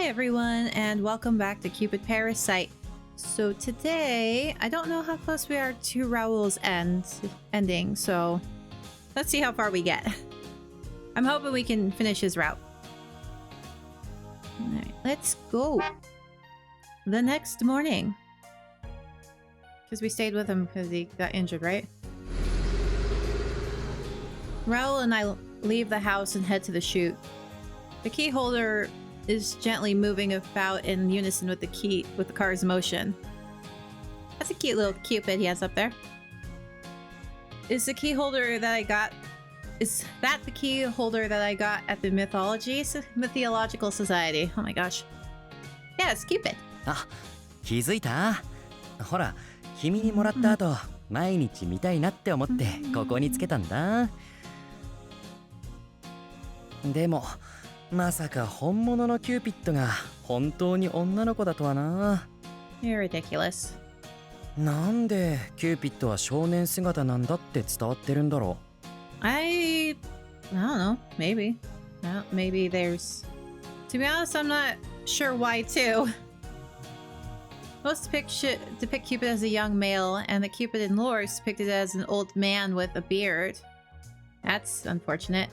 Hi everyone, and welcome back to Cupid Parasite. So today, I don't know how close we are to Raul's ending, so let's see how far we get. I'm hoping we can finish his route. Alright, let's go. The next morning. Because we stayed with him because he got injured, right? Raul and I leave the house and head to the chute. The key holder is gently moving about in unison with the car's motion. That's a cute little Cupid he has up there. Is that the key holder that I got at the Mythological Society? Oh my gosh. Yeah, it's Cupid. あ、気づいた？ほら、君にもらった後、毎日見たいなって思ってここにつけたんだ。でも、まさか本物のキューピッドが本当に女の子だとはな。You're ridiculous. なんでキューピッドは少年姿なんだって伝わってるんだろう。I don't know. Maybe. Maybe there's... To be honest, I'm not sure why too. Most depict Cupid as a young male, and the Cupid in lore is depicted as an old man with a beard. That's unfortunate.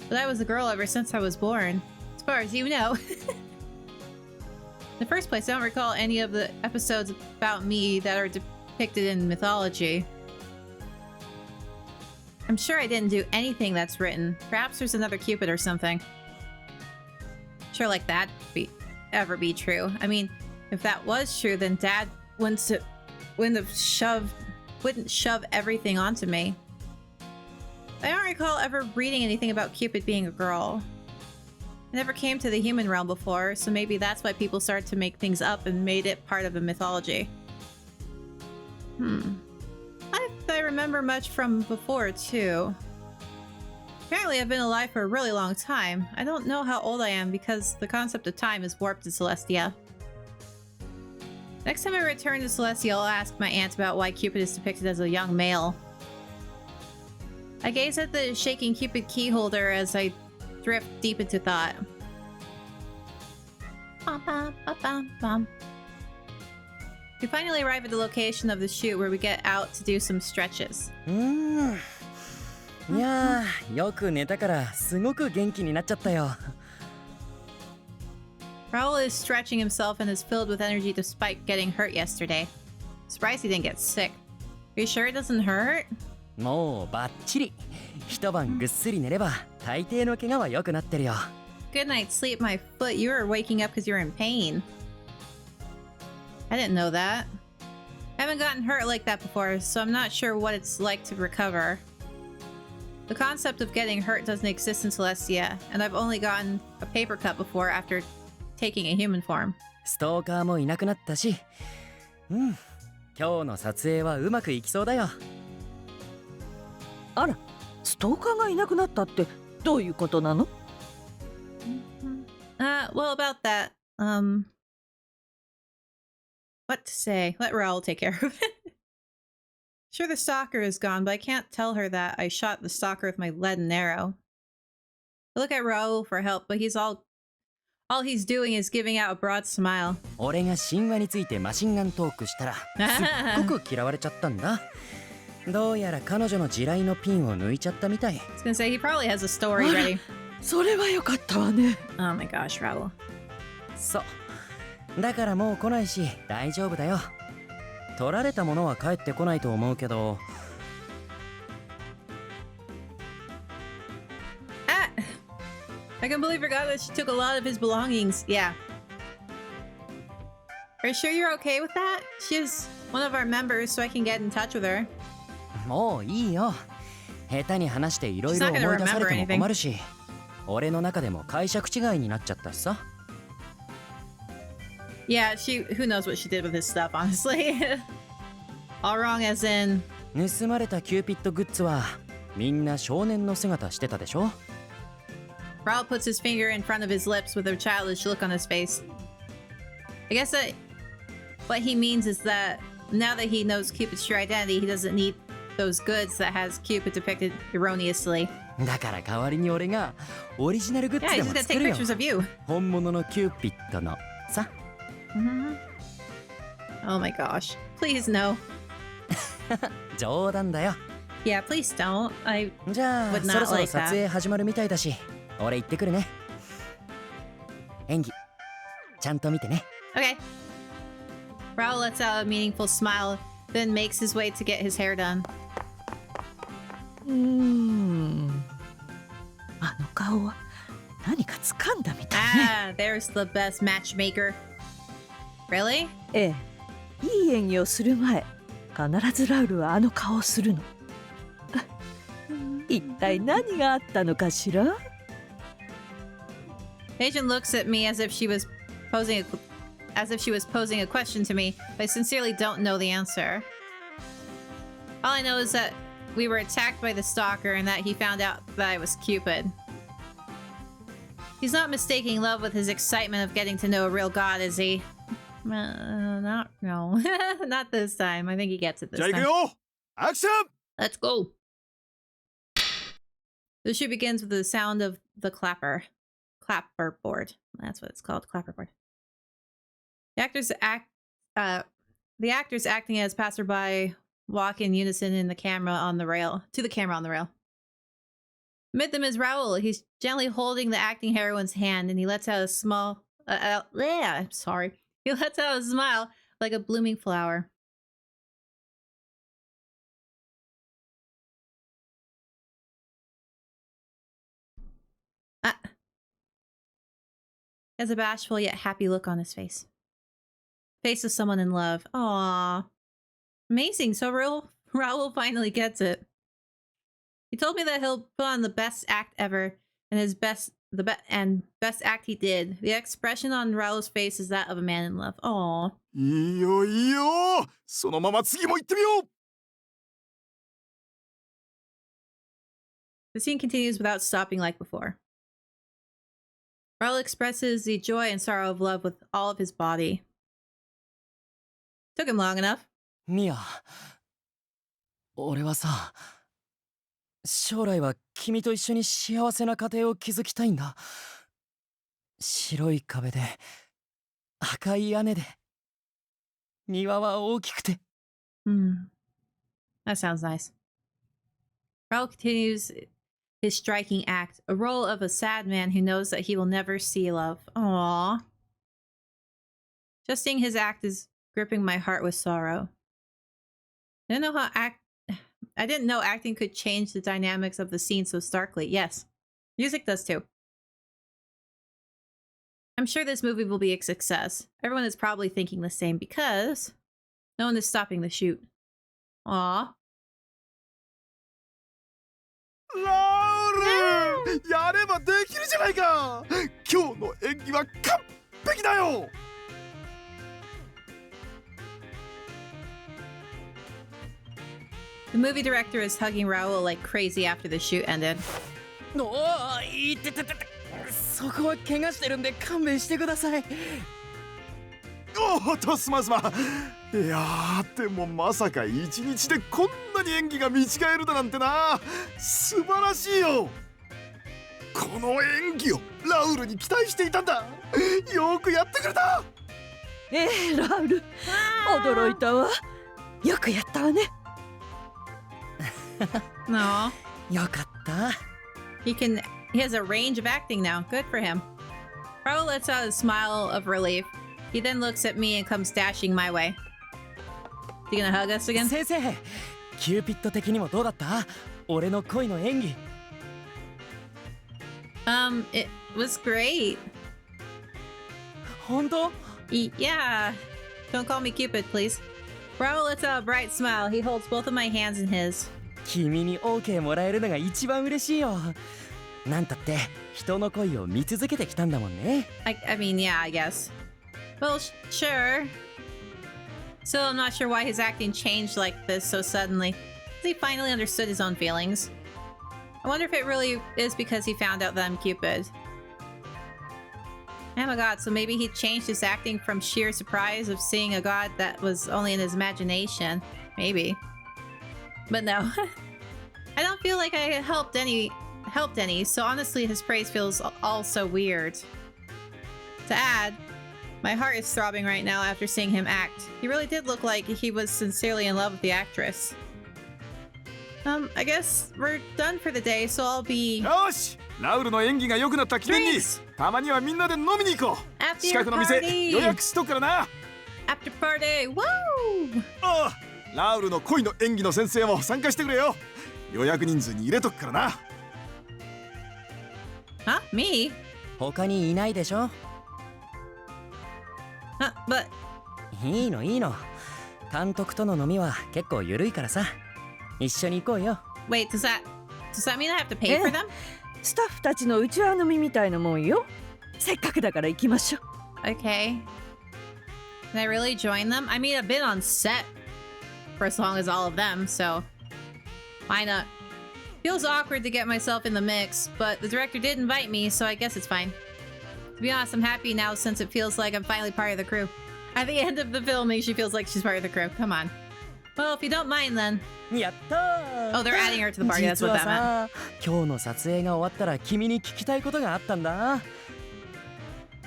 But I was a girl ever since I was born, as far as you know. In the first place, I don't recall any of the episodes about me that are depicted in mythology. I'm sure I didn't do anything that's written. Perhaps there's another Cupid or something. Sure, like that ever be true. I mean, if that was true, then Dad wouldn't shove everything onto me. I don't recall ever reading anything about Cupid being a girl. I never came to the human realm before, so maybe that's why people started to make things up and made it part of a mythology. I remember much from before, too. Apparently I've been alive for a really long time. I don't know how old I am because the concept of time is warped in Celestia. Next time I return to Celestia, I'll ask my aunt about why Cupid is depicted as a young male. I gaze at the shaking Cupid key holder as I drift deep into thought. We finally arrive at the location of the chute where we get out to do some stretches. いやー、よく寝たからすごく元気になっちゃったよ。Raul is stretching himself and is filled with energy despite getting hurt yesterday. Surprised he didn't get sick. Are you sure it doesn't hurt? もうバッチリ。一晩ぐっすり寝れば大抵の怪我は良くなってるよ。Good night's sleep, my foot. You were waking up because you were in pain. I didn't know that. I haven't gotten hurt like that before, so I'm not sure what it's like to recover. The concept of getting hurt doesn't exist in Celestia, and I've only gotten a paper cut before after taking a human form. ストーカーもいなくなったし、今日の撮影はうまくいきそうだよ。あら、ストーカーがいなくなったってどういうことなの？ Well, about that, what to say? Let Raul take care of it. Sure, the stalker is gone, but I can't tell her that I shot the stalker with my leaden arrow. I look at Raul for help, but all he's doing is giving out a broad smile. 俺が神話についてマシンガントークしたらすっごく嫌われちゃったんだ。どうやら彼女の地雷のピンを抜いちゃったみたい。I was gonna say, he probably has a story ready. それはよかったわね。Oh my gosh, Raul. そう。だからもう来ないし大丈夫だよ。取られたものは帰ってこないと思うけど。I can't believe I forgot that she took a lot of his belongings. Yeah. Are you sure you're okay with that? She's one of our members, so I can get in touch with her. もういいよ。下手に話していろいろ思い出されても困るし、俺の中でも解釈違いになっちゃったしさ。Yeah, who knows what she did with his stuff, honestly. All wrong as in... 盗まれたキューピッドグッズはみんな少年の姿してたでしょ？ Raul puts his finger in front of his lips with a childish look on his face. I guess that what he means is that now that he knows Cupid's true identity, he doesn't need those goods that has Cupid depicted erroneously. だから代わりに俺がオリジナルグッ Yeah, ズで he's も gonna 作 take るよ。 pictures of you. 本物のキューピッドのさ。Oh my gosh. Please no. 冗談だよ。 Yeah, please don't. I じゃあ would そろ not そろ like 撮 that. 影始まるみたいだし、俺行ってくるね。演技ちゃんと見てね。 Okay. Raul lets out a meaningful smile, then makes his way to get his hair done. あの顔は何か掴んだみたいね。 Ah, there's the best matchmaker. Really? ええ、いい演技をする前、必ずラウルはあの顔をするの。一体何があったのかしら？ The agent looks at me as if she was posing a question to me, but I sincerely don't know the answer. All I know is that we were attacked by the stalker and that he found out that I was Cupid. He's not mistaking love with his excitement of getting to know a real god, is he? No. Not this time. I think he gets it this じゃあ行く time. よアクション Let's go. The shoot begins with the sound of the clapperboard. That's what it's called, clapperboard. The actors acting as passerby walk in unison to the camera on the rail. Amid them is Raul. He's gently holding the acting heroine's hand, and he lets out a small. He lets out a smile like a blooming flower. He has a bashful yet happy look on his face. Face of someone in love. Aww. Amazing. So Raul finally gets it. He told me that he'll put on the best act ever, and his best act he did. The expression on Raul's face is that of a man in love. Aww. いいよいいよそのまま次も行ってみよう The scene continues without stopping like before. Raul expresses the joy and sorrow of love with all of his body. Took him long enough. ミア、俺はさ、将来は君と一緒に幸せな家庭を築きたいんだ。白い壁で、赤い屋根で、庭は大きくて。That sounds nice. Raul continues his striking act, a role of a sad man who knows that he will never see love. Aww. Just seeing his act is gripping my heart with sorrow. I didn't know acting could change the dynamics of the scene so starkly. Yes, music does too. I'm sure this movie will be a success. Everyone is probably thinking the same because no one is stopping the shoot. Aww. ラウルやればできるじゃないか今日の演技は完璧だよ The movie director is hugging Raul like crazy after the shoot ended. おお、いてててて。そこは怪我してるんで勘弁してください。おっとすまんすまんいやーでもまさか一日でこんなに演技が見違えるだなんてな素晴らしいよこの演技をラウルに期待していたんだよくやってくれたええ、ラウル、驚いたわ。よくやったわね。No. よかった。He has a range of acting now. Good for him. Raul lets out a smile of relief. He then looks at me and comes dashing my way. You gonna hug us again? 先生、キューピッド的にもどうだった？俺の恋の演技。It was great. 本当？ Yeah. Don't call me Cupid, please. Raul lets out a bright smile. He holds both of my hands in his. 君に OK もらえるのが一番嬉しいよ。なんたって人の恋を見続けてきたんだもんね。I mean, yeah, I guess. Well, sure. Still, I'm not sure why his acting changed like this so suddenly. He finally understood his own feelings. I wonder if it really is because he found out that I'm Cupid. Oh my god, so maybe he changed his acting from sheer surprise of seeing a god that was only in his imagination. Maybe. But no. I don't feel like I helped any, so honestly his praise feels all so weird. To add, my heart is throbbing right now after seeing him act. He really did look like he was sincerely in love with the actress. I guess we're done for the day, so I'll be... よし、ラウルの演技が良くなった記念に Drinks! たまにはみんなで飲みに行こう。 After 近くの your 店 party! 予約しとくからな。 After party! Woo! ああ、ラウルの恋の演技の先生も参加してくれよ。予約人数に入れとくからな。 Huh? Me? 他にいないでしょ。 But... いいのいいの。監督との飲みは結構緩いからさ。一緒に行こうよ。 Wait, does that mean I have to pay for them? スタッフたちのうちわ飲みみたいなもんよ。せっかくだから行きましょう。 Okay. Can I really join them? I mean, I've been on set for as long as all of them, so why not? Feels awkward to get myself in the mix, but the director did invite me, so I guess it's fine. To be honest, I'm happy now since it feels like I'm finally part of the crew. At the end of the filming, she feels like she's part of the crew. Come on. Well, if you don't mind, then. やったー。 Oh, they're adding her to the party. That's 実 what は that meant. さ、今日の撮影が終わったら君に聞きたいことがあったんだ。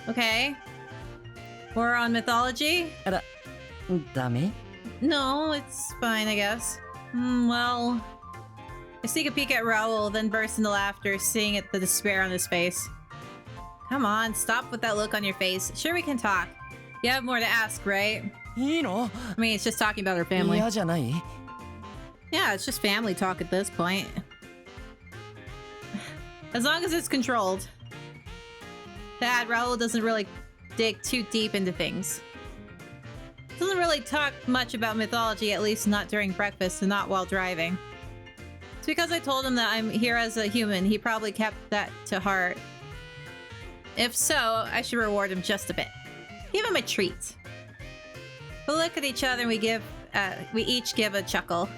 Okay. We're on mythology? あら、ダメ？ No, it's fine, I guess. Well... I sneak a peek at Raul, then burst into laughter, seeing the despair on his face. Come on, stop with that look on your face. Sure, we can talk. You have more to ask, right? いいの？ I mean, it's just talking about her family. 嫌じゃない？ Yeah, it's just family talk at this point. As long as it's controlled. Dad, Raul doesn't really dig too deep into things. Doesn't really talk much about mythology, at least not during breakfast and not while driving. It's because I told him that I'm here as a human. He probably kept that to heart. If so, I should reward him just a bit. Give him a treat. We look at each other and we each give a chuckle.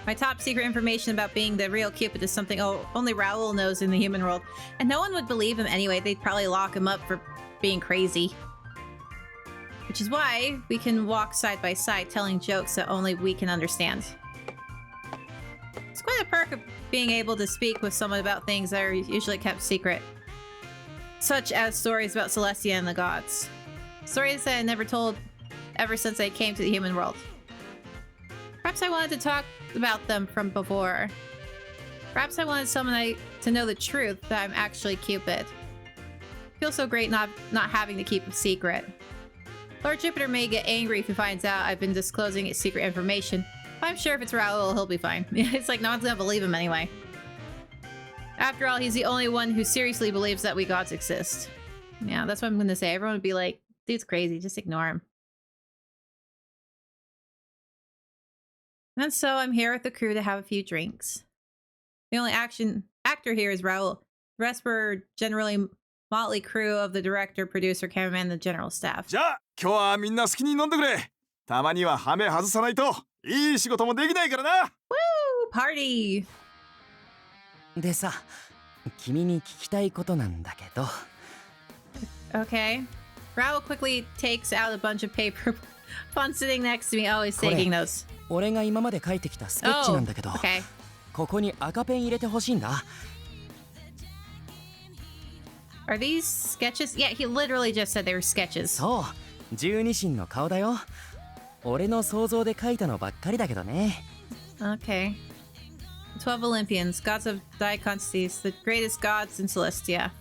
My top secret information about being the real Cupid is something only Raul knows in the human world. And no one would believe him anyway. They'd probably lock him up for being crazy. Which is why we can walk side by side telling jokes that only we can understand. It's quite a perk of being able to speak with someone about things that are usually kept secret. Such as stories about Celestia and the gods. Stories that I never told ever since I came to the human world. Perhaps I wanted to talk about them from before. Perhaps I wanted someone to know the truth that I'm actually Cupid. Feels so great not having to keep a secret. Lord Jupiter may get angry if he finds out I've been disclosing his secret information. I'm sure if it's Raul, he'll be fine. It's like no one's gonna believe him anyway. After all, he's the only one who seriously believes that we gods exist. Yeah, that's what I'm gonna say. Everyone would be like, dude's crazy, just ignore him. And so I'm here with the crew to have a few drinks. The only actor here is Raul. The rest were generally motley crew of the director, producer, cameraman, and the general staff. じゃあ今日はみんな好きに飲んでくれ。たまにはハメ外さないといい仕事もできないからな。 Woo! Party! でさ、君に聞きたいことなんだけど。 Okay. Raul quickly takes out a bunch of paper upon sitting next to me. Oh, he's taking those. 俺が今まで書いてきたスケッチなんだけど、 Okay. ここに赤ペン入れてほしいんだ。 Are these sketches? Yeah, he literally just said they were sketches. そう、十二神の顔だよ。俺の想像で書いたのばっかりだけどね。 Okay. 12 Olympians, gods of Diacontes, the greatest gods in Celestia.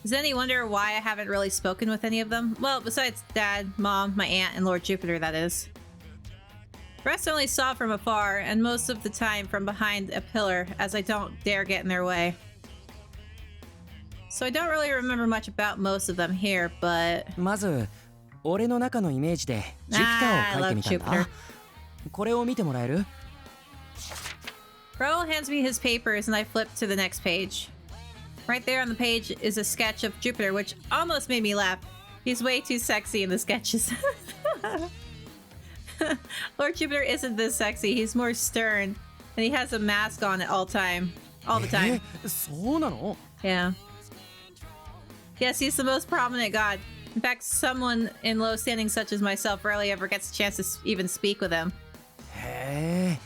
Is it any wonder why I haven't really spoken with any of them? Well, besides Dad, Mom, my aunt, and Lord Jupiter, that is. The rest I only saw from afar, and most of the time from behind a pillar, as I don't dare get in their way. So I don't really remember much about most of them here, but... まず、俺の中のイメージでジュピターを書いてみたんだ。これを見てもらえる？ Raul hands me his papers and I flip to the next page. Right there on the page is a sketch of Jupiter, which almost made me laugh. He's way too sexy in the sketches. Lord Jupiter isn't this sexy. He's more stern, and he has a mask on at all the time. そうなの？ Yeah. Yes, he's the most prominent god. In fact, someone in low standing such as myself rarely ever gets a chance to even speak with him. へえ、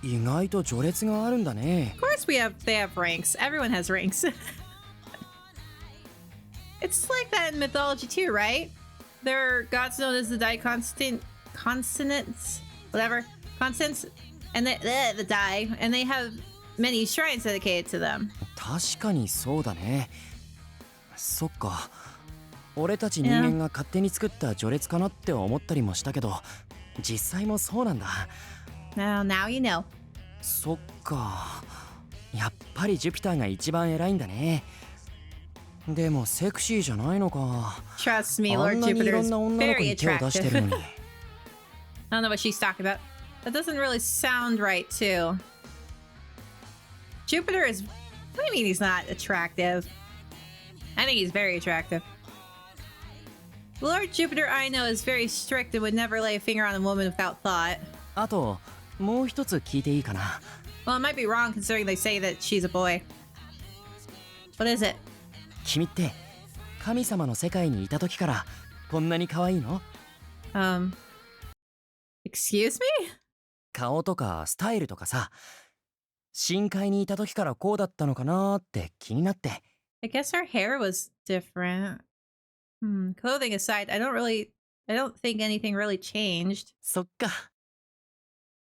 意外と序列があるんだね。 Of course they have ranks. Everyone has ranks. It's like that in mythology too, right? There are gods known as the consonants, whatever, constants, and the die, and they have many shrines dedicated to them. 確かにそうだね。そっか。俺たち人間が勝手に作った序列かなって思ったりもしたけど、実際もそうなんだ。Now you know. そっか。やっぱりジュピターが一番偉いんだね。でもセクシーじゃないのか。 Trust me, あ Lord んなにい Jupiter ろ is んな女の子 very に手を出してるの attractive. に。I don't know what she's talking about. That doesn't really sound right, too. Jupiter is... What do you mean he's not attractive? I think he's very attractive. Lord Jupiter, I know, is very strict and would never lay a finger on a woman without thought. あともう一つ聞いていいかな。 Well, it might be wrong considering they say that she's a boy. What is it? 君って神様の世界にいた時からこんなに可愛いの？ Excuse me? 顔とかスタイルとかさ、深海にいた時からこうだったのかなーって気になって。 I guess her hair was different. Clothing aside, I don't think anything really changed. そっか。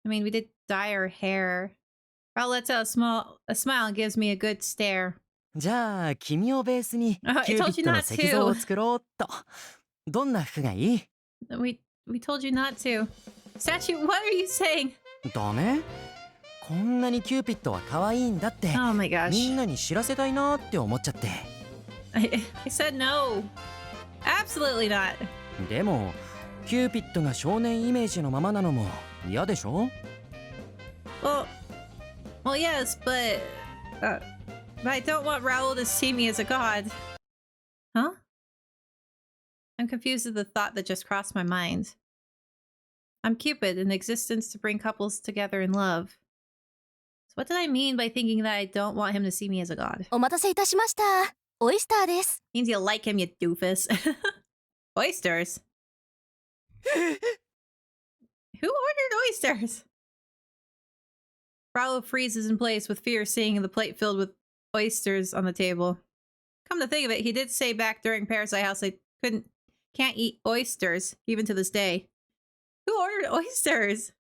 I mean, we did dye our hair. Raul lets out a smile and gives me a good stare. じゃあ君をベースに I キュー told ピ you ッドの not 石像を to. 作ろうっと。どんな服がいい？ We told you not to. Statue, what are you saying? ダメ？こんなにキューピッドは可愛いんだって Oh my みん gosh. なに知らせたいなーって思っちゃって。 I said no. Absolutely not. でもキューピッドが少年イメージのままなのも嫌でしょ？ Well, yes, but I don't want Raul to see me as a god. Huh? I'm confused at the thought that just crossed my mind. I'm Cupid, in existence to bring couples together in love. So what did I mean by thinking that I don't want him to see me as a god? お待たせいたしました。オイスターです。 Means you like him, you doofus. Oysters? Who ordered oysters? Raul freezes in place with fear seeing the plate filled with oysters on the table. Come to think of it, he did say back during Parasite House they can't eat oysters, even to this day. Who ordered oysters?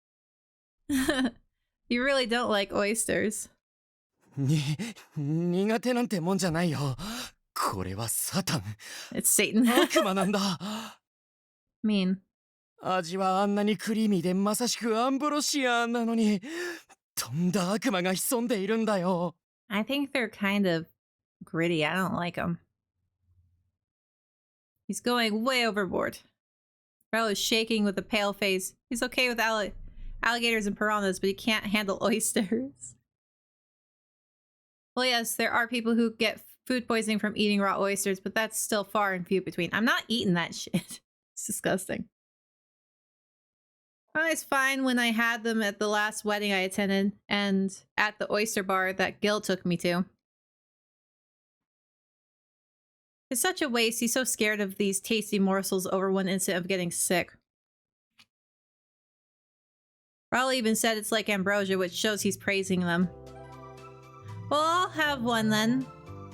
You really don't like oysters. 苦手なんてもんじゃないよ。これはサタン。 It's Satan. 悪魔なんだ。 Mean. 味はあんなにクリーミーでまさしくアンブロシアなのに、とんだ悪魔が潜んでいるんだよ。 I think they're kind of gritty. I don't like them. He's going way overboard. Raul is shaking with a pale face. He's okay with alligators and piranhas, but he can't handle oysters. Well, yes, there are people who get food poisoning from eating raw oysters, but that's still far and few between. I'm not eating that shit. It's disgusting. I was fine when I had them at the last wedding I attended and at the oyster bar that Gil took me to. It's such a waste. He's so scared of these tasty morsels over one instant of getting sick. Raul even said it's like ambrosia, which shows he's praising them. Well, I'll have one then.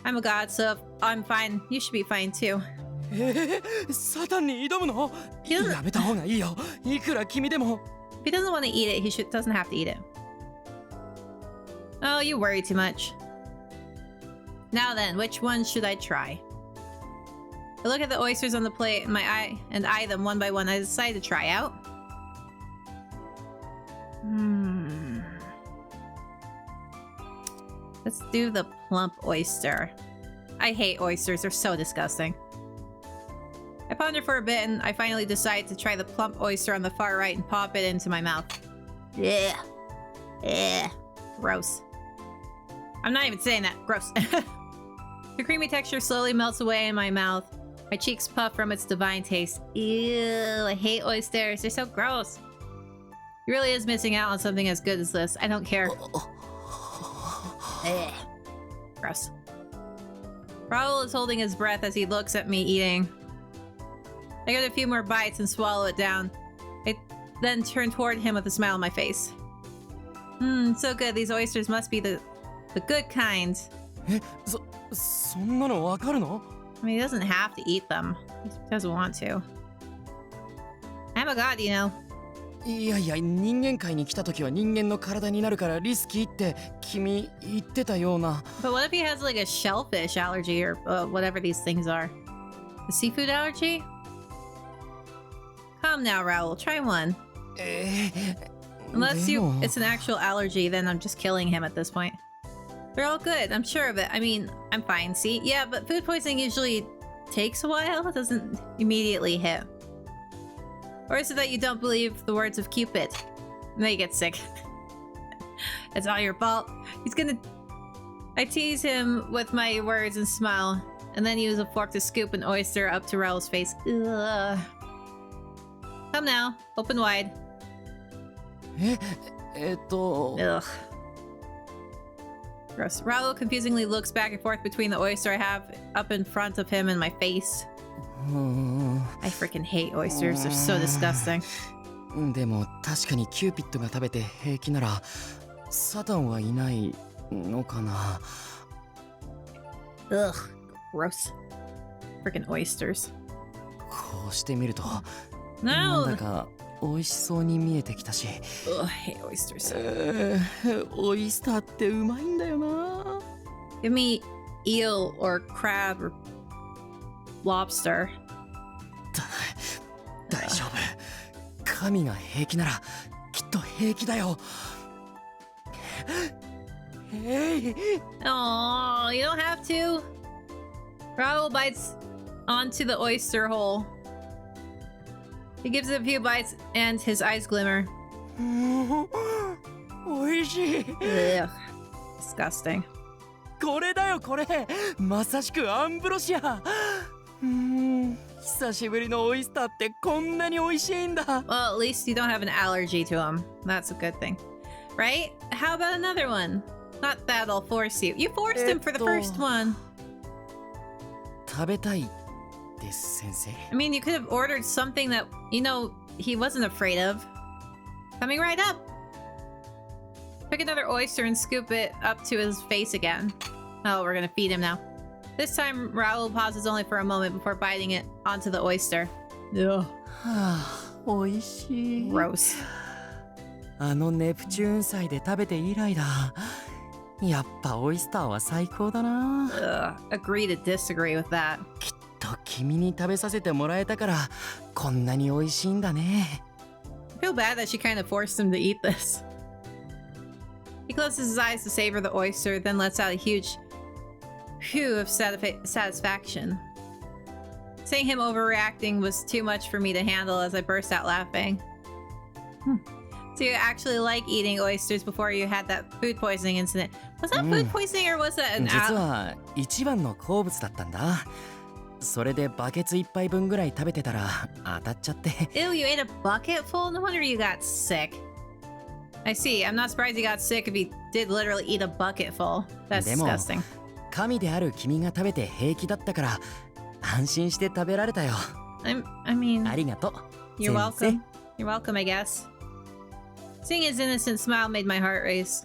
I'm a god, so if I'm fine, you should be fine too. サタンに挑むの？やめた方がいいよ。いくら君でも。 If he doesn't want to eat it, he doesn't have to eat it. Oh, you worry too much. Now then, which one should I try? I look at the oysters on the plate and eye them one by one. I decide to try out. Let's do the plump oyster. I hate oysters, they're so disgusting. I ponder for a bit and I finally decide to try the plump oyster on the far right and pop it into my mouth. Yeah. Gross. I'm not even saying that. Gross. The creamy texture slowly melts away in my mouth. My cheeks puff from its divine taste. Ew, I hate oysters. They're so gross. He really is missing out on something as good as this. I don't care. Gross. Raul is holding his breath as he looks at me eating. I get a few more bites and swallow it down. I then turn toward him with a smile on my face. So good. These oysters must be the good kind. そんなのわかるの？ I mean, he doesn't have to eat them. He doesn't want to. I'm a god, you know. いやいや、人間界に来た時は人間の体になるからリスキーって君言ってたような。 But what if he has like a shellfish allergy or whatever these things are? A seafood allergy? Come now, Raul. Try one. Unless it's an actual allergy, then I'm just killing him at this point. They're all good. I'm sure of it. I mean, I'm fine. See? Yeah, but food poisoning usually takes a while. It doesn't immediately hit. Or is it that you don't believe the words of Cupid? And then you get sick. It's all your fault. I tease him with my words and smile, and then use a fork to scoop an oyster up to Raul's face. Ugh. Come now. Open wide. Ugh. Gross. Raul confusingly looks back and forth between the oyster I have up in front of him and my face. I freaking hate oysters. They're so disgusting. でも確かにキューピッドが食べて平気ならサタンはいないのかな。 Ugh. Gross. Freaking oysters. こうしてみると No! なんだか美味しそうに見えてきたし。 Ugh, I hate oysters. オイスターってうまいんだよな。 Give me eel or crab or lobster. 大丈夫。神が平気ならきっと平気だよ。Oh, you don't have to. Raul bites onto the oyster hole. He gives it a few bites and his eyes glimmer. おいしい。 Ugh. Disgusting. これだよこれ。まさしくアンブロシア。久しぶりのオイスターってこんなに美味しいんだ。 Well, at least you don't have an allergy to them. That's a good thing. Right? How about another one? Not that I'll force you. You forced him for the first one. 食べたいです先生。 I mean, you could have ordered something that, you know, he wasn't afraid of. Coming right up. Pick another oyster and scoop it up to his face again. Oh, we're gonna feed him now. This time, Raul pauses only for a moment before biting it onto the oyster. Ugh. おいしい。 Gross. あのネプチューン祭で食べて以来だ。やっぱオイスターは最高だな。 Ugh. Agree to disagree with that. きっと君に食べさせてもらえたからこんなに美味しいんだね。 I feel bad that she kind of forced him to eat this. He closes his eyes to savor the oyster, then lets out a huge phew of satisfaction. Seeing him overreacting was too much for me to handle as I burst out laughing. So you actually like eating oysters before you had that food poisoning incident. Was that food poisoning or was that an 実は一番の好物だったんだ。それでバケツ一杯分ぐらい食べてたら当たっちゃって。 Ew, you ate a bucket full? No wonder you got sick. I see. I'm not surprised he got sick if he did literally eat a bucket full. That's でも disgusting. 神である君が食べて平気だったから安心して食べられたよ。 I mean, ありがとう。 you're 先 welcome. You're welcome, I guess. Seeing his innocent smile made my heart race.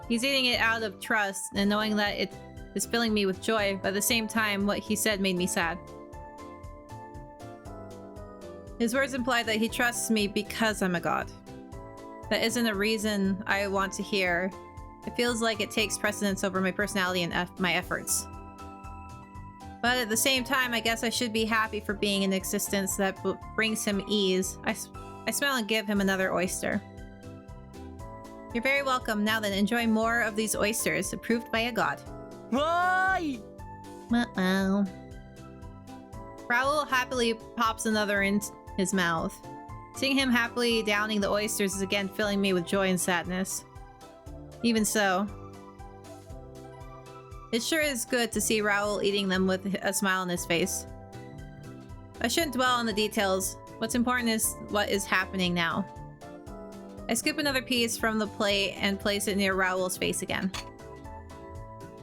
He's eating it out of trust, and knowing that it is filling me with joy, but at the same time, what he said made me sad. His words implied that he trusts me because I'm a god. That isn't a reason I want to hear. It feels like it takes precedence over my personality and my efforts. But at the same time, I guess I should be happy for being in existence that brings him ease. I smile and give him another oyster. You're very welcome. Now then, enjoy more of these oysters, approved by a god. わーい。 Uh-oh. Raul happily pops another in his mouth. Seeing him happily downing the oysters is again filling me with joy and sadness. Even so, it sure is good to see Raul eating them with a smile on his face. I shouldn't dwell on the details. What's important is what is happening now. I scoop another piece from the plate and place it near Raul's face again.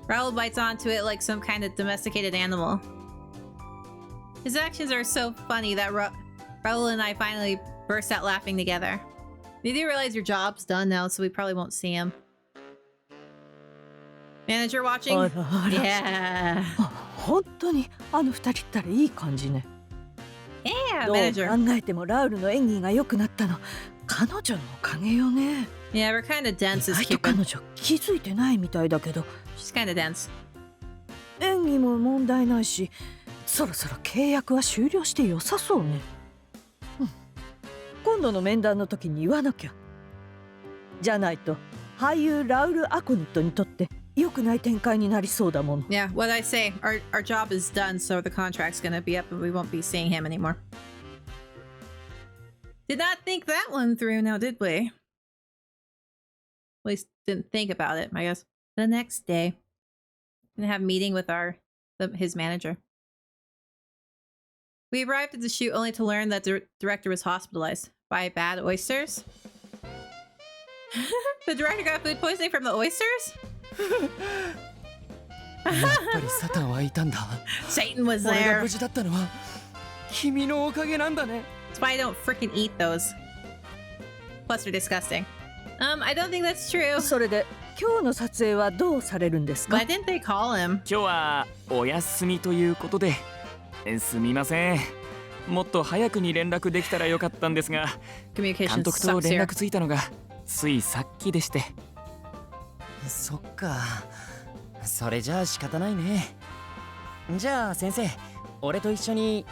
Raul bites onto it like some kind of domesticated animal. His actions are so funny that Raul and I finally burst out laughing together. You do realize your job's done now, so we probably won't see him. Manager watching? あらあら Yeah. 本当にあの二人ったらいい感じね。 Yeah, どう manager. 考えてもラウルの演技が良くなったの彼女のおかげよね。 Yeah, we're kind of 意 dense as 外と彼 Cupid. 女気づいてないみたいだけど She's kind of dense. 演技も問題ないしそろそろ契約は終了して良さそうね、うん、今度の面談の時に言わなきゃじゃないと俳優ラウル・アコニットにとって良くない展開になりそうだもん。 Yeah, what I say, our job is done, so the contract's gonna be up and we won't be seeing him anymore. Did not think that one through now, did we? At least didn't think about it, I guess. The next day, gonna have a meeting with his manager. We arrived at the shoot only to learn that the director was hospitalized by bad oysters. The director got food poisoning from the oysters? やっぱりサタンはいたんだ。 Satan was 俺が there. 無事だったのは君のおかげなんだね。 That's why I don't freaking eat those. Plus, they're disgusting. I don't think that's true. それで今日の撮影はどうされるんですか？ Why didn't they call him? 今日はお休みということで、すみません。もっと早くに連絡できたらよかったんですが、 Communication 監督と sucks 連 here. 絡ついたのがついさっきでして。そっか。それじゃあ仕方ないね。じゃあ先生、俺と一緒に。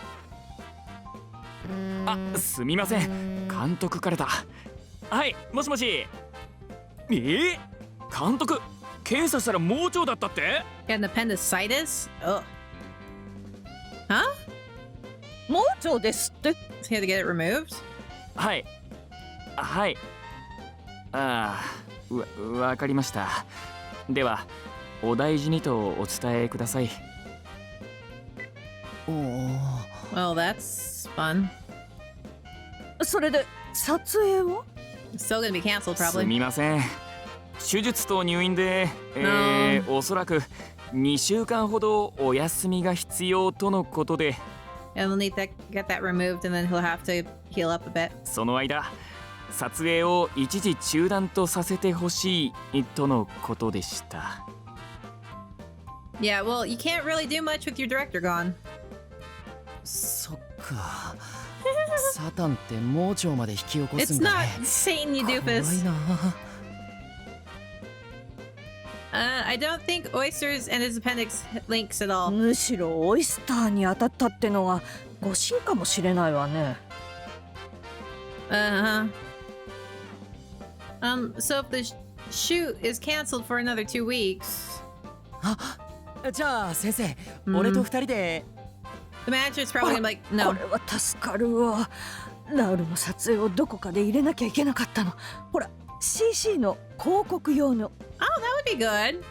あ、すみません。監督からだ。はい、もしもし。監督、検査したら盲腸だったって？ Got an appendicitis? Oh. Huh? 盲腸ですって。 So he had to get it removed? はい。はい。わかりました。では、お大事にとお伝えください。おお。Well, that's fun. それで撮影は？ It's still gonna be canceled, す probably. みません。手術と入院で、おそらく2週間ほどお休みが必要とのことで、 And we'll need to get that removed, and then he'll have to heal up a bit. その間、撮影を一時中断とさせてほしいとのことでした。Yeah, well, you can't really do much with your director gone. そっか。サタンって盲腸まで引き起こす It's んだ not ね。 Satan, you 怖い doofus. な。I don't think oysters and his appendix links at all. むしろオイスターに当たったってのが誤診かもしれないわね。Uh-huh. So if the shoot is canceled for another 2 weeks, じゃあ先生、うん俺と二人で。 the manager's probably gonna be like, こ no. れは助かるわ。ラウルの撮影をどこかで入れなきゃいけなかったの。ほら CC の広告用の。 Oh, that would be good.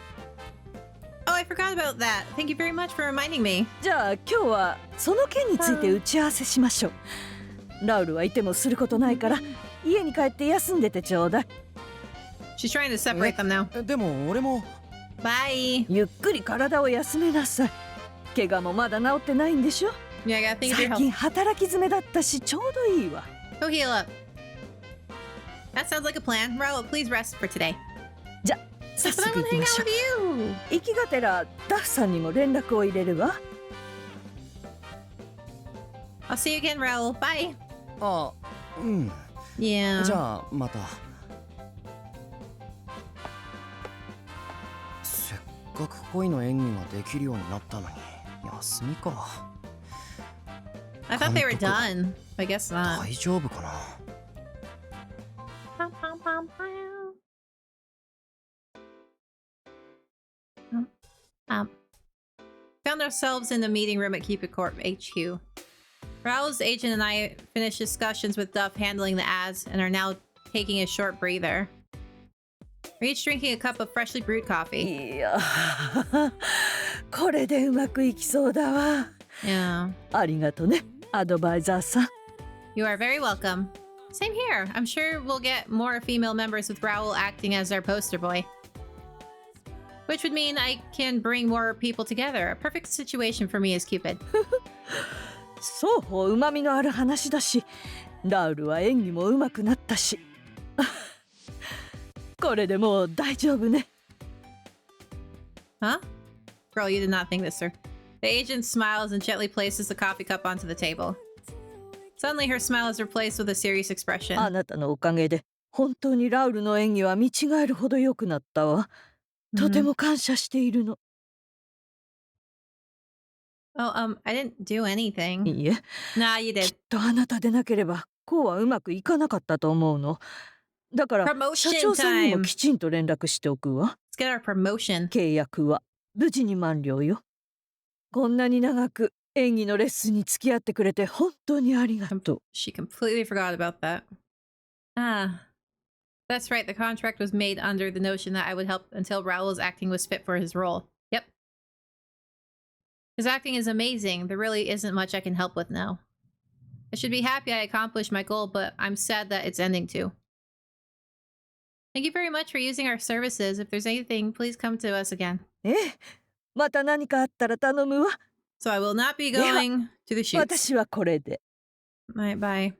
Oh, I forgot about that. Thank you very much for reminding me. じゃあ今日はその件について打ち合わせしましょう。ラウルはいてもすることないから家に帰って休んでてちょうだい。 She's trying to separate them now. でも俺も。 Bye. ゆっくり体を休めなさい。怪我もまだ治ってないんでしょ。 Yeah, I gotta think of 最 your 近 health. 働き詰めだったしちょうどいいわ。 Go heal up. That sounds like a plan. Raul, please rest for today. じゃ早 But I 速 want 行 to き hang まし out ょう。 with you. 行きがてらダフさんにも連絡を入れるわ。 I'll see you again, Raul. Bye. あ、うん。 Yeah. じゃあまた。せっかく恋の演技ができるようになったのに休みか。 I thought they were 監督。 done. I guess not. 大丈夫かな。 Found ourselves in the meeting room at Cupid Corp HQ. Raul's agent and I finished discussions with Duff handling the ads and are now taking a short breather. We're each drinking a cup of freshly brewed coffee. いやこれでうまくいきそうだわ。 Yeah. ありがとねアドバイザーさん。 You are very welcome. Same here. I'm sure we'll get more female members with Raul acting as our poster boy. Which would mean I can bring more people together. A perfect situation for me as Cupid. 双方うまみのある話だしラウルは演技もうまくなったしこれでもう大丈夫ね。 Huh? Girl, you did not think this, sir. The agent smiles and gently places the coffee cup onto the table. Suddenly, her smile is replaced with a serious expression. あなたのおかげで本当にラウルの演技は見違えるほど良くなったわ。とても感謝しているの。 Oh, I didn't do anything. いいえ、 Nah, you き did. っとあなたでなければこうはうまくいかなかったと思うの。だから Promotion 社長さんにも time. きちんと連絡しておくわ。 Let's get our promotion. 契約は無事に満了よ。こんなに長く演技のレッスンに付き合ってくれて本当にありがとう。 She completely forgot about that. Ah. That's right, the contract was made under the notion that I would help until Raul's acting was fit for his role. Yep. His acting is amazing. There really isn't much I can help with now. I should be happy I accomplished my goal, but I'm sad that it's ending too. Thank you very much for using our services. If there's anything, please come to us again. ええ、また何かあったら頼むわ。 So I will not be going to the shoots. 私はこれで。 Alright, bye.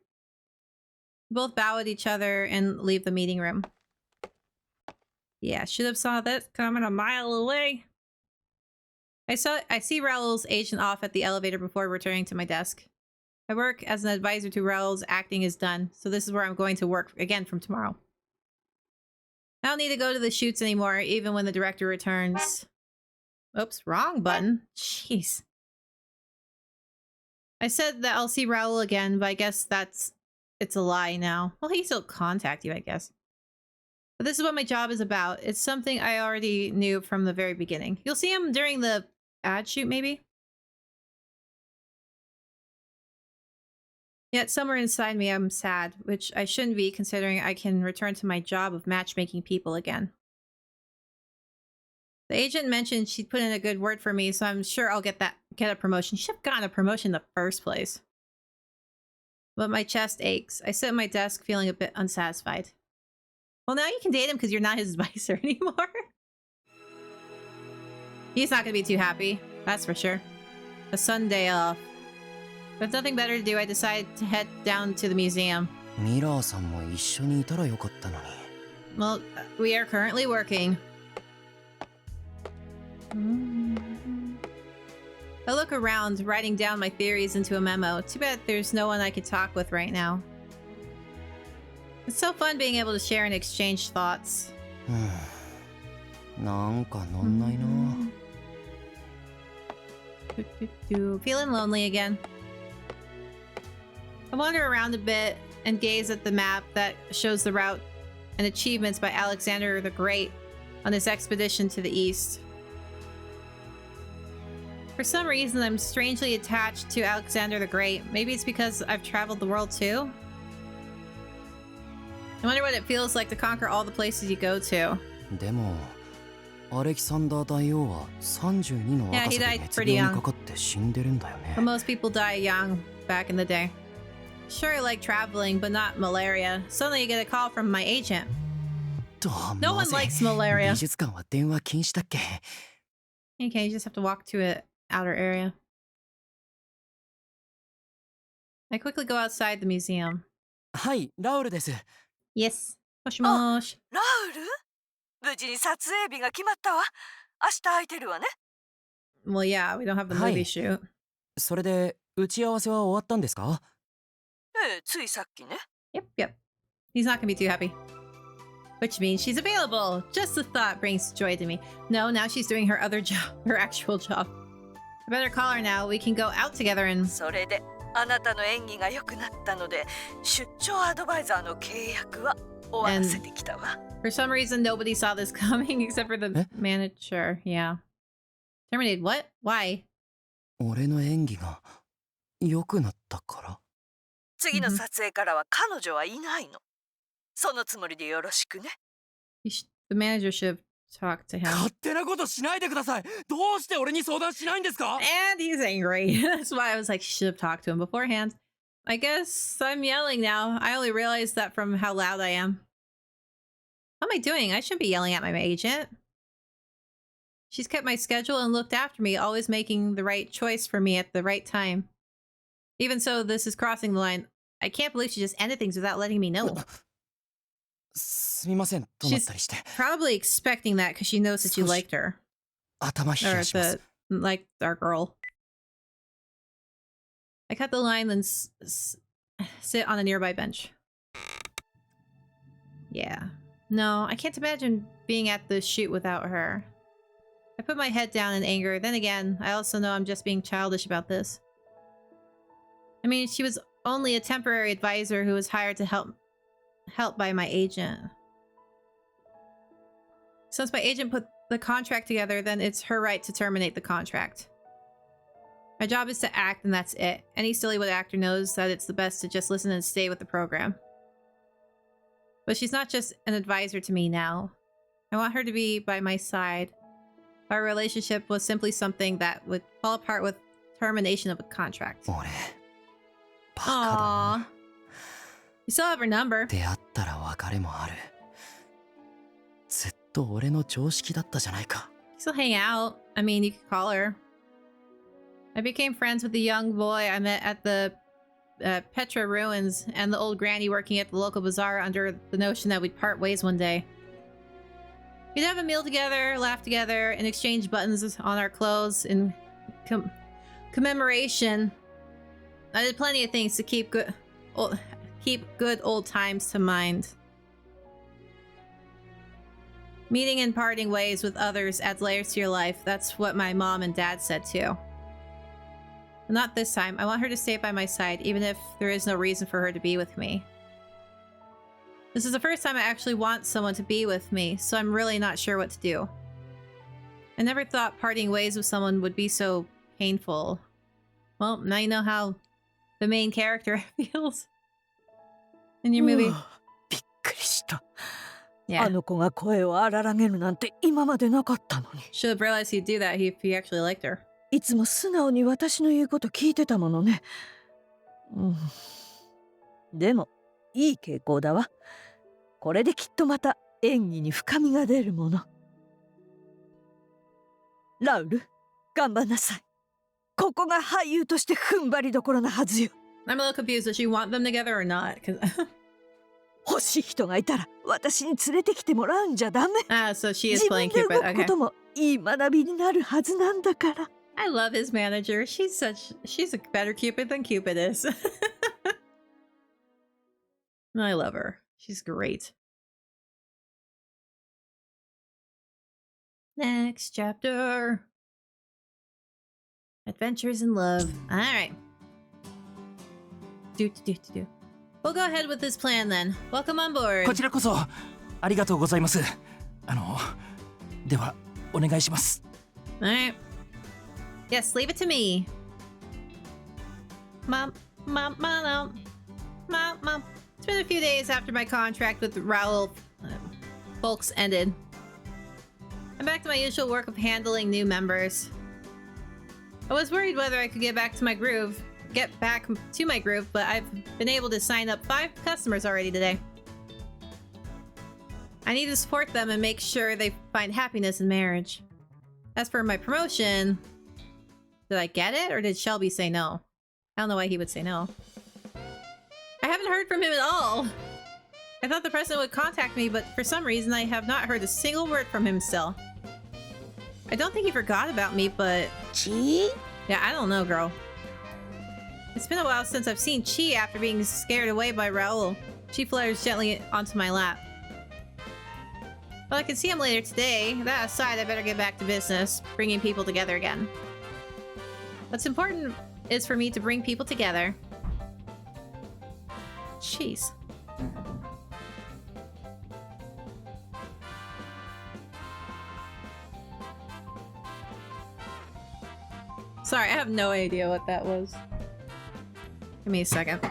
Both bow at each other and leave the meeting room. Yeah, should have saw that coming a mile away. I see Raul's agent off at the elevator before returning to my desk. I work as an advisor to Raul's acting is done, so this is where I'm going to work again from tomorrow. I don't need to go to the shoots anymore, even when the director returns. Oops, wrong button. Jeez. I said that I'll see Raul again, but I guess it's a lie now. Well, he still contact you, I guess. But this is what my job is about. It's something I already knew from the very beginning. You'll see him during the ad shoot, maybe? Yet somewhere inside me, I'm sad, which I shouldn't be considering I can return to my job of matchmaking people again. The agent mentioned she'd put in a good word for me, so I'm sure I'll get a promotion. She should have gotten a promotion in the first place. But my chest aches. I sit at my desk feeling a bit unsatisfied. Well, now you can date him because you're not his advisor anymore. He's not going to be too happy, that's for sure. A Sunday off. With nothing better to do, I decided to head down to the museum. ミラーさんも一緒にいたらよかったのに。 Well, we are currently working. I look around, writing down my theories into a memo. Too bad there's no one I could talk with right now. It's so fun being able to share and exchange thoughts. なんか乗んないな。 Feeling lonely again. I wander around a bit and gaze at the map that shows the route and achievements by Alexander the Great on his expedition to the east. For some reason, I'm strangely attached to Alexander the Great. Maybe it's because I've traveled the world too? I wonder what it feels like to conquer all the places you go to. でも、アレキサンダー大王は32の若さで Yeah, he died 熱 pretty 病 young. にかかって死んでるんだよね But。most people die young back in the day. Sure, I like traveling, but not malaria. Suddenly you get a call from my agent. と、 No ま one ず likes malaria. 美術館は電話禁止だっけ？ Okay, you just have to walk to an outer area. I quickly go outside the museum. はい、ラウルです。 Yes. Moshi-moshi. ラウル、無事に撮影日が決まったわ。明日空いてるわね。 Well, yeah, we don't have the Hi. movie shoot. それで、打ち合わせは終わったんですか？ええ、ついさっきね。 Yep. He's not gonna be too happy. Which means she's available. Just the thought brings joy to me. No, now she's doing her other job, her actual job. I better call her now. We can go out together and... それであなたの演技が良くなったので出張アドバイザーの契約は終わらせてきたわ。 For some reason, nobody saw this coming except for the Eh? manager. Yeah. Terminated. What? Why? 俺の演技が良くなったから。次の撮影からは彼女はいないの。そのつもりでよろしくね。The manager should have talked to him. 勝手なことしないでください。どうして俺に相談しないんですか？ And he's angry. That's why I was like, she should have talked to him beforehand. I guess I'm yelling now. I only realized that from how loud I am. What am I doing? I shouldn't be yelling at my agent. She's kept my schedule and looked after me, always making the right choice for me at the right time. Even so, this is crossing the line. I can't believe she just ended things without letting me know. すみませんとなったりして Probably expecting that because she knows that you liked her. 頭冷 Or やします liked our girl. I cut the line, then sit on a nearby bench. Yeah. No, I can't imagine being at the shoot without her. I put my head down in anger. Then again, I also know I'm just being childish about this. I mean, she was only a temporary advisor who was hired to help by my agent. Since my agent put the contract together, then it's her right to terminate the contract. My job is to act, and that's it. Any Sillywood actor knows that it's the best to just listen and stay with the program. But she's not just an advisor to me now. I want her to be by my side. Our relationship was simply something that would fall apart with termination of a contract. 俺バカだな Aww. You still have her number. 出会ったら別れもあるずっと俺の常識だったじゃないか You still hang out. I mean, you could call her. I became friends with the young boy I met at the Petra ruins and the old granny working at the local bazaar under the notion that we'd part ways one day. We'd have a meal together, laugh together, and exchange buttons on our clothes in commemoration. I did plenty of things to keep good old times to mind. Meeting and parting ways with others adds layers to your life. That's what my mom and dad said too. But not this time. I want her to stay by my side, even if there is no reason for her to be with me. This is the first time I actually want someone to be with me, so I'm really not sure what to do. I never thought parting ways with someone would be so painful. Well, now you know how the main character feels in your movie. びっくりした。 Yeah. あの子が声を荒らげるなんて今までなかったのに。 Should have realized he'd do that if he actually liked her. いつも素直に私の言うこと聞いてたものね。でもいい傾向だわ。これできっとまた演技に深みが出るもの。ラウル、頑張んなさい。ここが俳優として踏ん張りどころなはずよ。I'm a little confused. Does she want them together or not? 欲しい人がいたら私に連れてきてもらうんじゃダメ。So she is 自分 playing で動 Cupid. くこ Okay. ともいい学びになるはずなんだから。I love his manager. She's a better Cupid than Cupid is. I love her. She's great. Next chapter. Adventures in Love. Alright. We'll go ahead with this plan then. Welcome on board. こちらこそありがとうございますではお願いします Alright. Yes, leave it to me. Mom. It's been a few days after my contract with Raul folks ended. I'm back to my usual work of handling new members. I was worried whether I could get back to my groove, but I've been able to sign up 5 customers already today. I need to support them and make sure they find happiness in marriage. As for my promotion, did I get it or did Shelby say no? I don't know why he would say no. I haven't heard from him at all. I thought the president would contact me, but for some reason I have not heard a single word from him still. I don't think he forgot about me, but... Chi? Yeah, I don't know, girl. It's been a while since I've seen Chi after being scared away by Raul. Chi flutters gently onto my lap. Well, I can see him later today. That aside, I better get back to business, bringing people together again. What's important is for me to bring people together. Jeez. Sorry, I have no idea what that was. Give me a second.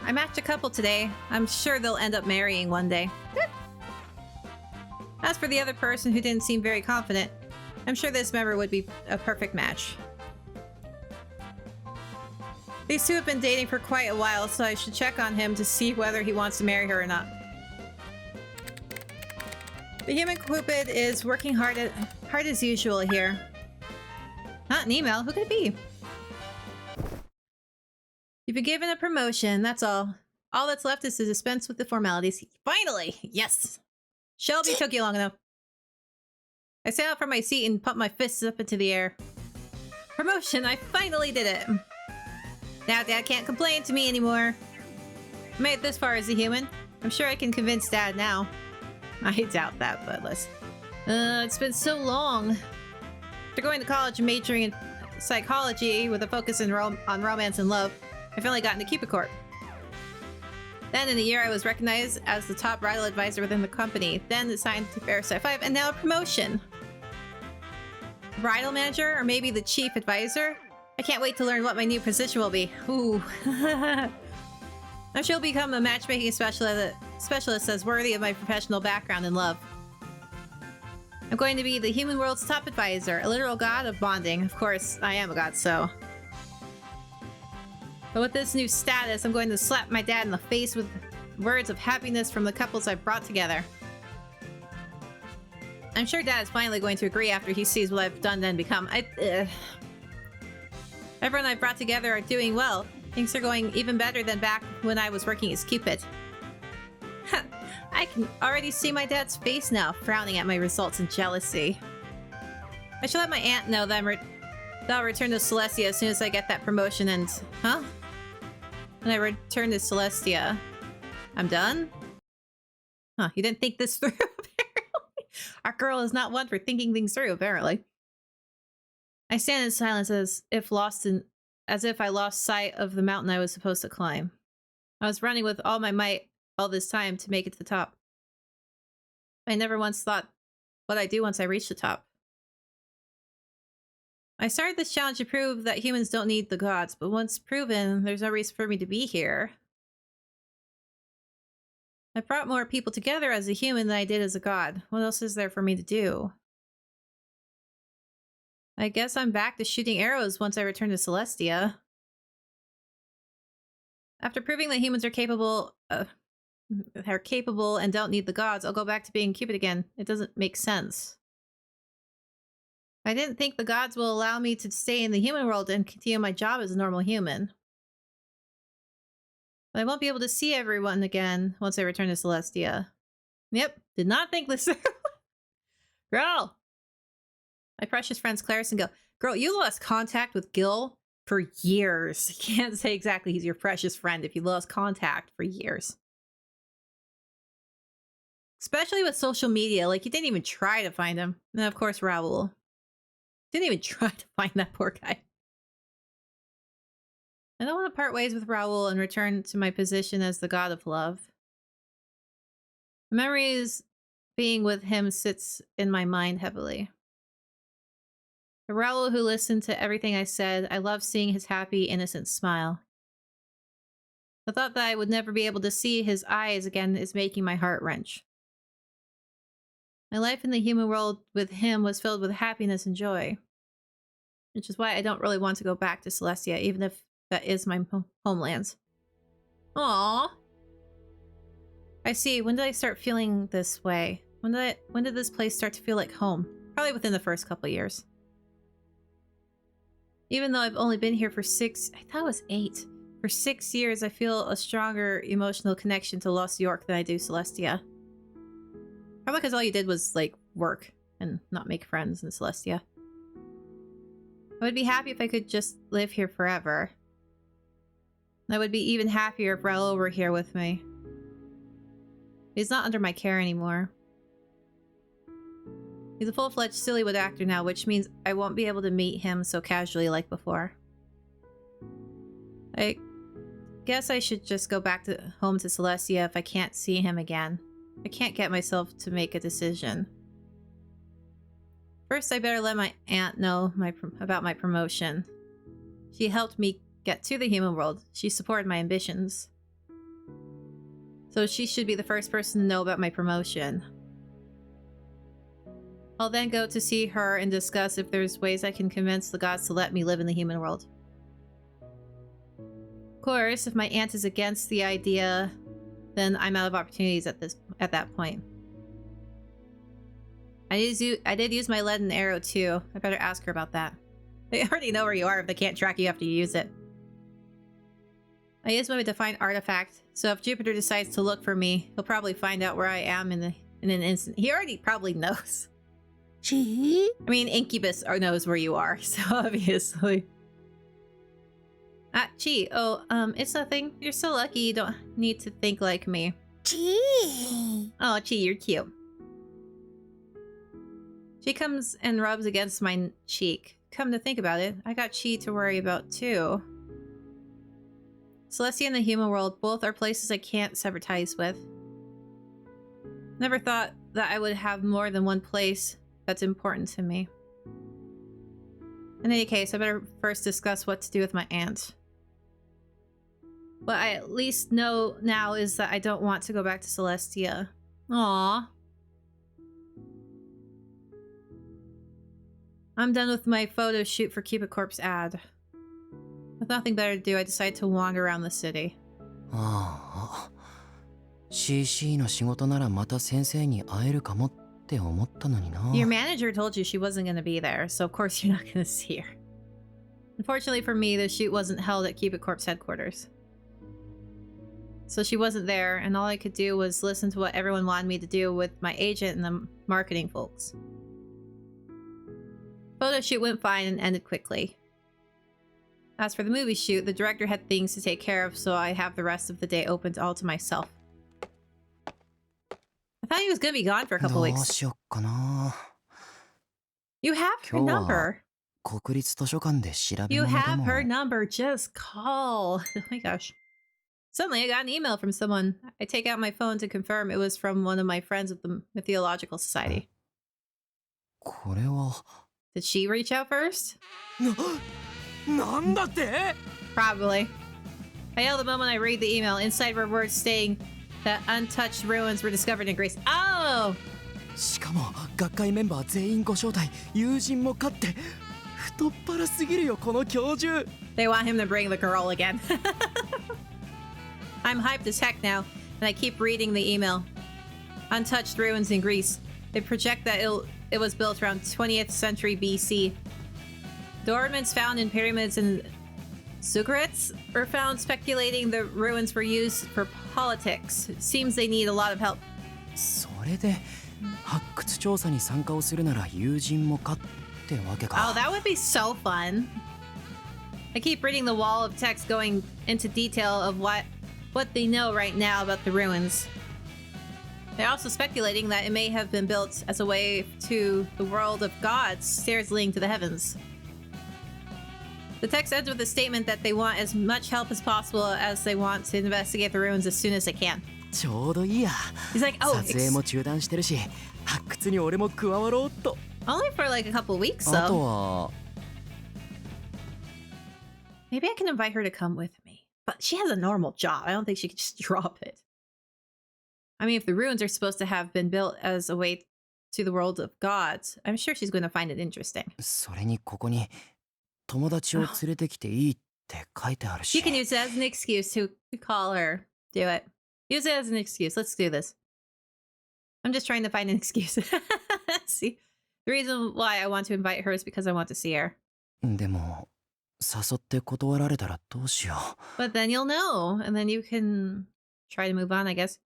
I matched a couple today. I'm sure they'll end up marrying one day. As for the other person who didn't seem very confident, I'm sure this member would be a perfect match. These two have been dating for quite a while, so I should check on him to see whether he wants to marry her or not. The human Cupid is working hard as usual here. Not an email. Who could it be? You've been given a promotion, that's all. All that's left is to dispense with the formalities. Finally! Yes! Shelby took you long enough. I sat up from my seat and pumped my fists up into the air. Promotion! I finally did it! Now Dad can't complain to me anymore. I made it this far as a human. I'm sure I can convince Dad now. I doubt that, but let's... it's been so long. After going to college and majoring in psychology with a focus on romance and love, I finally got into Cupid Corp. Then in a year I was recognized as the top bridal advisor within the company, then assigned to Parasite 5, and now a promotion. Bridal manager, or maybe the chief advisor? I can't wait to learn what my new position will be. Ooh. I'm sure I'll become a matchmaking specialist as worthy of my professional background and love. I'm going to be the human world's top advisor, a literal god of bonding. Of course, I am a god, so... But with this new status, I'm going to slap my dad in the face with words of happiness from the couples I've brought together. I'm sure Dad is finally going to agree after he sees what I've done and become. Everyone I've brought together are doing well. Things are going even better than back when I was working as Cupid. I can already see my dad's face now, frowning at my results in jealousy. I should let my aunt know that I'll return to Celestia as soon as I get that promotion and... Huh? When I return to Celestia... I'm done? Huh, you didn't think this through, apparently. Our girl is not one for thinking things through, apparently. I stand in silence as if I lost sight of the mountain I was supposed to climb. I was running with all my might all this time to make it to the top. I never once thought what I'd do once I reached the top. I started this challenge to prove that humans don't need the gods, but once proven, there's no reason for me to be here. I brought more people together as a human than I did as a god. What else is there for me to do? I guess I'm back to shooting arrows once I return to Celestia. After proving that humans are capable and don't need the gods, I'll go back to being Cupid again. It doesn't make sense. I didn't think the gods will allow me to stay in the human world and continue my job as a normal human. But I won't be able to see everyone again once I return to Celestia. Yep, did not think this through. Girl! My precious friends Clarice and Gil. Girl, you lost contact with Gil for years. You can't say exactly he's your precious friend if you lost contact for years. Especially with social media, like you didn't even try to find him. And of course, Raul. Didn't even try to find that poor guy. I don't want to part ways with Raul and return to my position as the god of love. Memories being with him sits in my mind heavily. The Raul who listened to everything I said, I love seeing his happy, innocent smile. The thought that I would never be able to see his eyes again is making my heart wrench. My life in the human world with him was filled with happiness and joy. Which is why I don't really want to go back to Celestia, even if that is my homeland. Aww. I see. When did I start feeling this way? When did this place start to feel like home? Probably within the first couple years. Even though I've only been here for I thought it was 8. For 6 years, I feel a stronger emotional connection to Lost York than I do Celestia. Probably because all you did was, like, work and not make friends in Celestia. I would be happy if I could just live here forever. I would be even happier if Raul were here with me. He's not under my care anymore. He's a full-fledged Sillywood actor now, which means I won't be able to meet him so casually like before. I guess I should just go back home to Celestia if I can't see him again. I can't get myself to make a decision. First, I better let my aunt know about my promotion. She helped me get to the human world. She supported my ambitions. So she should be the first person to know about my promotion. I'll then go to see her and discuss if there's ways I can convince the gods to let me live in the human world. Of course, if my aunt is against the idea, then I'm out of opportunities at that point. I did use my leaden arrow too. I better ask her about that. They already know where you are if they can't track you after you use it. I use my divine artifact, so if Jupiter decides to look for me, he'll probably find out where I am in an instant. He already probably knows. Chi? I mean, Incubus knows where you are, so obviously. Ah, Chi. Oh, it's nothing. You're so lucky you don't need to think like me. Chi. Oh, Chi, you're cute. She comes and rubs against my cheek. Come to think about it, I got Chi to worry about too. Celestia and the human world both are places I can't sever ties with. Never thought that I would have more than one place that's important to me. In any case, I better first discuss what to do with my aunt. What I at least know now is that I don't want to go back to Celestia. Aww. I'm done with my photo shoot for Cupid Corp's ad. With nothing better to do, I decided to wander around the city. ああ CC の仕事ならまた先生に会えるかもって思ったのにな。 Your manager told you she wasn't going to be there, so of course you're not going to see her. Unfortunately for me, the shoot wasn't held at Cupid Corp's headquarters. So she wasn't there, and all I could do was listen to what everyone wanted me to do with my agent and the marketing folks. Photo shoot went fine and ended quickly. As for the movie shoot, the director had things to take care of, so I have the rest of the day open all to myself. I thought he was gonna be gone for a couple どう weeks. しよっかな。 You have her 今日は number. 国立図書館で調べ You 物で have も。 her number. Just call. Oh my gosh. Suddenly, I got an email from someone. I take out my phone to confirm it was from one of my friends at the Mythological Society. これは。 Did she reach out first? なんだって Probably. I yell the moment I read the email. Inside were words stating that untouched ruins were discovered in Greece. Oh! しかも学会メンバー全員ご招待、友人も勝って太っ腹すぎるよこの教授。 They want him to bring the girl again. I'm hyped as heck now, and I keep reading the email. Untouched ruins in Greece. They project that it was built around 20th century BC. The ornaments found in pyramids and ziggurats were found speculating the ruins were used for politics. Seems they need a lot of help. それで発掘調査に参加をするなら友人もかってわけか。 Oh, that would be so fun. I keep reading the wall of text going into detail of what they know right now about the ruins. They're also speculating that it may have been built as a way to the world of gods, stairs leading to the heavens. The text ends with a statement that they want as much help as possible as they want to investigate the ruins as soon as they can. ちょうどいいや。 He's like, oh, 撮影も中断してるし、発掘に俺も加わろうっと。 only for like a couple weeks あと though. は Maybe I can invite her to come with me. But she has a normal job. I don't think she could just drop it. I mean, if the ruins are supposed to have been built as a way to the world of gods, I'm sure she's going to find it interesting. それにここに友達を連れてきていいって書いてあるし。 You can use it as an excuse to call her. Do it. Use it as an excuse. Let's do this. I'm just trying to find an excuse. See, the reason why I want to invite her is because I want to see her. でも誘って断られたらどうしよう。 But then you'll know, and then you can try to move on, I guess.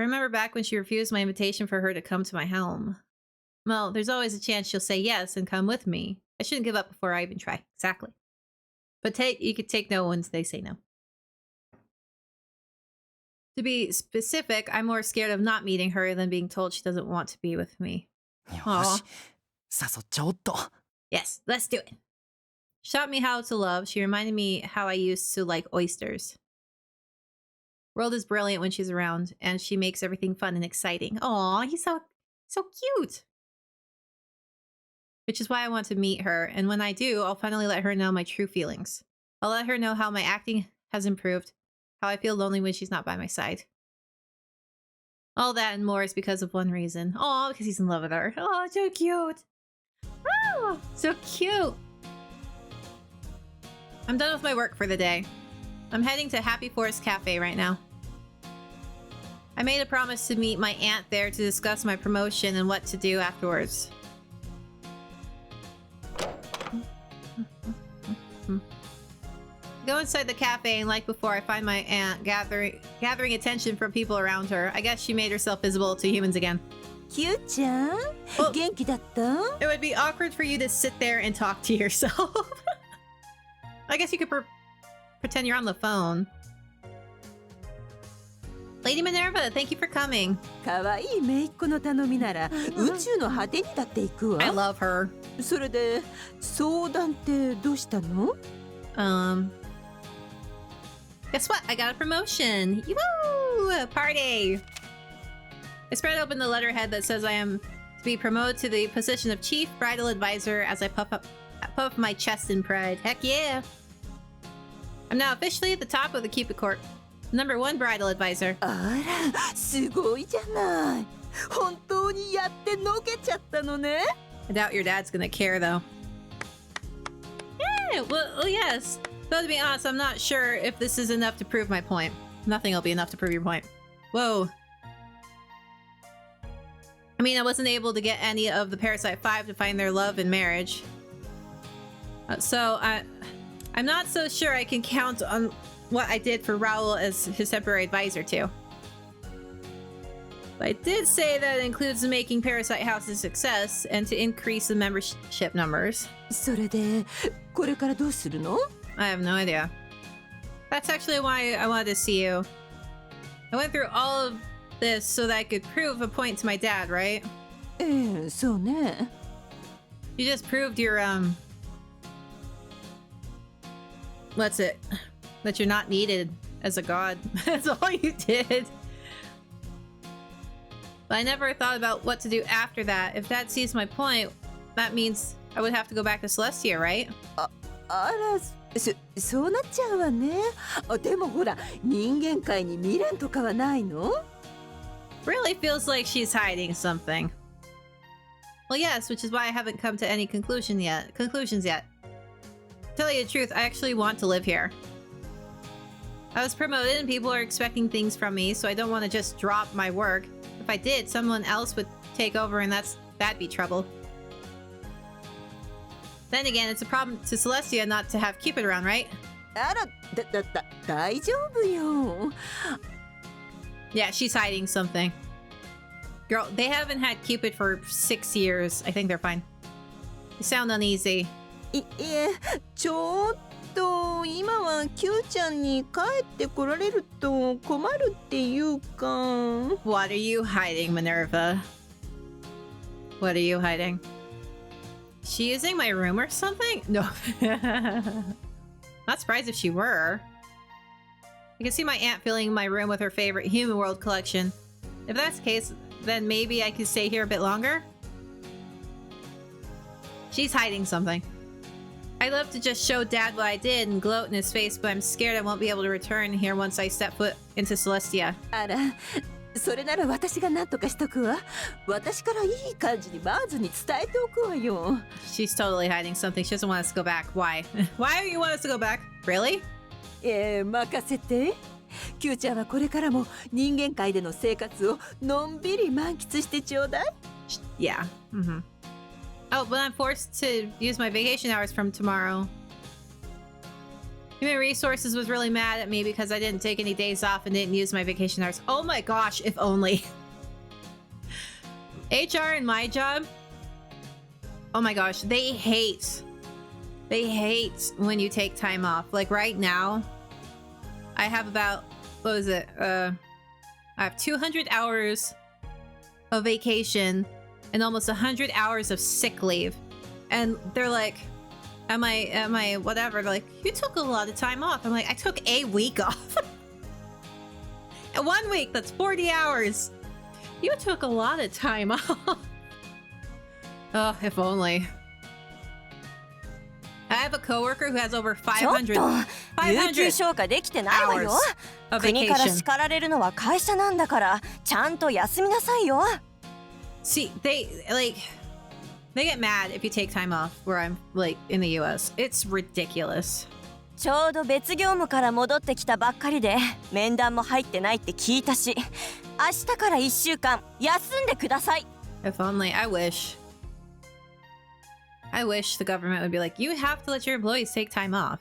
I remember back when she refused my invitation for her to come to my home. Well, there's always a chance she'll say yes and come with me. I shouldn't give up before I even try. Exactly. But you could take no when they say no. To be specific, I'm more scared of not meeting her than being told she doesn't want to be with me. よ Aw. し、誘っちゃおっと。 Yes, let's do it. She taught me how to love. She reminded me how I used to like oysters. World is brilliant when she's around, and she makes everything fun and exciting. Aw, he's so cute. Which is why I want to meet her, and when I do, I'll finally let her know my true feelings. I'll let her know how my acting has improved, how I feel lonely when she's not by my side. All that and more is because of one reason. Aw, because he's in love with her. Oh, so cute. Oh, so cute. I'm done with my work for the day. I'm heading to Happy Forest Cafe right now. I made a promise to meet my aunt there to discuss my promotion and what to do afterwards. go inside the cafe and like before I find my aunt gathering attention from people around her. I guess she made herself visible to humans again. キューちゃん、 Well, 元気だった？ it would be awkward for you to sit there and talk to yourself. I guess you could pretend you're on the phone. Lady Minerva, thank you for coming. かわいい姪っ子の頼みなら宇宙の果てにだって行くわ。 I love her. それで相談ってどうしたの？ Guess what? I got a promotion. Woo! Party! I spread open the letterhead that says I am to be promoted to the position of Chief Bridal Advisor as I puff my chest in pride. Heck yeah! I'm now officially at the top of the Cupid Court. #1 Bridal Advisor. あら、すごいじゃない。本当にやってのけちゃったのね。 I doubt your dad's gonna care though. Yeah, well, yes. Though to be honest, I'm not sure if this is enough to prove my point. Nothing will be enough to prove your point. Whoa. I mean, I wasn't able to get any of the Parasite 5 to find their love in marriage. So I'm not so sure I can count on what I did for Raul as his temporary advisor too. But I did say that it includes making Parasite House a success and to increase the membership numbers. それでこれからどうするの？ I have no idea. That's actually why I wanted to see you. I went through all of this so that I could prove a point to my dad, right? ええ、そうね。 You just proved your, what's it? That you're not needed as a god. That's all you did. But I never thought about what to do after that. If Dad sees my point, that means I would have to go back to Celestia, right? あら、そうなっちゃうわね。でもほら、人間界に未練とかはないの？ Really feels like she's hiding something. Well, yes, which is why I haven't come to any conclusions yet. To tell you the truth, I actually want to live here. I was promoted and people are expecting things from me, so I don't want to just drop my work. If I did, someone else would take over and that'd be trouble. Then again, it's a problem to Celestia not to have Cupid around, right? あら、大丈夫よ。 Yeah, she's hiding something. Girl, they haven't had Cupid for 6 years. I think they're fine. You sound uneasy. いえ、ちょっと今はキューちゃんに帰ってこられると困るっていうか。 What are you hiding, Minerva? What are you hiding? She using my room or something? No. Not surprised if she were. I can see my aunt filling my room with her favorite Human World collection. If that's the case, then maybe I could stay here a bit longer? She's hiding something. I'd love to just show Dad what I did and gloat in his face, but I'm scared I won't be able to return here once I step foot into Celestia. あら、それなら私が何とかしとくわ。私からいい感じにバーズに伝えておくわよ。 She's totally hiding something. She doesn't want us to go back. Why? Why do you want us to go back? Really? 任せて。キューちゃんはこれからも人間界での生活をのんびり満喫してちょうだい。Yeah. Mm-hmm. Oh, but I'm forced to use my vacation hours from tomorrow. Human Resources was really mad at me because I didn't take any days off and didn't use my vacation hours. Oh my gosh, if only. HR and my job. Oh my gosh, they hate when you take time off. Like right now, I have about, what was it? I have 200 hours of vacation and almost 100 hours of sick leave. And they're like, am I whatever? They're like, you took a lot of time off. I'm like, I took a week off. And 1 week, that's 40 hours. You took a lot of time off. Oh, if only. I have a coworker who has over 500有給消化できてないわよ。 of 国から vacation. 叱られるのは会社なんだからちゃんと休みなさいよ。 See, they get mad if you take time off where I'm like in the US. It's ridiculous. ちょうど別業務から戻ってきたばっかりで面談も入ってないって聞いたし、明日から1週間休んでください。 If only. I wish the government would be like, you have to let your employees take time off.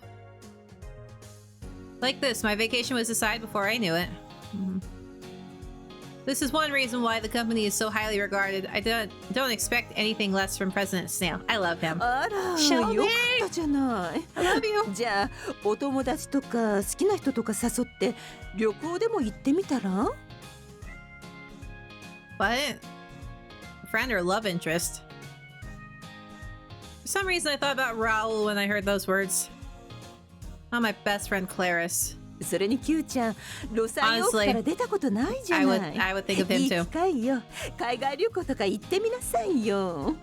Like this, my vacation was decided before I knew it. This is one reason why the company is so highly regarded. I don't expect anything less from President Snail. I love him. あら、 Shelby! よかったじゃない。 I love you. じゃあお友達とか好きな人とか誘って旅行でも行ってみたら？ What? Friend or love interest? For some reason, I thought about Raul when I heard those words. Oh, my best friend Clarice. それにキューちゃん、ロサンヨークから出たことないじゃない。 I would think of him いい too. 機会よ。海外旅行とか行ってみなさいよ。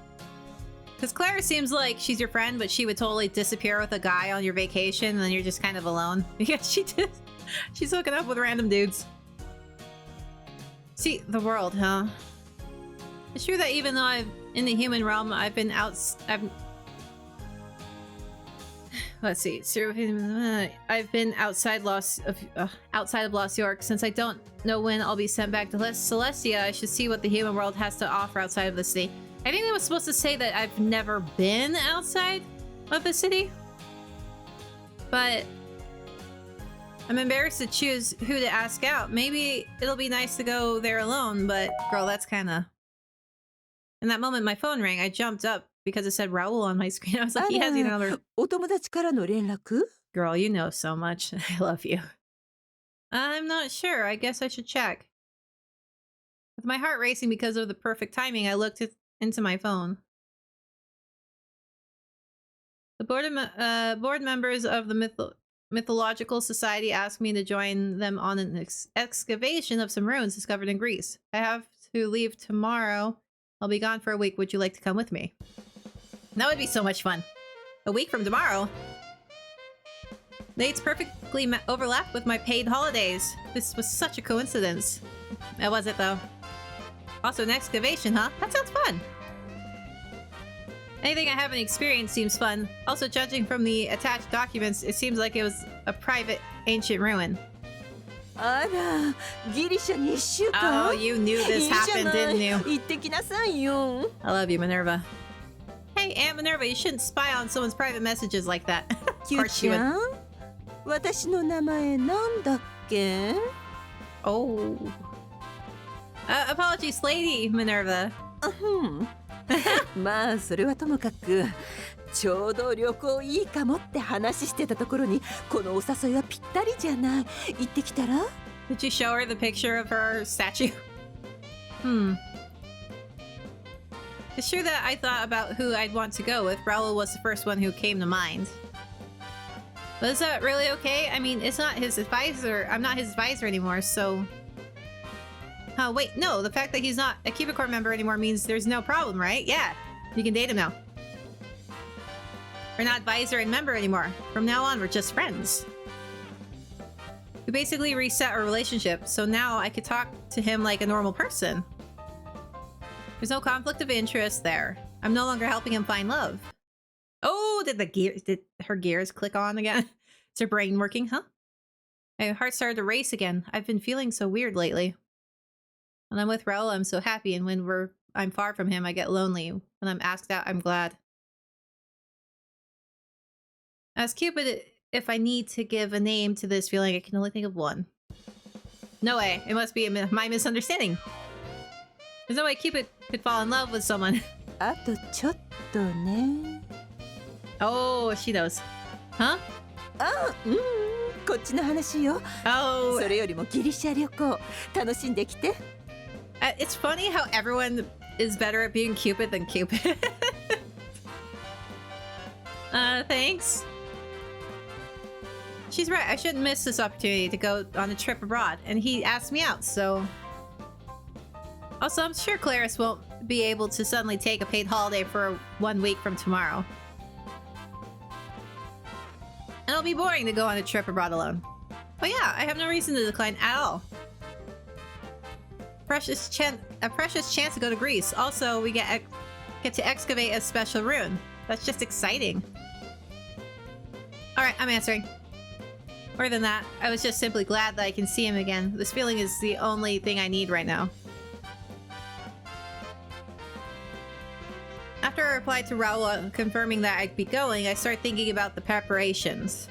Because Clarice seems like she's your friend, but she would totally disappear with a guy on your vacation, and then you're just kind of alone. Yeah, she did. She's hooking up with random dudes. See, the world, huh? It's true that even though I've in the human realm, I've been let's see. I've been outside of Lost York. Since I don't know when I'll be sent back to Celestia, I should see what the human world has to offer outside of the city. I think they was supposed to say that I've never been outside of the city, but I'm embarrassed to choose who to ask out. Maybe it'll be nice to go there alone, but girl, that's kind of... In that moment, my phone rang. I jumped up because it said Raul on my screen. I was like, he has another... お友達からの連絡？ Girl, you know so much. I love you. I'm not sure. I guess I should check. With my heart racing because of the perfect timing, I looked into my phone. The board members of the Mythological Society asked me to join them on an excavation of some ruins discovered in Greece. I have to leave tomorrow. I'll be gone for a week. Would you like to come with me? That would be so much fun. A week from tomorrow? Dates perfectly overlapped with my paid holidays. This was such a coincidence. Was it though? Also an excavation, huh? That sounds fun. Anything I haven't experienced seems fun. Also, judging from the attached documents, it seems like it was a private ancient ruin. あら、ギリシャに1週間？ Oh, you knew this happened, didn't you? 行ってきなさいよ。 I love you, Minerva. Hey, Aunt Minerva, you shouldn't spy on someone's private messages like that. Of キュー course you ち would. ゃん、私の名前なんだっけ？ Oh. Apologies, Lady Minerva. まあそれはともかく、ちょうど旅行いいかもって話してたところにこのお誘いはぴったりじゃない。行ってきたら？ Did you show her the picture of her statue? It's true that I thought about who I'd want to go with. Raul was the first one who came to mind. But is that really okay? I mean, it's not his advisor. I'm not his advisor anymore, so... wait, no. The fact that he's not a Cupid Corps member anymore means there's no problem, right? Yeah. You can date him now. We're not advisor and member anymore. From now on, we're just friends. We basically reset our relationship, so now I could talk to him like a normal person. There's no conflict of interest there. I'm no longer helping him find love. Oh, did her gears click on again? Is her brain working, huh? My heart started to race again. I've been feeling so weird lately. When I'm with Raul, I'm so happy, and when I'm far from him, I get lonely. When I'm asked out, I'm glad. Ask Cupid if I need to give a name to this feeling. I can only think of one. No way. It must be my misunderstanding. There's no way Cupid could fall in love with someone. あとちょっとね。 Oh, she knows. Huh? こっちの話よ。 Oh. それよりもギリシャ旅行楽しんできて。It's funny how everyone is better at being Cupid than Cupid. Thanks. She's right. I shouldn't miss this opportunity to go on a trip abroad. And he asked me out, so... Also, I'm sure Clarice won't be able to suddenly take a paid holiday for 1 week from tomorrow. And it'll be boring to go on a trip abroad alone. But yeah, I have no reason to decline at all. A precious chance to go to Greece. Also, we get to excavate a special ruin. That's just exciting. Alright, I'm answering. More than that, I was just simply glad that I can see him again. This feeling is the only thing I need right now. After I replied to Raul confirming that I'd be going, I started thinking about the preparations.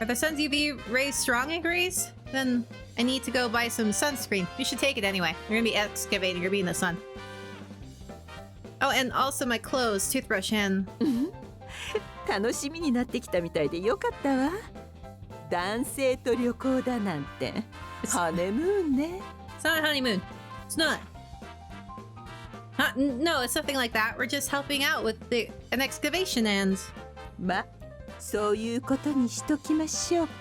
Are the sun's UV rays strong in Greece? Then I need to go buy some sunscreen. You should take it anyway. You're gonna be excavating, you're being in the sun. Oh, and also my clothes, toothbrush, and... 楽しみになってきたみたいでよかったわ。男性と旅行だなんて。ハネムーンね。It's not a honeymoon. It's not. No, it's nothing like that. We're just helping out with an excavation and... ま、そういうことにしときましょうか。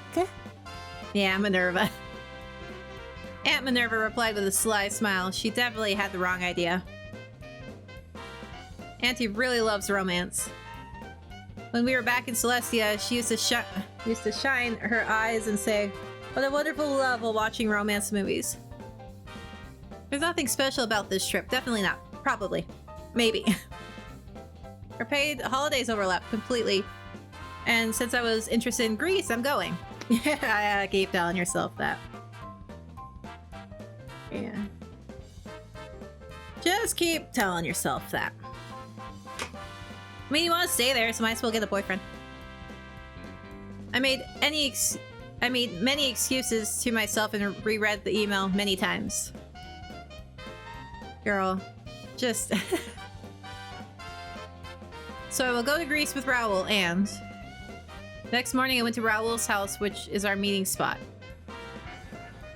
Yeah, Minerva. Aunt Minerva replied with a sly smile. She definitely had the wrong idea. Auntie really loves romance. When we were back in Celestia, she used to shine her eyes and say, "What a wonderful love while watching romance movies." There's nothing special about this trip. Definitely not. Probably. Maybe. Our paid holidays overlap completely. And since I was interested in Greece, I'm going. Yeah, keep telling yourself that. Yeah. Just keep telling yourself that. I mean, you want to stay there, so might as well get a boyfriend. I made many excuses to myself and reread the email many times. Girl, just... So I will go to Greece with Raul and... Next morning I went to Raul's house, which is our meeting spot.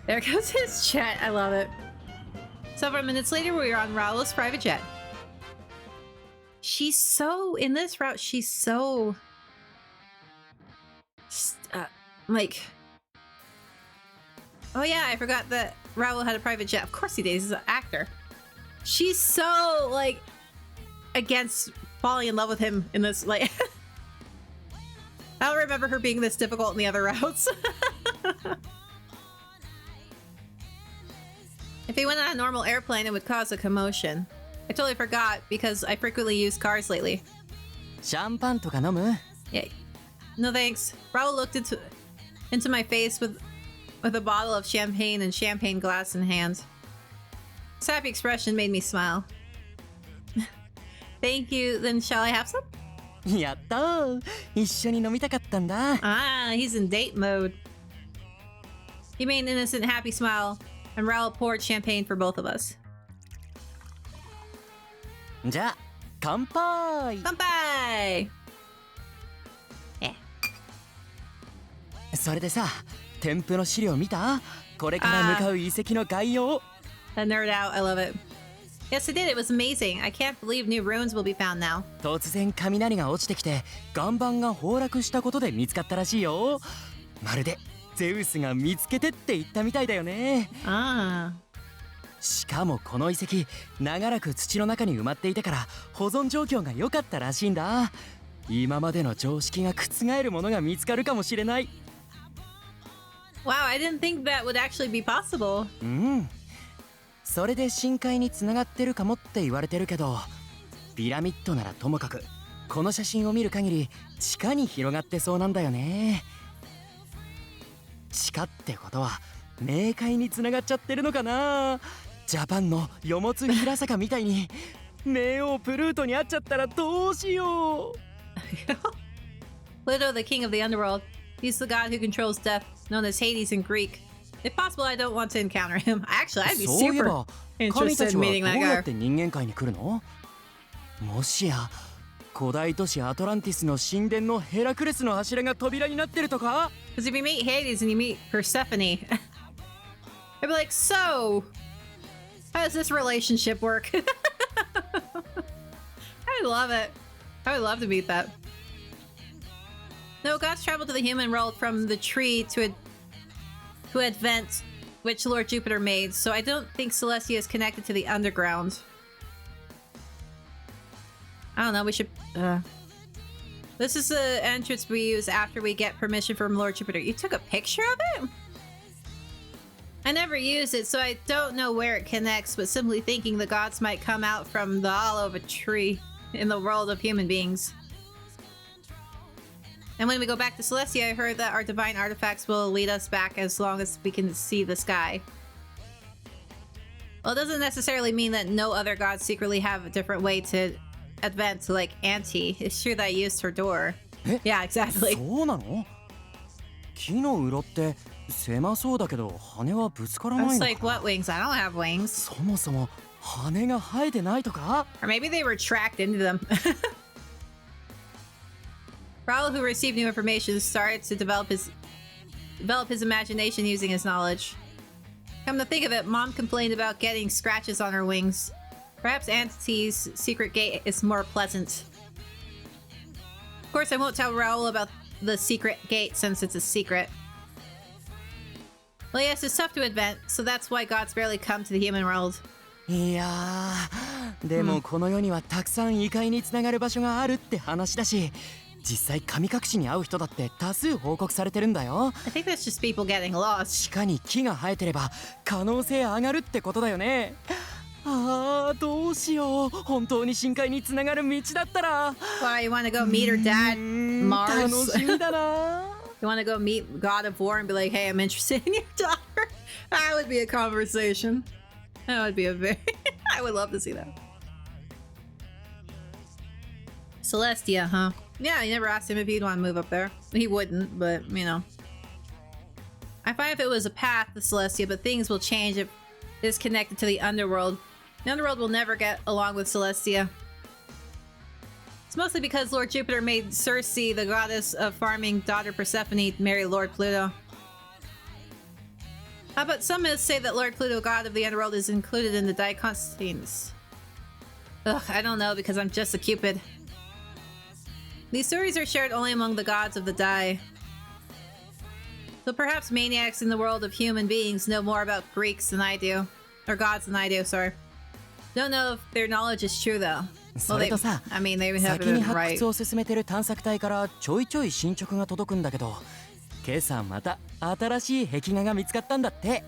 There goes his chat, I love it. Several minutes later we were on Raul's private jet. She's so... In this route, she's so... like... Oh yeah, I forgot that Raul had a private jet. Of course he did, he's an actor. She's so, like, against falling in love with him in this, like... I don't remember her being this difficult in the other routes. If he went on a normal airplane, it would cause a commotion. I totally forgot because I frequently use cars lately. シャンパンとか飲む? Yeah. No thanks. Raul looked into my face with a bottle of champagne and champagne glass in hand. His happy expression made me smile. Thank you. Then shall I have some? やったー、一緒に飲みたかったんだ。Ah, he's in date mode. He made an innocent, happy smile, and Raul poured champagne for both of us. じゃあ、乾杯。乾杯! それでさ、添付の資料見た？これから向かう遺跡の概要。A nerd out, I love it. Yes, I did. It was amazing. I can't believe new ruins will be found now. 突然雷が落ちてきて岩盤が崩落したことで見つかったらしいよ。まるでゼウスが見つけてって言ったみたいだよね。Ah. しかもこの遺跡長らく土の中に埋まっていたから保存状況が良かったらしいんだ。今までの常識が覆るものが見つかるかもしれない。 Wow, I didn't think that would actually be possible. うん。それで深海に繋がってるかもって言われてるけど、ピラミッドならともかくこの写真を見る限り地下に広がってそうなんだよね。地下ってことは冥界に繋がっちゃってるのかな。ジャパンのよもつ平坂みたいに冥王プルートに会っちゃったらどうしよう。 Pluto, the king of the underworld. He's the god who controls death, known as Hades in Greek. If possible, I don't want to encounter him. Actually, I'd be そういえ super ば神た interested ち in は meeting どう that やっ guy. て人間界に来るの？もしや古代都市アトランティスの神殿のヘラクレスの柱が扉になってるとか？ Because if you meet Hades and you meet Persephone, I'd be like, so, how does this relationship work? I love it. I would love to meet that. No, gods traveled to the human world from the tree to advent, which Lord Jupiter made, so I don't think Celestia is connected to the underground. I don't know, we should... This is the entrance we use after we get permission from Lord Jupiter. You took a picture of it? I never used it, so I don't know where it connects, but simply thinking the gods might come out from the hollow of a tree in the world of human beings. And when we go back to Celestia, I heard that our divine artifacts will lead us back as long as we can see the sky. Well, it doesn't necessarily mean that no other gods secretly have a different way to advent, like Auntie. It's true that I used her door. Yeah, exactly. そうなの？木の鱗って狭そうだけど羽はぶつから I ない was の like, か what な。 wings? I don't have wings. そもそも羽が生えてないとか。 Or maybe they were tracked into them. Raul, who received new information, started to develop his imagination using his knowledge. Come to think of it, Mom complained about getting scratches on her wings. Perhaps Auntie's secret gate is more pleasant. Of course, I won't tell Raul about the secret gate since it's a secret. Well, yes, it's tough to invent, so that's why gods barely come to the human world. いやー、でもこの世にはたくさん異界につながる場所があるって話だし、実際神隠しに会う人だって多数報告されてるんだよ。 I think that's just people getting lost. 地下に木が生えてれば可能性上がるってことだよね。あー、どうしよう。本当に深海につながる道だったら。 Why, you want to go meet her dad, Mars? 楽しみだな。 You want to go meet God of War and be like, hey, I'm interested in your daughter? That would be a conversation. That would be a very... I would love to see that. Celestia, huh? Yeah, I never asked him if he'd want to move up there. He wouldn't, but, you know. I find if it was a path to Celestia, but things will change if it is connected to the underworld. The underworld will never get along with Celestia. It's mostly because Lord Jupiter made Circe, the goddess of farming, daughter Persephone, marry Lord Pluto. But some myths say that Lord Pluto, god of the underworld, is included in the Diconstantines. Ugh, I don't know because I'm just a Cupid. These stories are shared only among the gods of the Dai. So perhaps maniacs in the world of human beings know more about Greeks than I do. Or gods than I do, sorry. Don't know if their knowledge is true though. それとさ、 I mean, they have 先に it 発 right. 掘を進めてる探索隊からちょいちょい進捗が届くんだけど、今朝また新しい壁画が見つかったんだって。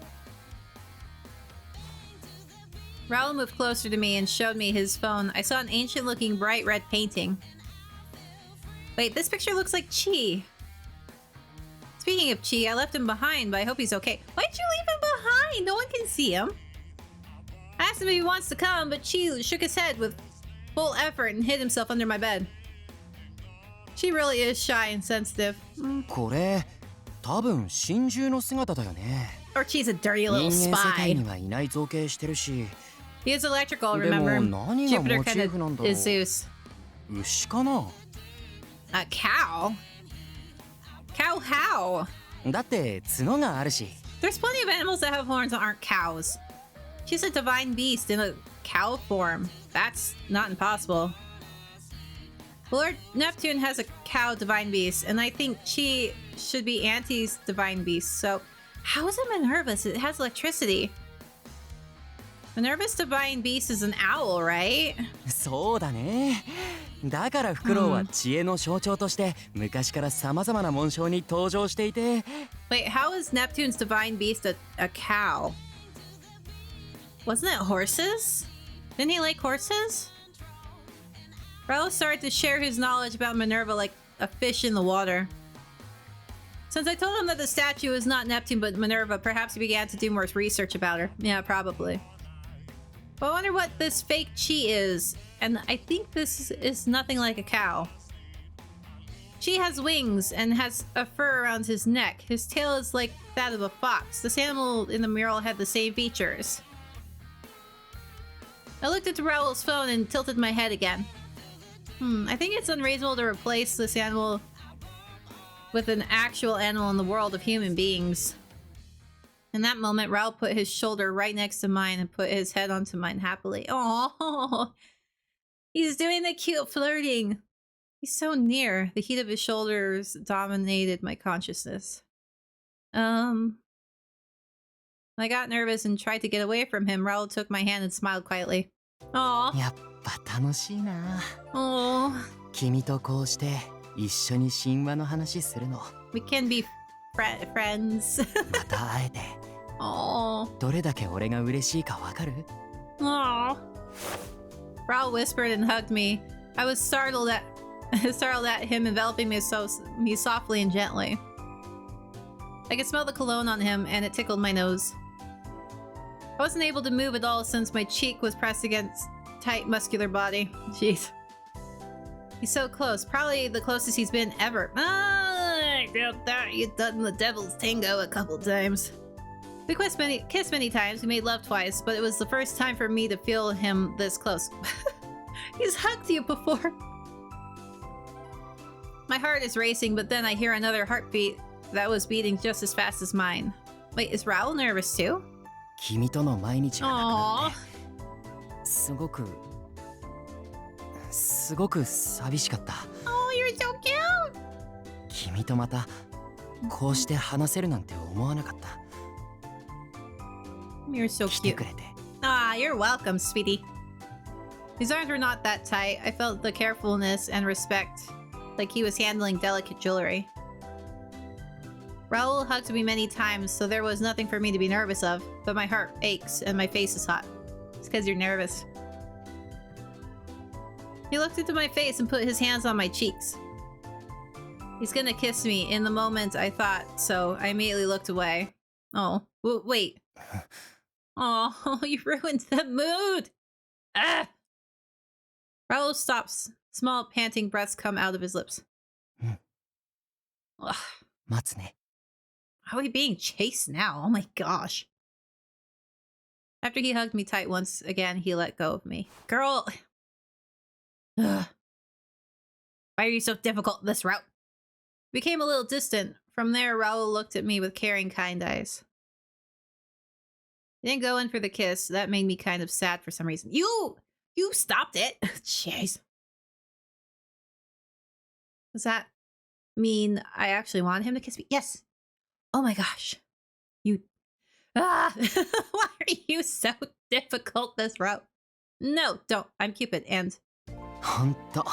Raul moved closer to me and showed me his phone. I saw an ancient-looking bright red painting. Wait, this picture looks like Chi. Speaking of Chi, I left him behind, but I hope he's okay. Why'd you leave him behind? No one can see him. I asked him if he wants to come, but Chi shook his head with full effort and hid himself under my bed. She really is shy and sensitive. これ多分真珠の姿だよね。 Or Chi's a dirty little 人間世界 spy. にはいない造形してるし。 He is electrical, でも remember? 何が Jupiter モチーフなん kind だ of ろ is Zeus. う。牛かな。 A cow? Cow how? だって角があるし。 There's plenty of animals that have horns that aren't cows. She's a divine beast in a cow form. That's not impossible. Lord Neptune has a cow divine beast, and I think she should be Auntie's divine beast. So, how is it Minerva's? It has electricity. Minerva's divine beast is an owl, right? そうだね。だからフクロウは知恵の象徴として昔から様々な紋章に登場していて。 Wait, how is Neptune's divine beast a cow? Wasn't it horses? Didn't he like horses? Raul started to share his knowledge about Minerva like a fish in the water. Since I told him that the statue is not Neptune but Minerva, perhaps he began to do more research about her. Yeah, probably. But I wonder what this fake Chi is. And I think this is nothing like a cow. Chi has wings and has a fur around his neck. His tail is like that of a fox. This animal in the mural had the same features. I looked into Raul's phone and tilted my head again. I think it's unreasonable to replace this animal with an actual animal in the world of human beings. In that moment, Raul put his shoulder right next to mine and put his head onto mine happily. Oh, he's doing the cute flirting. He's so near. The heat of his shoulders dominated my consciousness. I got nervous and tried to get away from him. Raul took my hand and smiled quietly. Aw. やっぱ楽しいな。 Oh. 君とこうして一緒に神話の話するの。 We can be friends. また会えて。 Oh. どれだけ俺が嬉しいかわかる？ Oh. Raul whispered and hugged me. I was startled at him enveloping me softly and gently. I could smell the cologne on him, and it tickled my nose. I wasn't able to move at all since my cheek was pressed against tight, muscular body. Jeez. He's so close. Probably the closest he's been ever. Ah! doubt that. You've done the devil's tango a couple times. We kissed many times, we made love twice, but it was the first time for me to feel him this close. He's hugged you before. My heart is racing, but then I hear another heartbeat that was beating just as fast as mine. Wait, is Raul nervous too? 君との毎日がなくな Aww. ってすごく寂しかった。 Oh, you're so cute! 君とまたこうして話せるなんて思わなかった。 You're so 来て cute. くれて Ah, you're welcome, sweetie. His arms were not that tight. I felt the carefulness and respect, like he was handling delicate jewelry. Raul hugged me many times, so there was nothing for me to be nervous of, but my heart aches and my face is hot. It's because you're nervous. He looked into my face and put his hands on my cheeks. He's gonna kiss me. In the moment I thought so, I immediately looked away. Oh, wait. Oh, you ruined the mood! Ah! Raul stops. Small panting breaths come out of his lips. Ugh. 待つね。 How are we being chased now? Oh my gosh. After he hugged me tight once again, he let go of me. Girl! Ugh. Why are you so difficult this route? We became a little distant. From there, Raul looked at me with caring, kind eyes. He didn't go in for the kiss. That made me kind of sad for some reason. You stopped it! Jeez. Does that mean I actually want him to kiss me? Yes! Oh my gosh. Why are you so difficult this route? No, don't. I'm Cupid and... ほんと。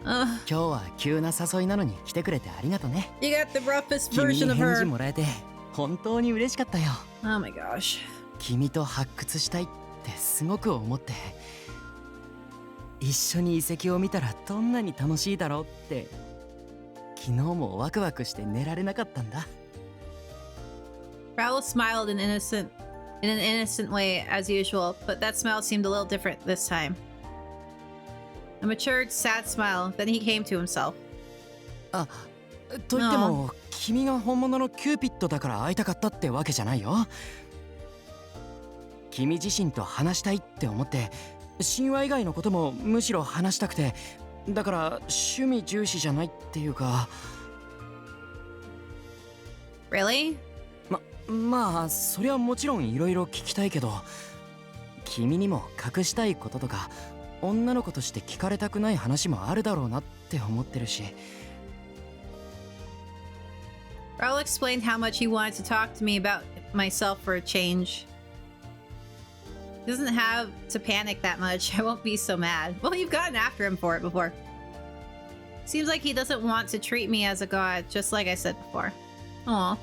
今日は急な誘いなのに来てくれてありがとね。 You got the roughest 君 version に of 返事 her. もらえて本当に嬉しかったよ。 Oh my gosh. 君と発掘したいってすごく思って。一緒に遺跡を見たらどんなに楽しいだろうって。昨日もワクワクして寝られなかったんだ。 Raul smiled in an innocent way as usual, but that smile seemed a little different this time. A matured, sad smile, then he came to himself. あ、と言っても君が本物のキューピッドだから会いたかったってわけじゃないよ。君自身と話したいって思って、神話以外のこともむしろ話したくて、だから趣味重視じゃないっていうか。 Really? まあそりゃもちろんいろいろ聞きたいけど、君にも隠したいこととか女の子として聞かれたくない話もあるだろうなって思ってるし。 Raul explained how much he wanted to talk to me about myself for a change. He doesn't have to panic that much. I won't be so mad. Well, you've gotten after him for it before. Seems like he doesn't want to treat me as a god, just like I said before. Aw.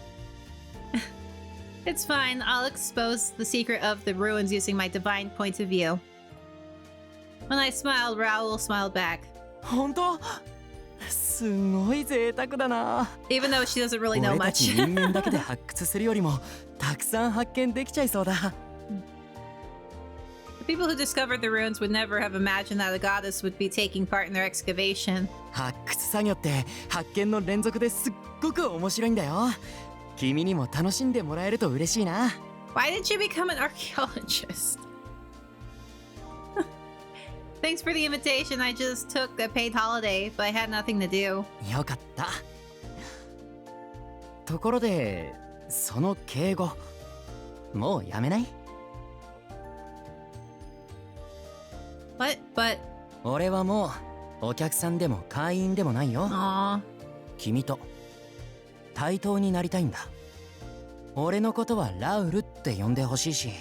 It's fine. I'll expose the secret of the ruins using my divine point of view. When I smiled, Raul smiled back. 本当？すごい贅沢だな。 Even though she doesn't really know 俺たち much. 人間だけで発掘するよりもたくさん発見できちゃいそうだ。 The people who discovered the ruins would never have imagined that a goddess would be taking part in their excavation. 発掘作業って発見の連続ですっごく面白いんだよ。君にも楽しんでもらえると嬉しいな。 Why did you become an archaeologist? Thanks for the invitation. I just took a paid holiday, but I had nothing to do. よかった。ところで、その敬語、もうやめない？ What? But... 俺はもうお客さんでも会員でもないよ。 Aww. 君と対等になりたいんだ。俺のことはラウルって呼んでほしいし、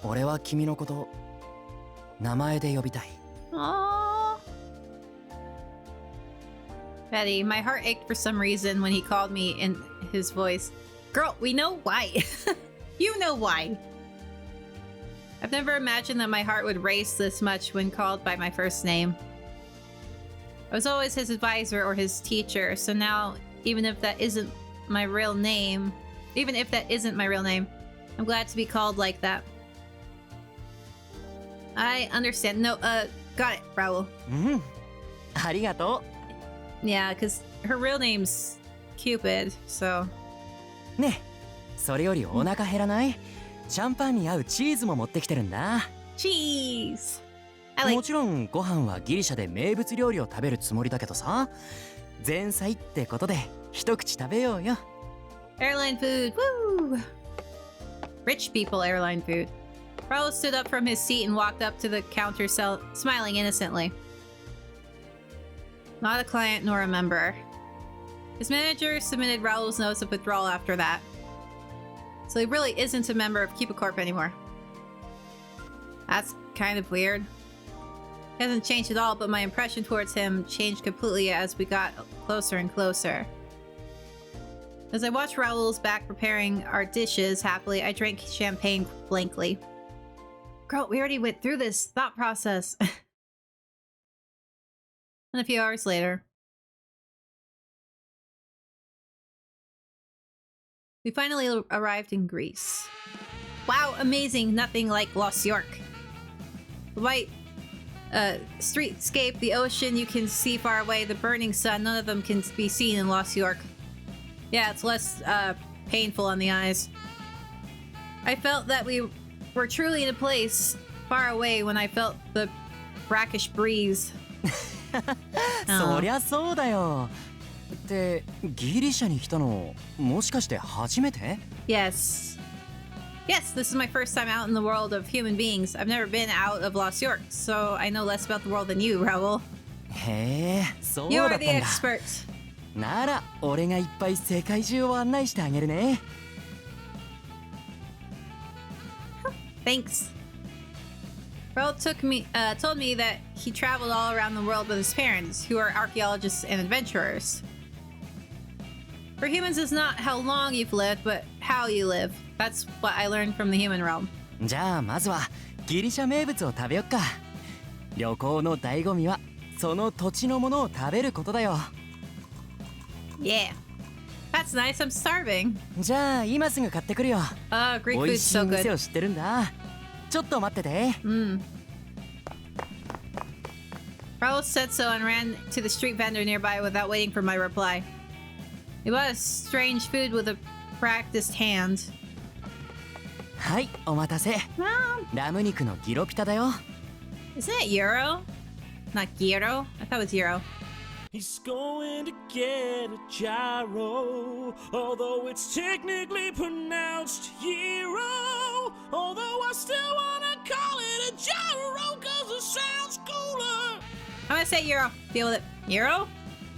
俺は君のこと名前で呼びたい。 Aww. Betty, my heart ached for some reason when he called me in his voice. Girl, we know why. You know why. I've never imagined that my heart would race this much when called by my first name. I was always his advisor or his teacher, so now, even if that isn't my real name, I'm glad to be called like that. I understand. No, got it, Raul. うん、ありがと Yeah, because her real name's Cupid, so... ねえ、それよりお腹減らない？シャンパンに合うチーズも持ってきてるんだ。 Cheese! もちろんご飯はギリシャで名物料理を食べるつもりだけどさ、前菜ってことで一口食べようよ。 Airline food, woo! Rich people airline food. Raul stood up from his seat and walked up to the counter, smiling innocently. Not a client nor a member. His manager submitted Raul's notice of withdrawal after that. So he really isn't a member of Cupid Corp anymore. That's kind of weird. He hasn't changed at all, but my impression towards him changed completely as we got closer and closer. As I watched Raul's back preparing our dishes happily, I drank champagne blankly. Girl, we already went through this thought process. And a few hours later, we finally arrived in Greece. Wow, amazing! Nothing like Lost York. The white streetscape, the ocean you can see far away, the burning sun, none of them can be seen in Lost York. Yeah, it's less painful on the eyes. I felt that we were truly in a place far away when I felt the brackish breeze. そりゃそうだよ。ってギリシャに来たのもしかして初めて？ Yes. Yes, this is my first time out in the world of human beings. I've never been out of Lost York, so I know less about the world than you, Raul. へえ、そうだ You're ったん the だ。 expert. なら俺がいっぱい世界中を案内してあげるね。 Thanks. Raul told me that he traveled all around the world with his parents, who are archaeologists and adventurers. For humans, it's not how long you've lived, but how you live. That's what I learned from the human realm. じゃあまずはギリシャ名物を食べよっか。旅行の醍醐味はその土地のものを食べることだよ。 Yeah. That's nice. I'm starving. じゃあ今すぐ買ってくるよ。 Greek 美 food's 味しい so 店 good. を知ってるんだ。ちょっと待ってて。 Raul said so and ran to the street vendor nearby without waiting for my reply. He bought a strange food with a practiced hand. はい、お待たせ。 Well, ラム肉のギロピタだよ。 isn't it Euro? Not Gyro? I thought it was Euro. He's going to get a gyro, although it's technically pronounced gyro. Although I still wanna call it a gyro, cause it sounds cooler. I'm gonna say Euro. Deal with it. Euro?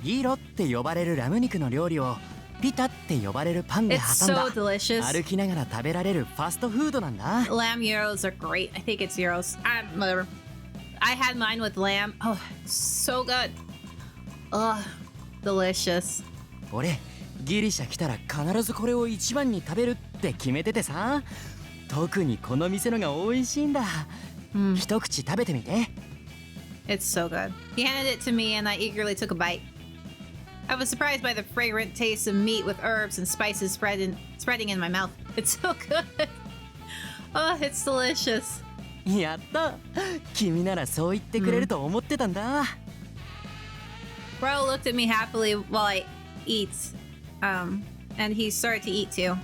ギロって呼ばれるラム肉の料理をピタって呼ばれるパンで It's 挟ん so だ delicious. 歩きながら食べられるファストフードなんだ。 Lamb Euros are great. I think it's Euros. Whatever. I had mine with lamb. Oh, so good. Ugh, delicious. 俺ギリシャ来たら必ずこれを一番に食べるって決めててさ。特にこの店のが美味しいんだ。一口食べてみて。 It's so good. He handed it to me and I eagerly took a bite. I was surprised by the fragrant taste of meat with herbs and spices spreading in my mouth. It's so good. Oh, it's delicious. やった。君ならそう言ってくれると思ってたんだ。Raul looked at me happily while I eat. And he started to eat too.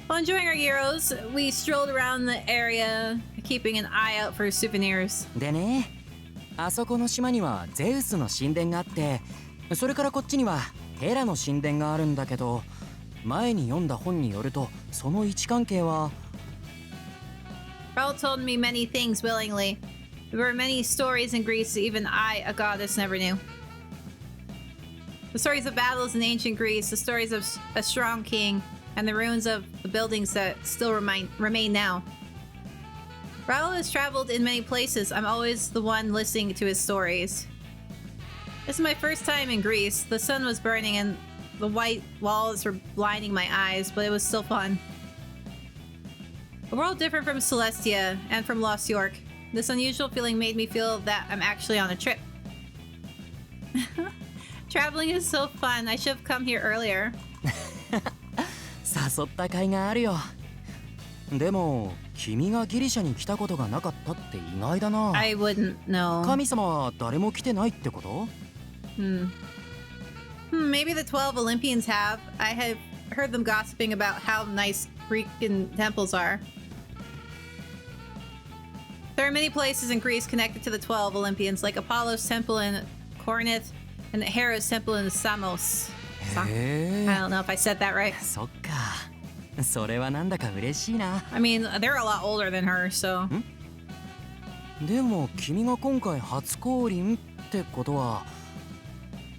While enjoying our gyros, we strolled around the area, keeping an eye out for souvenirs. でね、あそこの島にはゼウスの神殿があって、それからこっちにはヘラの神殿があるんだけど、前に読んだ本によるとその位置関係は。 Raul told me many things willingly. There were many stories in Greece even I, a goddess, never knew. The stories of battles in ancient Greece, the stories of a strong king, and the ruins of the buildings that still remain now. Raul has traveled in many places. I'm always the one listening to his stories. This is my first time in Greece. The sun was burning and the white walls were blinding my eyes, but it was still fun. A world different from Celestia and from Lost York. This unusual feeling made me feel that I'm actually on a trip. Traveling is so fun. I should have come here earlier. 誘った甲斐があるよ。でも君がギリシャに来たことがなかったって意外だな。 I wouldn't know. 神様は誰も来てないってこと？ Maybe the 12 Olympians have. I have heard them gossiping about how nice Greek temples are. There are many places in Greece connected to the 12 Olympians, like Apollo's temple in Corinth and Hera's temple in Samos. I don't know if I said that right. そっか。それはなんだか嬉しいな。I mean, they're a lot older than her, so. でも君が今回初降臨ってことは、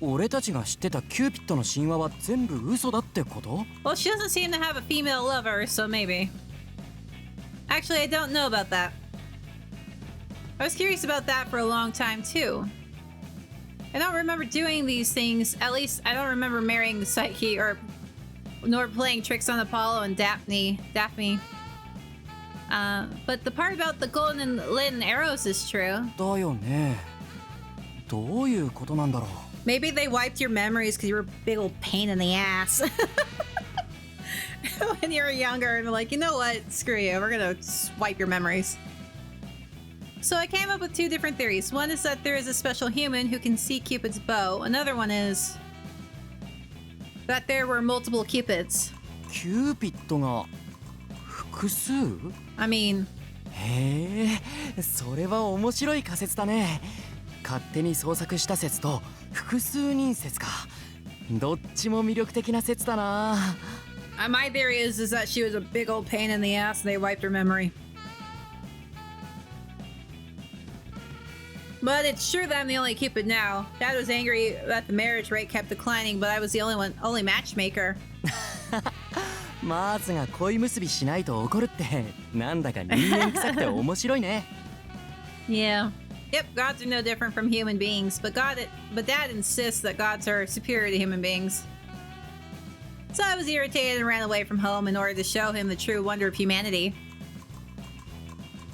俺たちが知ってたキューピッドの神話は全部嘘だってこと？ Well, she doesn't seem to have a female lover, so maybe. Actually, I don't know about that. I was curious about that for a long time, too. I don't remember doing these things. At least, I don't remember marrying the Psyche nor playing tricks on Apollo and Daphne. But the part about the golden and leaden arrows is true. だよね。どういうことなんだろう。 Maybe they wiped your memories because you were a big old pain in the ass. When you were younger, and they're like, you know what? Screw you. We're gonna wipe your memories. So I came up with two different theories. One is that there is a special human who can see Cupid's bow. Another one is that there were multiple Cupids. キューピッドが複数？ I mean... へえ、それは面白い仮説だね。勝手に創作した説と複数人説か。どっちも魅力的な説だな。My theory is that she was a big old pain in the ass and they wiped her memory. But it's true that I'm the only Cupid now. Dad was angry that the marriage rate kept declining, but I was the only matchmaker. マーズが恋結びしないと怒るってなんだか人間臭くて面白いね。Yeah. Yep, gods are no different from human beings, but Dad insists that gods are superior to human beings. So I was irritated and ran away from home in order to show him the true wonder of humanity.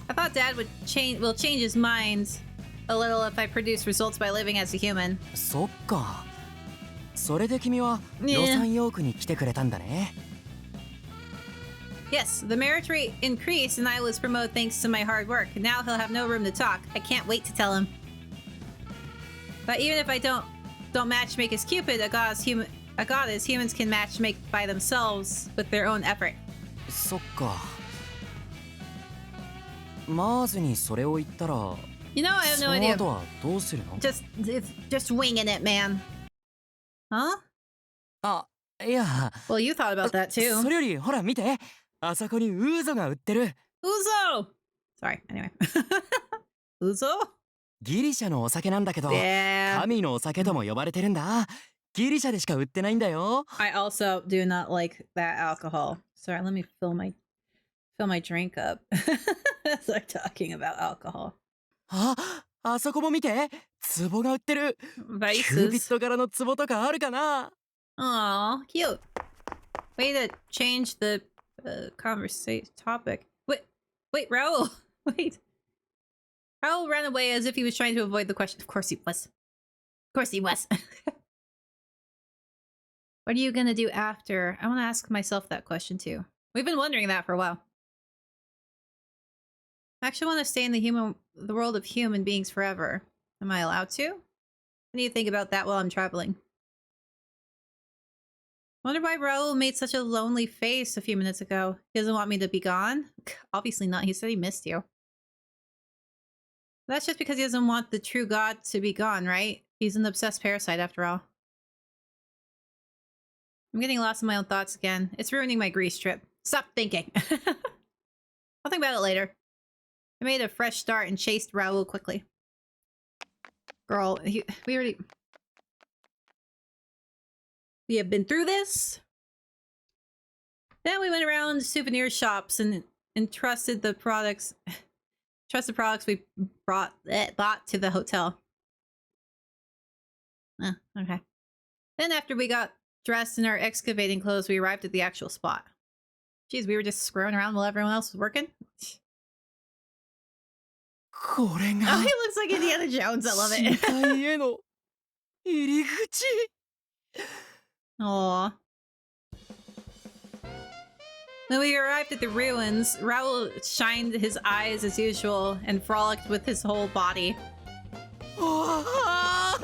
I thought Dad will change his mind a little if I produce results by living as a human. そっか。それで君はロサンヨークに来てくれたんだね。Yes, the marriage rate increased and I was promoted thanks to my hard work. Now he'll have no room to talk. I can't wait to tell him. But even if I don't matchmake as Cupid, a goddess, humans can matchmake by themselves with their own effort. そっか。マーズにそれを言ったら、You know, I have no その idea. 後はどうするの？ Just winging it, man. Huh? あ、いや。 Well, you thought about that too. それよりほら見て。あそこにウーゾが売ってる。Uzo! Sorry, anyway. Uzo? ギリシャのお酒なんだけど、神のお酒とも呼ばれてるんだ。ギリシャでしか売ってないんだよ。I also do not like that alcohol. Sorry, let me fill my drink up as I'm talking about alcohol. あそこも見て。壺が売ってる。キューピッド柄の壺とかあるかな？ Aw, cute. Way to change the conversation topic. Wait, Raul. Wait. Raul ran away as if he was trying to avoid the question. Of course he was. What are you gonna do after? I want to ask myself that question too. We've been wondering that for a while. I actually want to stay in the world of human beings forever. Am I allowed to? I need to think about that while I'm traveling. Wonder why Raul made such a lonely face a few minutes ago. He doesn't want me to be gone? Obviously not. He said he missed you. That's just because he doesn't want the true god to be gone, right? He's an obsessed parasite after all. I'm getting lost in my own thoughts again. It's ruining my Greece trip. Stop thinking. I'll think about it later. I made a fresh start and chased Raul quickly. Girl, we have been through this. Then we went around souvenir shops and trusted the products we bought to the hotel. Okay. Then after we got dressed in our excavating clothes, we arrived at the actual spot. Jeez, we were just screwing around while everyone else was working. これが Oh, he looks like Indiana Jones. I love it. 深海への入り口。 Aww. When we arrived at the ruins, Raul shined his eyes as usual and frolicked with his whole body. わあ、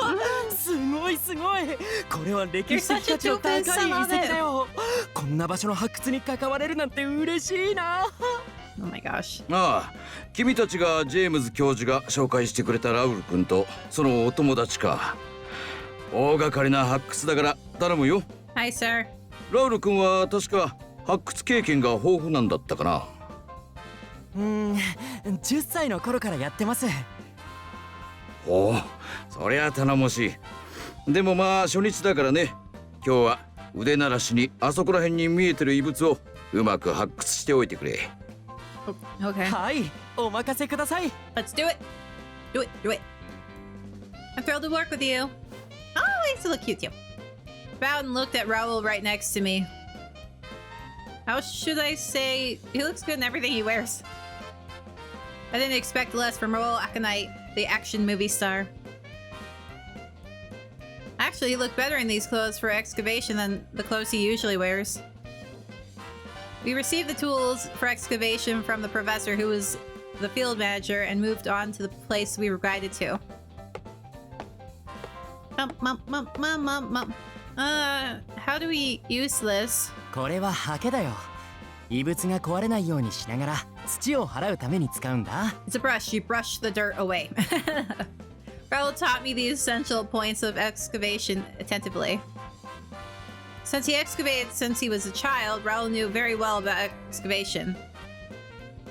すすごいすごい。これは歴史的価値の高い遺跡だよ。こんな場所の発掘に関われるなんて嬉しいな。Oh my gosh. ああ、君たちがジェームズ教授が紹介してくれたラウル君とそのお友達か。大掛かりな発掘だから頼むよ。Hi, sir. ラウル君は確か発掘経験が豊富なんだったかな。10歳の頃からやってます。おお、そりゃ頼もしい。でもまあ初日だからね。今日は腕慣らしにあそこら辺に見えてる遺物をうまく発掘しておいてくれ。Okay. はい、お任せください。 Let's do it. Do it. Do it. I'm thrilled to work with you. Oh, he still look cute too. Bowed and looked at Raul right next to me. How should I say? He looks good in everything he wears. I didn't expect less from Raul Aconite, the action movie star. Actually, he looked better in these clothes for excavation than the clothes he usually wears. We received the tools for excavation from the professor who was the field manager and moved on to the place we were guided to. How do we use this? これはハケだよ。異物が壊れないようにしながら土を払うために使うんだ。 It's a brush. You brush the dirt away. Raul taught me the essential points of excavation attentively. Since he excavated since he was a child, Raul knew very well about excavation.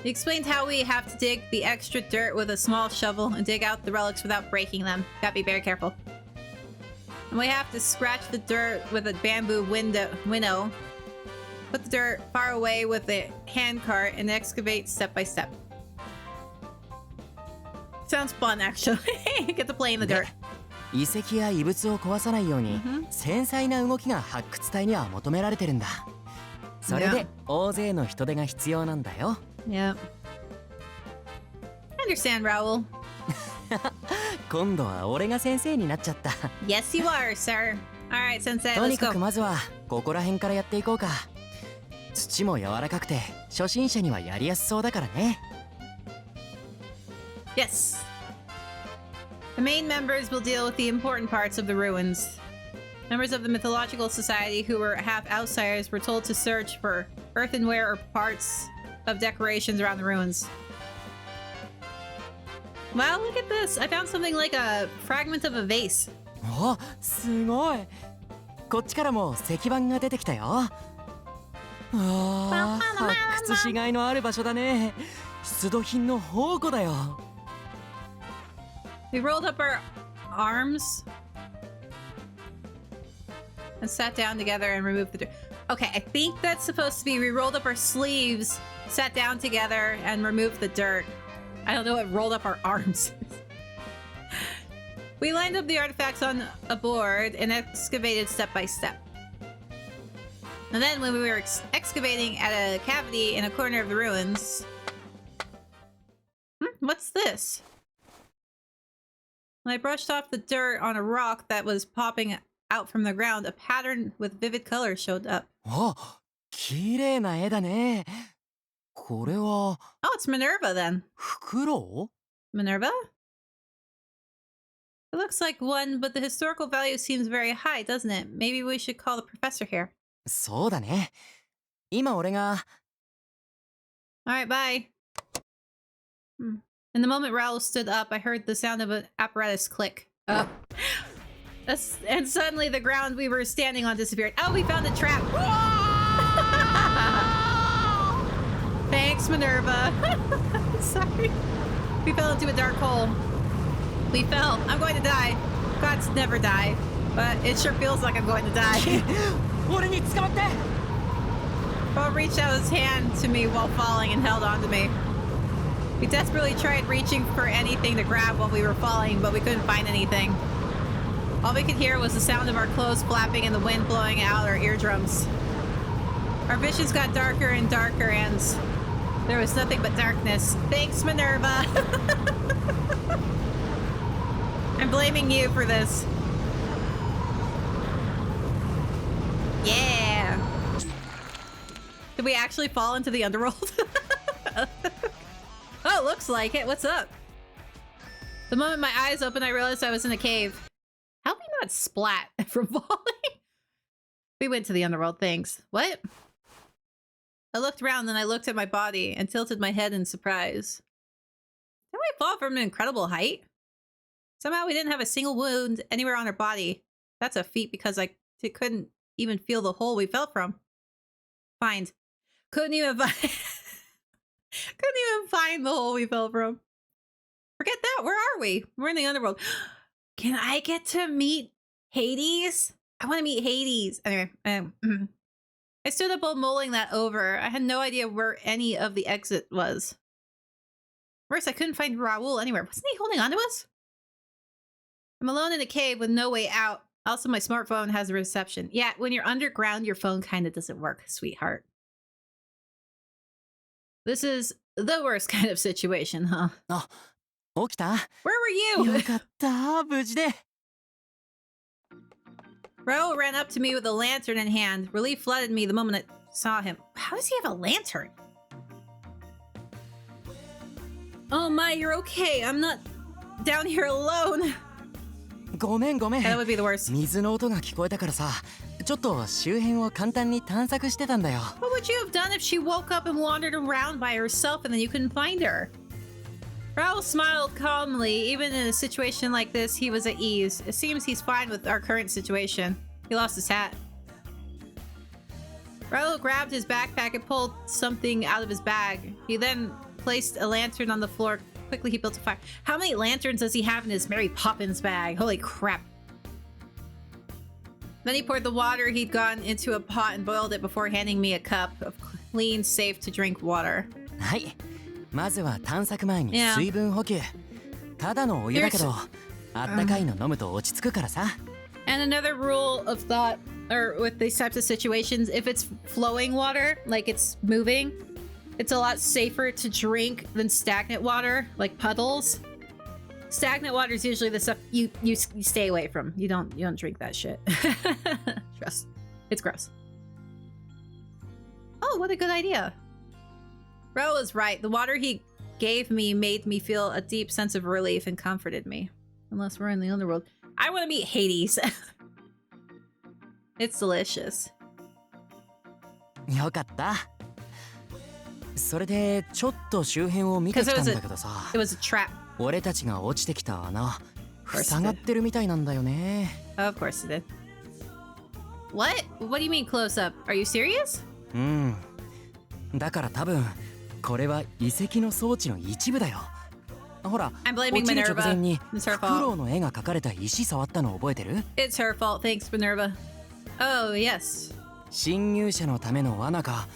He explained how we have to dig the extra dirt with a small shovel and dig out the relics without breaking them. Gotta be very careful. And we have to scratch the dirt with a bamboo winnow, put the dirt far away with a handcart, and excavate step by step. Sounds fun, actually. Get to play in the dirt. 遺跡や異物を壊さないように繊細な動きが発掘隊には求められてるんだ。それで大勢の人手が必要なんだよ。Yeah. I understand, Raul. 今度は俺が先生になっちゃった。 Yes, you are, sir. Alright, sensei, とに let's か go. くまずはここら辺からやっていこうか。土も柔らかくて初心者にはやりやすそうだからね。 Yes. The main members will deal with the important parts of the ruins. Members of the mythological society who were half outsiders were told to search for earthenware or parts of decorations around the ruins. Wow, look at this. I found something like a fragment of a vase. お、すごい。こっちからも石板が出てきたよ。ああ、発掘しがいのある場所だね。出土品の宝庫だよ。We rolled up our arms and sat down together and removed the dirt. Okay, I think that's supposed to be we rolled up our sleeves, sat down together, and removed the dirt. I don't know what rolled up our arms. We lined up the artifacts on a board and excavated step by step. And then when we were excavating at a cavity in a corner of the ruins... what's this? When I brushed off the dirt on a rock that was popping out from the ground, a pattern with vivid colors showed up. お、綺麗な絵だね。これは Oh, it's Minerva then. フクロウ？ Minerva? It looks like one, but the historical value seems very high, doesn't it? Maybe we should call the professor here. そうだね。今俺が Alright, bye. In the moment Raul stood up, I heard the sound of an apparatus click. And suddenly the ground we were standing on disappeared. Oh, we found a trap! Thanks, Minerva. Sorry. We fell into a dark hole. We fell. I'm going to die. Gods never die. But it sure feels like I'm going to die. 俺に捕まって。 Raul reached out his hand to me while falling and held on to me. We desperately tried reaching for anything to grab while we were falling, but we couldn't find anything. All we could hear was the sound of our clothes flapping and the wind blowing out our eardrums. Our visions got darker and darker, and there was nothing but darkness. Thanks, Minerva! I'm blaming you for this. Yeah! Did we actually fall into the underworld? Oh, looks like it. What's up? The moment my eyes opened, I realized I was in a cave. How do we got splat from falling. We went to the underworld, thanks. What? I looked around, then I looked at my body and tilted my head in surprise. Did we fall from an incredible height? Somehow we didn't have a single wound anywhere on our body. That's a feat because I couldn't even feel the hole we fell from. Fine. Couldn't even find the hole we fell from. Forget that. Where are we? We're in the underworld. Can I get to meet Hades? I want to meet Hades. Anyway, I stood up while mulling that over. I had no idea where any of the exit was. Worse, I couldn't find Raul anywhere. Wasn't he holding on to us? I'm alone in a cave with no way out. Also, my smartphone has a reception. Yeah, when you're underground, your phone kind of doesn't work, sweetheart. This is the worst kind of situation, huh? Oh, 起きた? Where were you? よかった、無事で。Raul ran up to me with a lantern in hand. Relief flooded me the moment I saw him. How does he have a lantern? Oh my, you're okay. I'm not down here alone. ごめんごめん。 That would be the worst. 水の音が聞こえたからさ、ちょっと周辺を簡単に探索してたんだよ。 What would you have done if she woke up and wandered around by herself and then you couldn't find her? Raul smiled calmly. Even in a situation like this, he was at ease. It seems he's fine with our current situation. He lost his hat. Raul grabbed his backpack and pulled something out of his bag. He then placed a lantern on the floor. Quickly, he built a fire. How many lanterns does he have in his Mary Poppins bag? Holy crap. Then he poured the water he'd gotten into a pot and boiled it before handing me a cup of clean, safe-to-drink water. はい。まずは探索前に水分補給。ただのお湯だけど、あったかいの飲むと落ち着くからさ。And another rule of thought, or with these types of situations, if it's flowing water, like it's moving, it's a lot safer to drink than stagnant water, like puddles. Stagnant water is usually the stuff you stay away from. You don't drink that shit. Trust. It's gross. Oh, what a good idea. Raul is right. The water he gave me made me feel a deep sense of relief and comforted me. Unless we're in the underworld. I want to meet Hades. It's delicious. よかった。それでちょっと周辺を見てきたんだけどさ。It was a trap. 俺たちが落ちてきた穴、塞がってるみたいなんだよね。Of course it did. What? What do you mean close up? Are you serious? うん。だから多分これは遺跡の装置の一部だよ。ほら、 I'm blaming 落ちる直前に Minerva. It's her フクロ fault. ウの絵が描かれた石触ったの覚えてる？ It's her fault. Thanks, Minerva. Oh, yes. 侵入者のための罠か、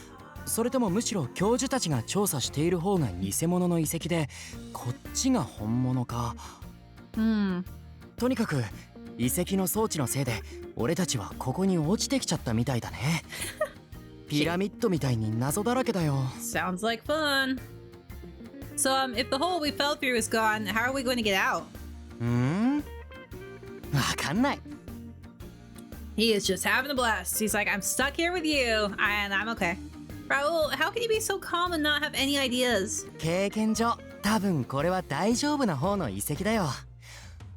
それともむしろ教授たちが調査している方が偽物の遺跡で、こっちが本物か。とにかく遺跡の装置のせいで俺たちはここに落ちてきちゃったみたいだね。ピラミッドみたいに謎だらけだよ。 Sounds like fun. So, if the hole we fell through is gone, how are we going to get out? わかんない。 He is just having a blast. He's like, I'm stuck here with you, and I'm okay. Raul, how can you be so calm and not have any ideas? 経験上、多分これは大丈夫な方の遺跡だよ。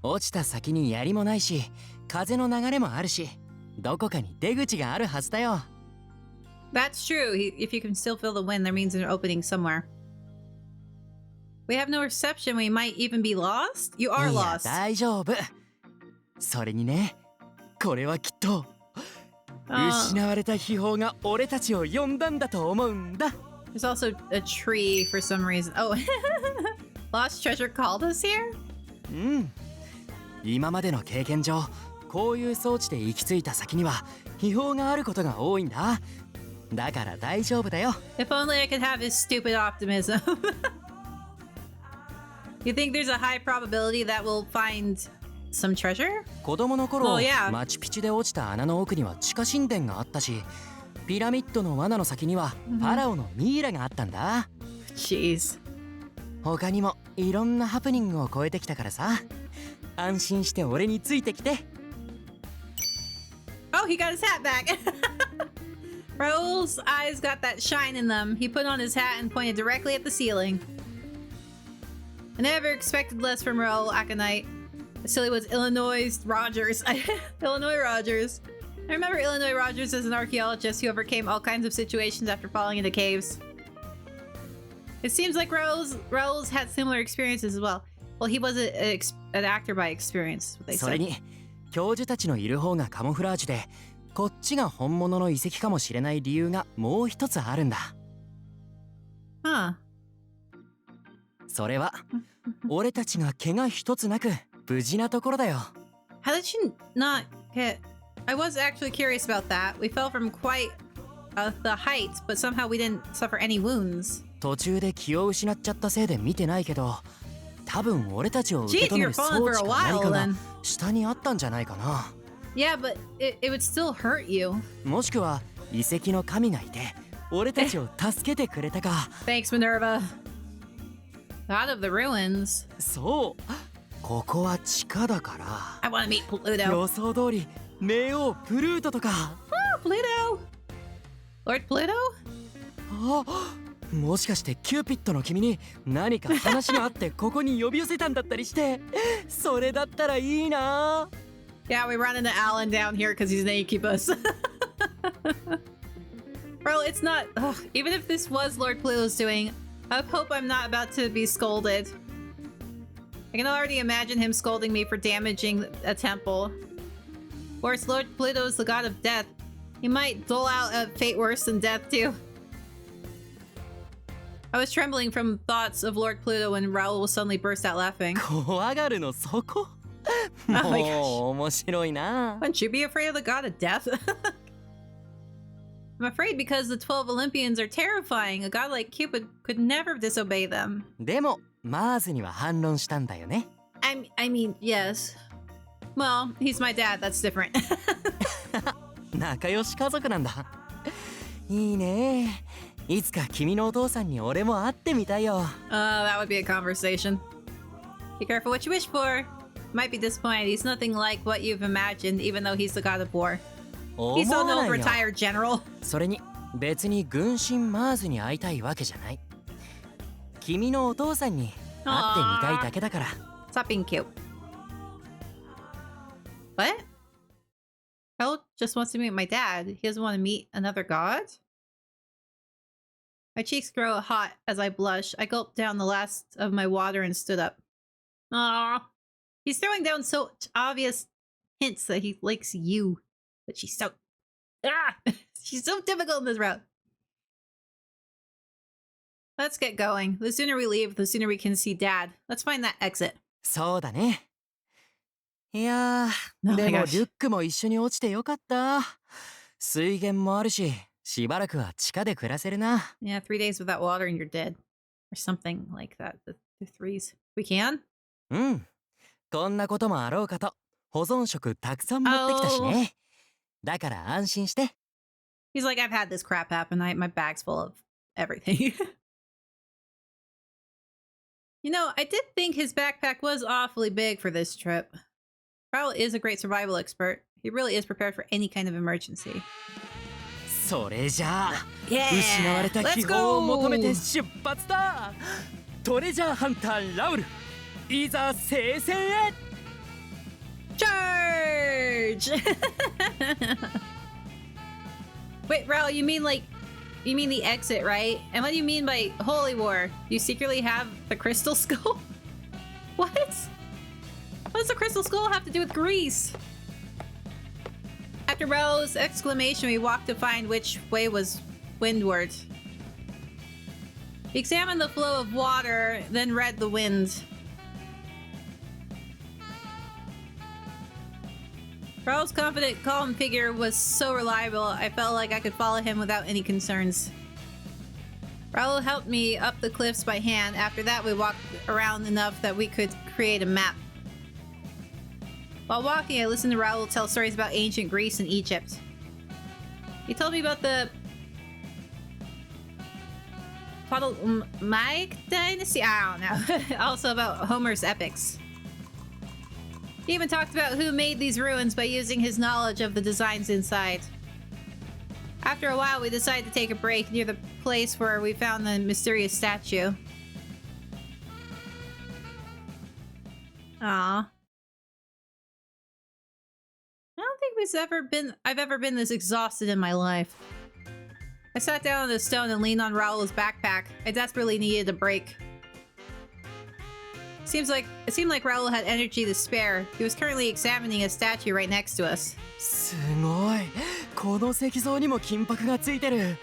落ちた先に槍もないし、風の流れもあるし、どこかに出口があるはずだよ。That's true. If you can still feel the wind, that means an opening somewhere. We have no reception. We might even be lost. You are いや、 lost. 大丈夫。それにね、これはきっと失われた秘宝が俺たちを呼んだんだと思うんだ。There's also a tree for some reason. Oh, lost treasure called us here? 今までの経験上、こういう装置で行き着いた先には秘宝があることが多いんだ。だから大丈夫だよ。If only I could have his stupid optimism. You think there's a high probability that we'll find some treasure? 子供の頃、 Well, yeah. マチュピチュで落ちた穴の奥には地下神殿があったし、ピラミッドの罠の先にはファラオのミイラがあったんだ。Jeez. 他にもいろんなハプニングを超えてきたからさ、安心して俺についてきて。Oh, he got his hat back. Raul's eyes got that shine in them. He put on his hat and pointed directly at the ceiling. I never expected less from Raul Aconite. Silly was Illinois Rogers. Illinois Rogers. I remember Illinois Rogers as an archaeologist who overcame all kinds of situations after falling into caves. It seems like Raul's had similar experiences as well. Well, he was an actor by experience, what they それ said. に教授たちのいる方がカモフラージュでこっちが本物の遺跡かもしれない理由がもう一つあるんだ。 Huh. それは俺たちが怪我一つなく無事なところだよ。 How did you not get... I was actually curious about that. We fell from quite the height, but somehow we didn't suffer any wounds. 途中で気を失っちゃったせいで見てないけど多分俺たちを受け Jeez, 止め you were る装 falling for 置 a か何 while かが then. 下にあったんじゃないかな。 Yeah, but it would still hurt you. もしくは遺跡の神がいて俺たちを助けてくれたか。 Thanks, Minerva. God of the ruins. そうここは地下だから I want to meet Pluto. 予想通り冥王プルートとか。 Oh, Pluto. Lord Pluto? あもしかしてキューピッドの君に何か話があってここに呼び寄せたんだったりしてそれだったらいいな。 Yeah, we run into Alan down here because he's an incubus. Bro, it's not... Ugh, even if this was Lord Pluto's doing, I hope I'm not about to be scolded. I can already imagine him scolding me for damaging a temple. Of course, Lord Pluto's the god of death. He might dole out a fate worse than death, too. I was trembling from thoughts of Lord Pluto when Raul suddenly burst out laughing. 怖がるのそこ my も gosh. う面白いな。 Wouldn't you be afraid of the god of death? I'm afraid because the 12 Olympians are terrifying. A god like Cupid could never disobey them. でもマーズには反論したんだよね。 I mean, yes. Well, he's my dad. That's different. 仲良し家族なんだ。いいね。いつか君のお父さんに俺も会ってみたいよ。 That would be a conversation. Be careful what you wish for. Might be disappointed. He's nothing like what you've imagined, even though he's the god of war. 思 He's わ an な old いよ。 retired general. それに別に軍神マーズに会いたいわけじゃない。君のお父さんに会ってみたいだけだから。 Stop being cute. What? Raul just wants to meet my dad. He doesn't want to meet another god? My cheeks grow hot as I blush. I gulped down the last of my water and stood up. Aww. He's throwing down so obvious hints that he likes you. But she's so... she's so difficult in this route. Let's get going. The sooner we leave, the sooner we can see Dad. Let's find that exit. そうだね。いやー、 Oh my でも gosh. リュックも一緒に落ちてよかった。水源もあるし、しばらくは地下で暮らせるな。 Yeah, 3 days without water and you're dead. Or something like that. The threes. We can? うん。こんなこともあろうかと、保存食たくさん持ってきたしね。だから安心して。 He's like, I've had this crap happen. My bag's full of everything. You know, I did think his backpack was awfully big for this trip. Raul is a great survival expert. He really is prepared for any kind of emergency. それじゃあ、 Yeah! 失われた Let's 秘宝を求めて go! 出発だ。トレジャーハンターラウル、いざ聖戦へ。 Charge! Wait, Raul, you mean the exit, right? And what do you mean by Holy War? You secretly have the Crystal Skull? What? What does the Crystal Skull have to do with Greece? After Raul's exclamation, we walked to find which way was windward. We examined the flow of water, then read the wind. Raul's confident, calm figure was so reliable, I felt like I could follow him without any concerns. Raul helped me up the cliffs by hand. After that, we walked around enough that we could create a map. While walking, I listened to Raul tell stories about ancient Greece and Egypt. He told me about the Ptolemaic dynasty? I don't know. Also about Homer's epics. He even talked about who made these ruins by using his knowledge of the designs inside. After a while, we decided to take a break near the place where we found the mysterious statue. Aww. I've ever been this exhausted in my life. I sat down on the stone and leaned on Raul's backpack. I desperately needed a break. It seemed like Raul had energy to spare. He was currently examining a statue right next to us. すごい。この石像にも金箔がついてる。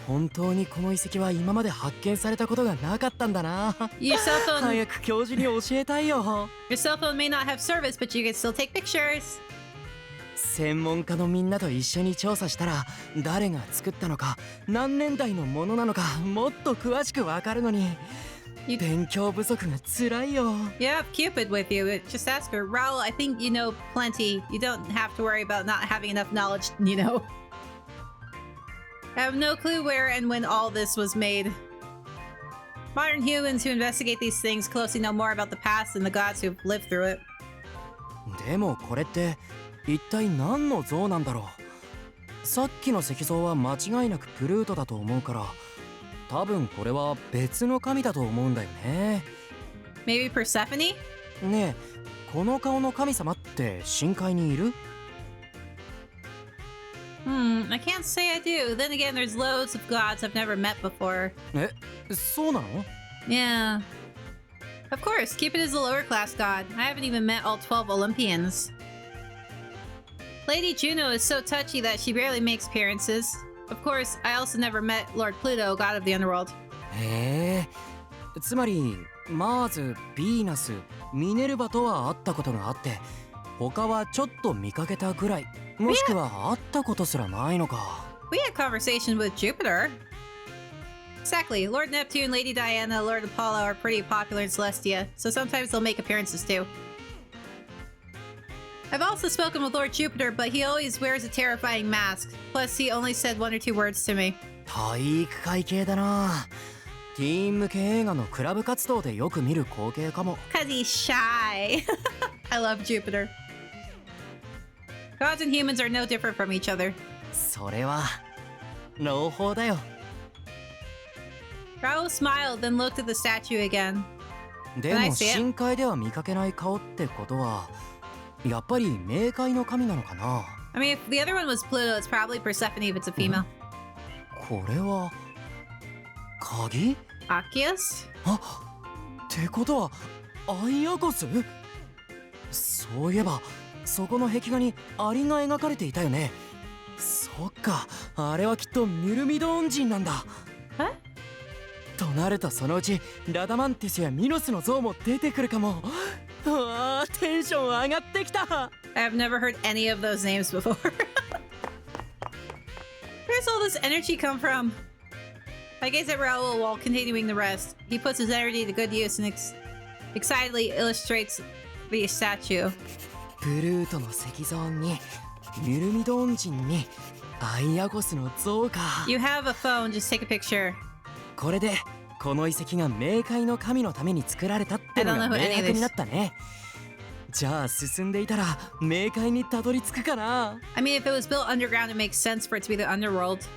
本当にこの遺跡は今まで発見されたことがなかったんだな。Your cell phone, 早く教授に教えたいよ。your cell phone may not have service, but you can still take pictures. 専門家のみんなと一緒に調査したら誰が作ったのか何年代のものなのかもっと詳しくわかるのに勉強不足が辛いよ。You have Cupid with you. Just ask her. Raul, I think you know plenty. You don't have to worry about not having enough knowledge, you know. I have no clue where and when all this was made. Modern humans who investigate these things closely know more about the past than the gods who've lived through it. でもこれって一体何の像なんだろう。さっきの石像は間違いなくプルートだと思うから多分これは別の神だと思うんだよね。 Maybe Persephone? ねえ、この顔の神様って深海にいる？ I can't say I do. Then again, there's loads of gods I've never met before. え、そうなの？ Yeah. Of course, Cupid is a lower class god. I haven't even met all 12 Olympians. Lady Juno is so touchy that she barely makes appearances. Of course, I also never met Lord Pluto, god of the underworld. へえ、つまりマーズ、ヴィーナス、ミネルヴァとは会ったことがあって他はちょっと見かけたぐらいもしくは会ったことすらないのか。 We had conversation with Jupiter. Exactly. Lord Neptune, Lady Diana, Lord Apollo are pretty popular in Celestia, so sometimes they'll make appearances too. I've also spoken with Lord Jupiter, but he always wears a terrifying mask. Plus, he only said 1 or 2 words to me. 体育会系だな。ティーン向け映画のクラブ活動でよく見る光景かも。 Cause he's shy. I love Jupiter. Gods and humans are no different from each other. それは朗報だよ。 Raul smiled, then looked at the statue again. で Can I も see it? 深海では見かけない顔ってことはやっぱり冥界の神なのかな。 I mean, if the other one was Pluto, it's probably Persephone if it's a female. これは鍵？ Arceus? あ、ってことはアイアゴス？そういえばそこの壁画にアリが描かれていたよね。そっか、あれはきっとミルミドーン人なんだ。え？となるとそのうちラダマンティスやミノスの像も出てくるかも。うわー、テンション上がってきた。 I've never heard any of those names before. Where's all this energy come from? I gaze at Raul while continuing the rest. He puts his energy to good use and excitedly illustrates the statue. プルートの石像にミルミドーン人にアイアゴスの像か。 You have a phone, just take a picture. これでこの遺跡が冥界の神のために作られたってのが明白になったね。じゃあ進んでいたら冥界にたどり着くかな。 I mean, if it was built underground, it makes sense for it to be the underworld.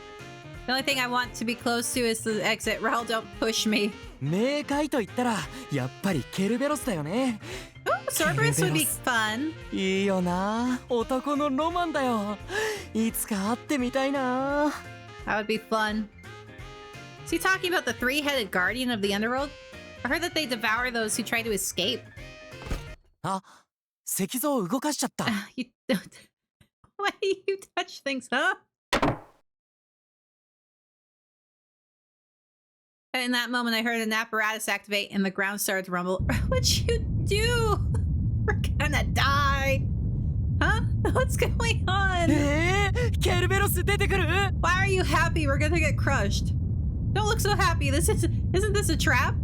The only thing I want to be close to is the exit. Raul, don't push me. 冥界と言ったらやっぱりケルベロスだよね。 Oh, Cerberus would be fun. いいよな、男のロマンだよ。いつか会ってみたいな。 That would be fun. Is he talking about the 3-headed guardian of the underworld? I heard that they devour those who try to escape. あ、石像動かしちゃった。 You don't. Why do you touch things, huh? In that moment, I heard an apparatus activate and the ground started to rumble. What'd you do? We're gonna die. Huh? What's going on? ケルベロス出てくる？ Why are you happy? We're gonna get crushed. Don't look so happy. Isn't this a trap?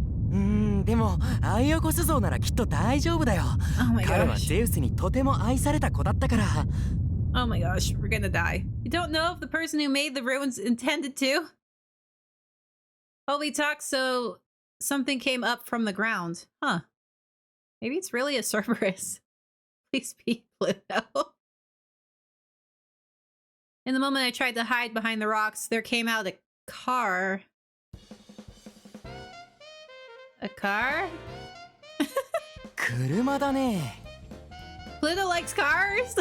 でもアイアゴス像ならきっと大丈夫だよ。 Oh my 彼は gosh. ゼウスにとても愛された子だったから。 Oh my gosh, we're gonna die. You don't know if the person who made the ruins intended to? Oh, we talked so something came up from the ground. Huh. Maybe it's really a Cerberus. Please be Pluto. In the moment I tried to hide behind the rocks, there came out a car. A car? 車だね。 Pluto likes cars?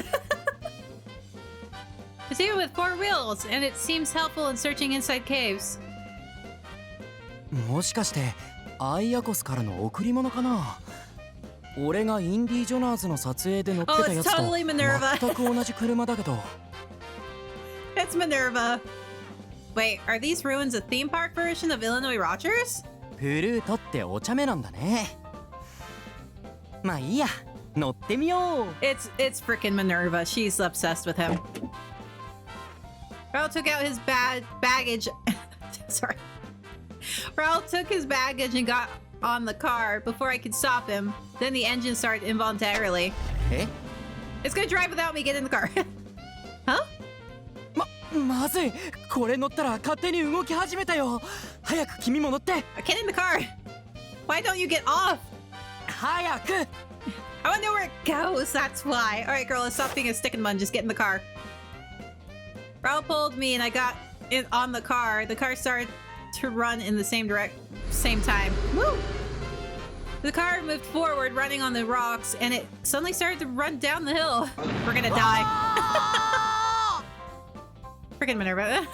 It's even with 4 wheels, and it seems helpful in searching inside caves. もしかしてアイアコスからの贈り物かな。俺がインディ・ジョナーズの撮影で乗ってたやつと Oh, it's totally Minerva. 全く同じ車だけど。 It's Minerva. Wait, are these ruins a theme park version of Illinois Rogers? フルートってお茶目なんだね。まあいいや、乗ってみよう。 It's freaking Minerva. She's obsessed with him. Raul took out his baggage. Sorry. Raul took his baggage and got on the car before I could stop him. Then the engine started involuntarily. え It's gonna drive without me. Get in the car. Huh? まずい、これ乗ったら勝手に動き始めたよ。早く君も乗って。 Get in the car. Why don't you get off? 早く。 I wanna know where it goes. That's why. All right, girl. Let's stop being a stick in the mud. Just get in the car. Raul pulled me, and I got in on the car. The car started to run in the same time. Woo! The car moved forward, running on the rocks, and it suddenly started to run down the hill. We're gonna die. Freaking Minerva.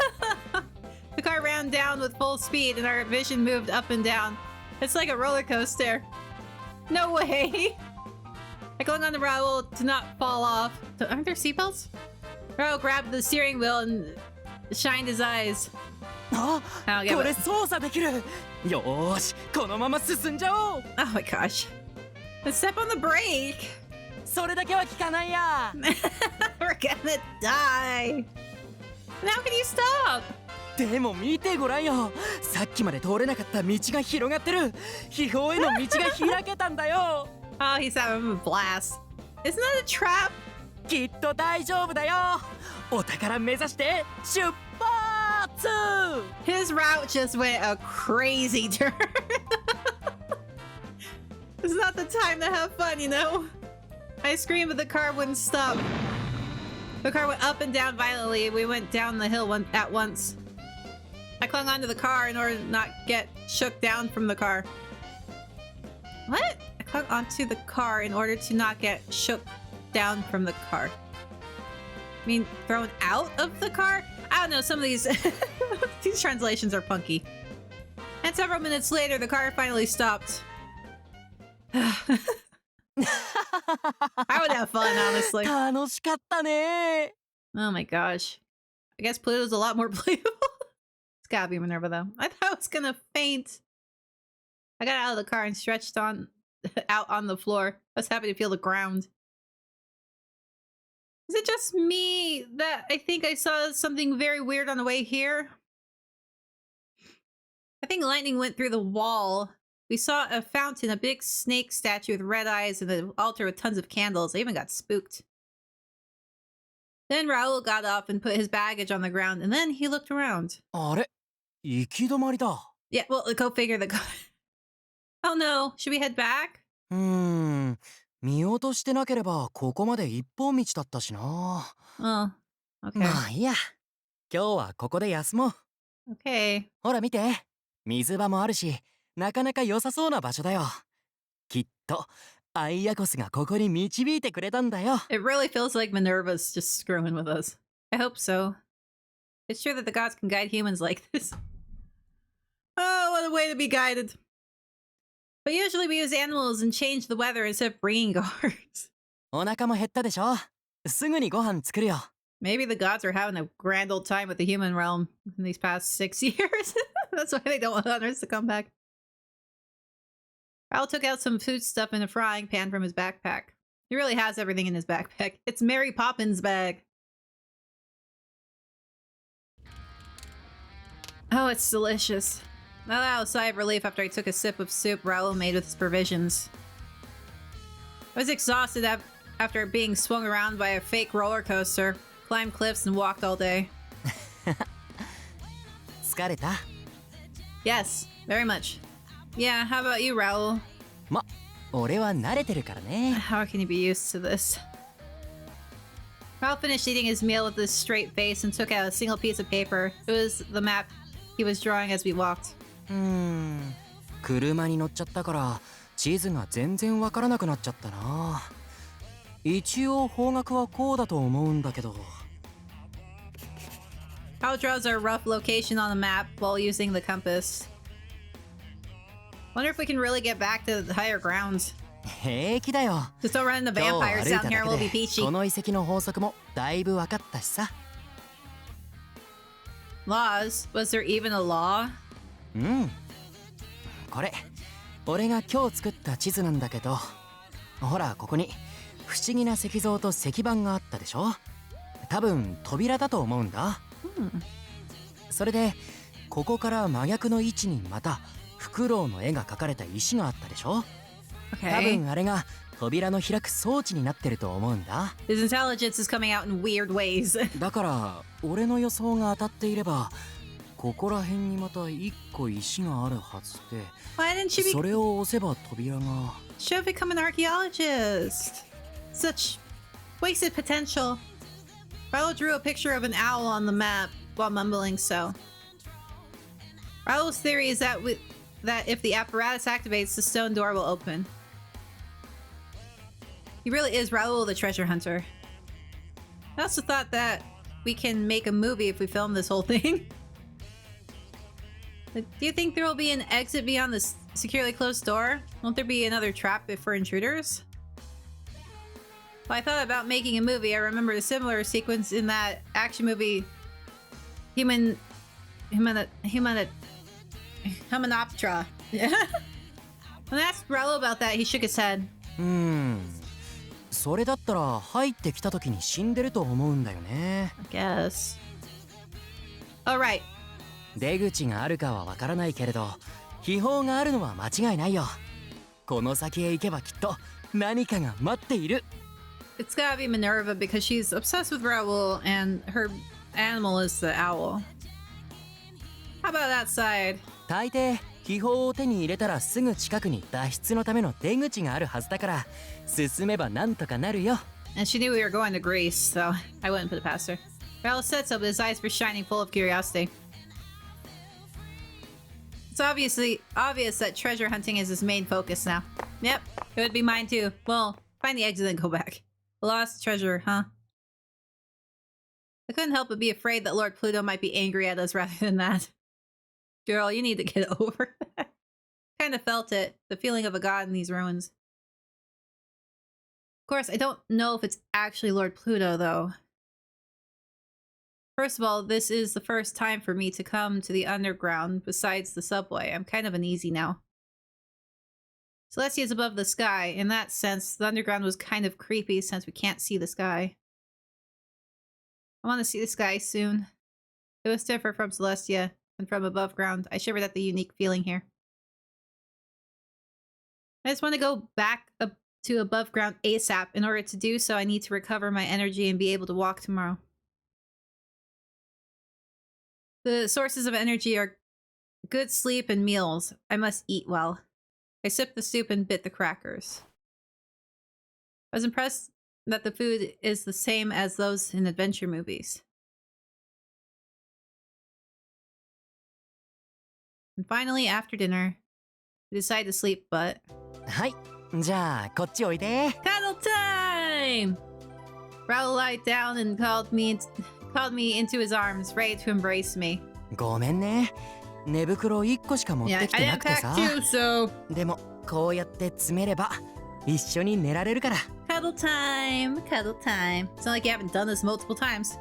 The car ran down with full speed, and our vision moved up and down. It's like a roller coaster. No way! I clung on to Raul to not fall off. Aren't there seatbelts? Raul grabbed the steering wheel and shined his eyes. あ、 I'll get これ it. 操作できる。よーし、このまま進んじゃおう。 Oh my gosh. Let's step on the brake. それだけは聞かないや。 We're gonna die. And how can you stop? でも見てごらんよ。さっきまで通れなかった道が広がってる。秘宝への道が開けたんだよ。Oh, he's having a blast. Isn't that a trap? きっと大丈夫だよ。お宝目指して出発。 His route just went a crazy turn. It's not the time to have fun, you know? I screamed, but the car wouldn't stop. The car went up and down violently. We went down the hill at once. I clung onto the car in order to not get shook down from the car. What? I clung onto the car in order to not get shook down from the car. I mean, thrown out of the car? I don't know, some of these these translations are punky. And several minutes later, the car finally stopped. I would have fun, honestly. 楽しかったね。 Oh my gosh. I guess Pluto's a lot more playable. It's gotta be Minerva, though. I thought I was gonna faint. I got out of the car and stretched out on the floor. I was happy to feel the ground. Is it just me that I think I saw something very weird on the way here? I think lightning went through the wall. We saw a fountain, a big snake statue with red eyes, and an altar with tons of candles. I even got spooked. Then Raul got up and put his baggage on the ground, and then he looked around. あれ、行き止まりだ。 Yeah, well, go figure the... Oh no, should we head back? 見落としてなければここまで一本道だったしな。 Oh, okay. まあいいや。今日はここで休もう。 Okay. ほら見て、水場もあるし、なかなか良さそうな場所だよ。きっとアイアコスがここに導いてくれたんだよ。 It really feels like Minerva's just screwing with us. I hope so. It's true that the gods can guide humans like this. Oh, what a way to be guided. But usually we use animals and change the weather instead of bringing guards. お腹も減ったでしょ。すぐにご飯作るよ。 Maybe the gods are having a grand old time with the human realm in these past 6 years. That's why they don't want others to come back. Raul took out some food stuff in a frying pan from his backpack. He really has everything in his backpack. It's Mary Poppins' bag. Oh, it's delicious. I let out a sigh of relief after I took a sip of soup Raul made with his provisions. I was exhausted after being swung around by a fake roller coaster, climbed cliffs, and walked all day. 疲れた？ Yes, very much. Yeah, how about you, Raul? ま、俺は慣れてるからね。 How can you be used to this? Raul finished eating his meal with a straight face and took out a single piece of paper. It was the map he was drawing as we walked. 車に乗っちゃったから地図が全然わからなくなっちゃったな。一応方角はこうだと思うんだけど。Raul draws our rough location on the map while using the compass. Wonder if we can really get back to the higher grounds. 平気だよ。 Just don't run into 今日歩 vampires いた down だ here and we'll け be で peachy. この遺跡の法則もだいぶ分かったしさ。 Laws? Was there even a law? うん。これ俺が今日作った地図なんだけど、ほらここに不思議な石像と石板があったでしょ。多分扉だと思うんだ。それでここから真逆の位置にまたフクロウの絵が描かれた石があったでしょ。多 Okay. 分あれが扉の開く装置になってると思うんだ。 His intelligence is coming out in weird ways. だから俺の予想が当たっていれば、ここら辺にまた一個石があるはずで、 Why didn't you それを押せば扉が。 should have become an archaeologist? Such wasted potential. Raul drew a picture of an owl on the map while mumbling so. Raul's theory is that that if the apparatus activates, the stone door will open. He really is Raul the treasure hunter. I also thought that we can make a movie if we film this whole thing. But do you think there will be an exit beyond this securely closed door? Won't there be another trap for intruders? Well, I thought about making a movie. I remembered a similar sequence in that action movie, Humanoptera. When I asked Raul about that, he shook his head. それだったら入ってきた時に死んでると思うんだよね。 I guess. Alright. 出口があるかはわからないけれど、秘宝があるのは間違いないよ。この先へ行けばきっと何かが待っている。 It's gotta be Minerva because she's obsessed with Raul and her animal is the owl. How about that side? 大抵秘宝を手に入れたらすぐ近くに脱出のための出口があるはずだから、進めばなんとかなるよ。 And she knew we were going to Greece, so I wouldn't put it past her. Raul said so, but his eyes were shining full of curiosity. It's obviously obvious that treasure hunting is his main focus now. Yep, it would be mine too. Well, find the exit and go back. Lost treasure, huh? I couldn't help but be afraid that Lord Pluto might be angry at us rather than that. Girl, you need to get over that. Kind of felt it, the feeling of a god in these ruins. Of course, I don't know if it's actually Lord Pluto, though. First of all, this is the first time for me to come to the underground besides the subway. I'm kind of uneasy now. Celestia is above the sky. In that sense, the underground was kind of creepy since we can't see the sky. I want to see the sky soon. It was different from Celestia and from above ground. I shivered at the unique feeling here. I just want to go back up to above ground ASAP. In order to do so, I need to recover my energy and be able to walk tomorrow. The sources of energy are good sleep and meals. I must eat well. I sipped the soup and bit the crackers. I was impressed that the food is the same as those in adventure movies. And finally, after dinner, we decided to sleep, but... はい、じゃあこっちおいで。 Cuddle time! Raul lied down and called me into his arms, ready to embrace me. ごめんね。寝袋1個しか持っ Yeah, てき I てな didn't くて pack さ。 too, so... でもこうやって詰めれば一緒に寝られるから。 Cuddle time, cuddle time. It's not like you haven't done this multiple times.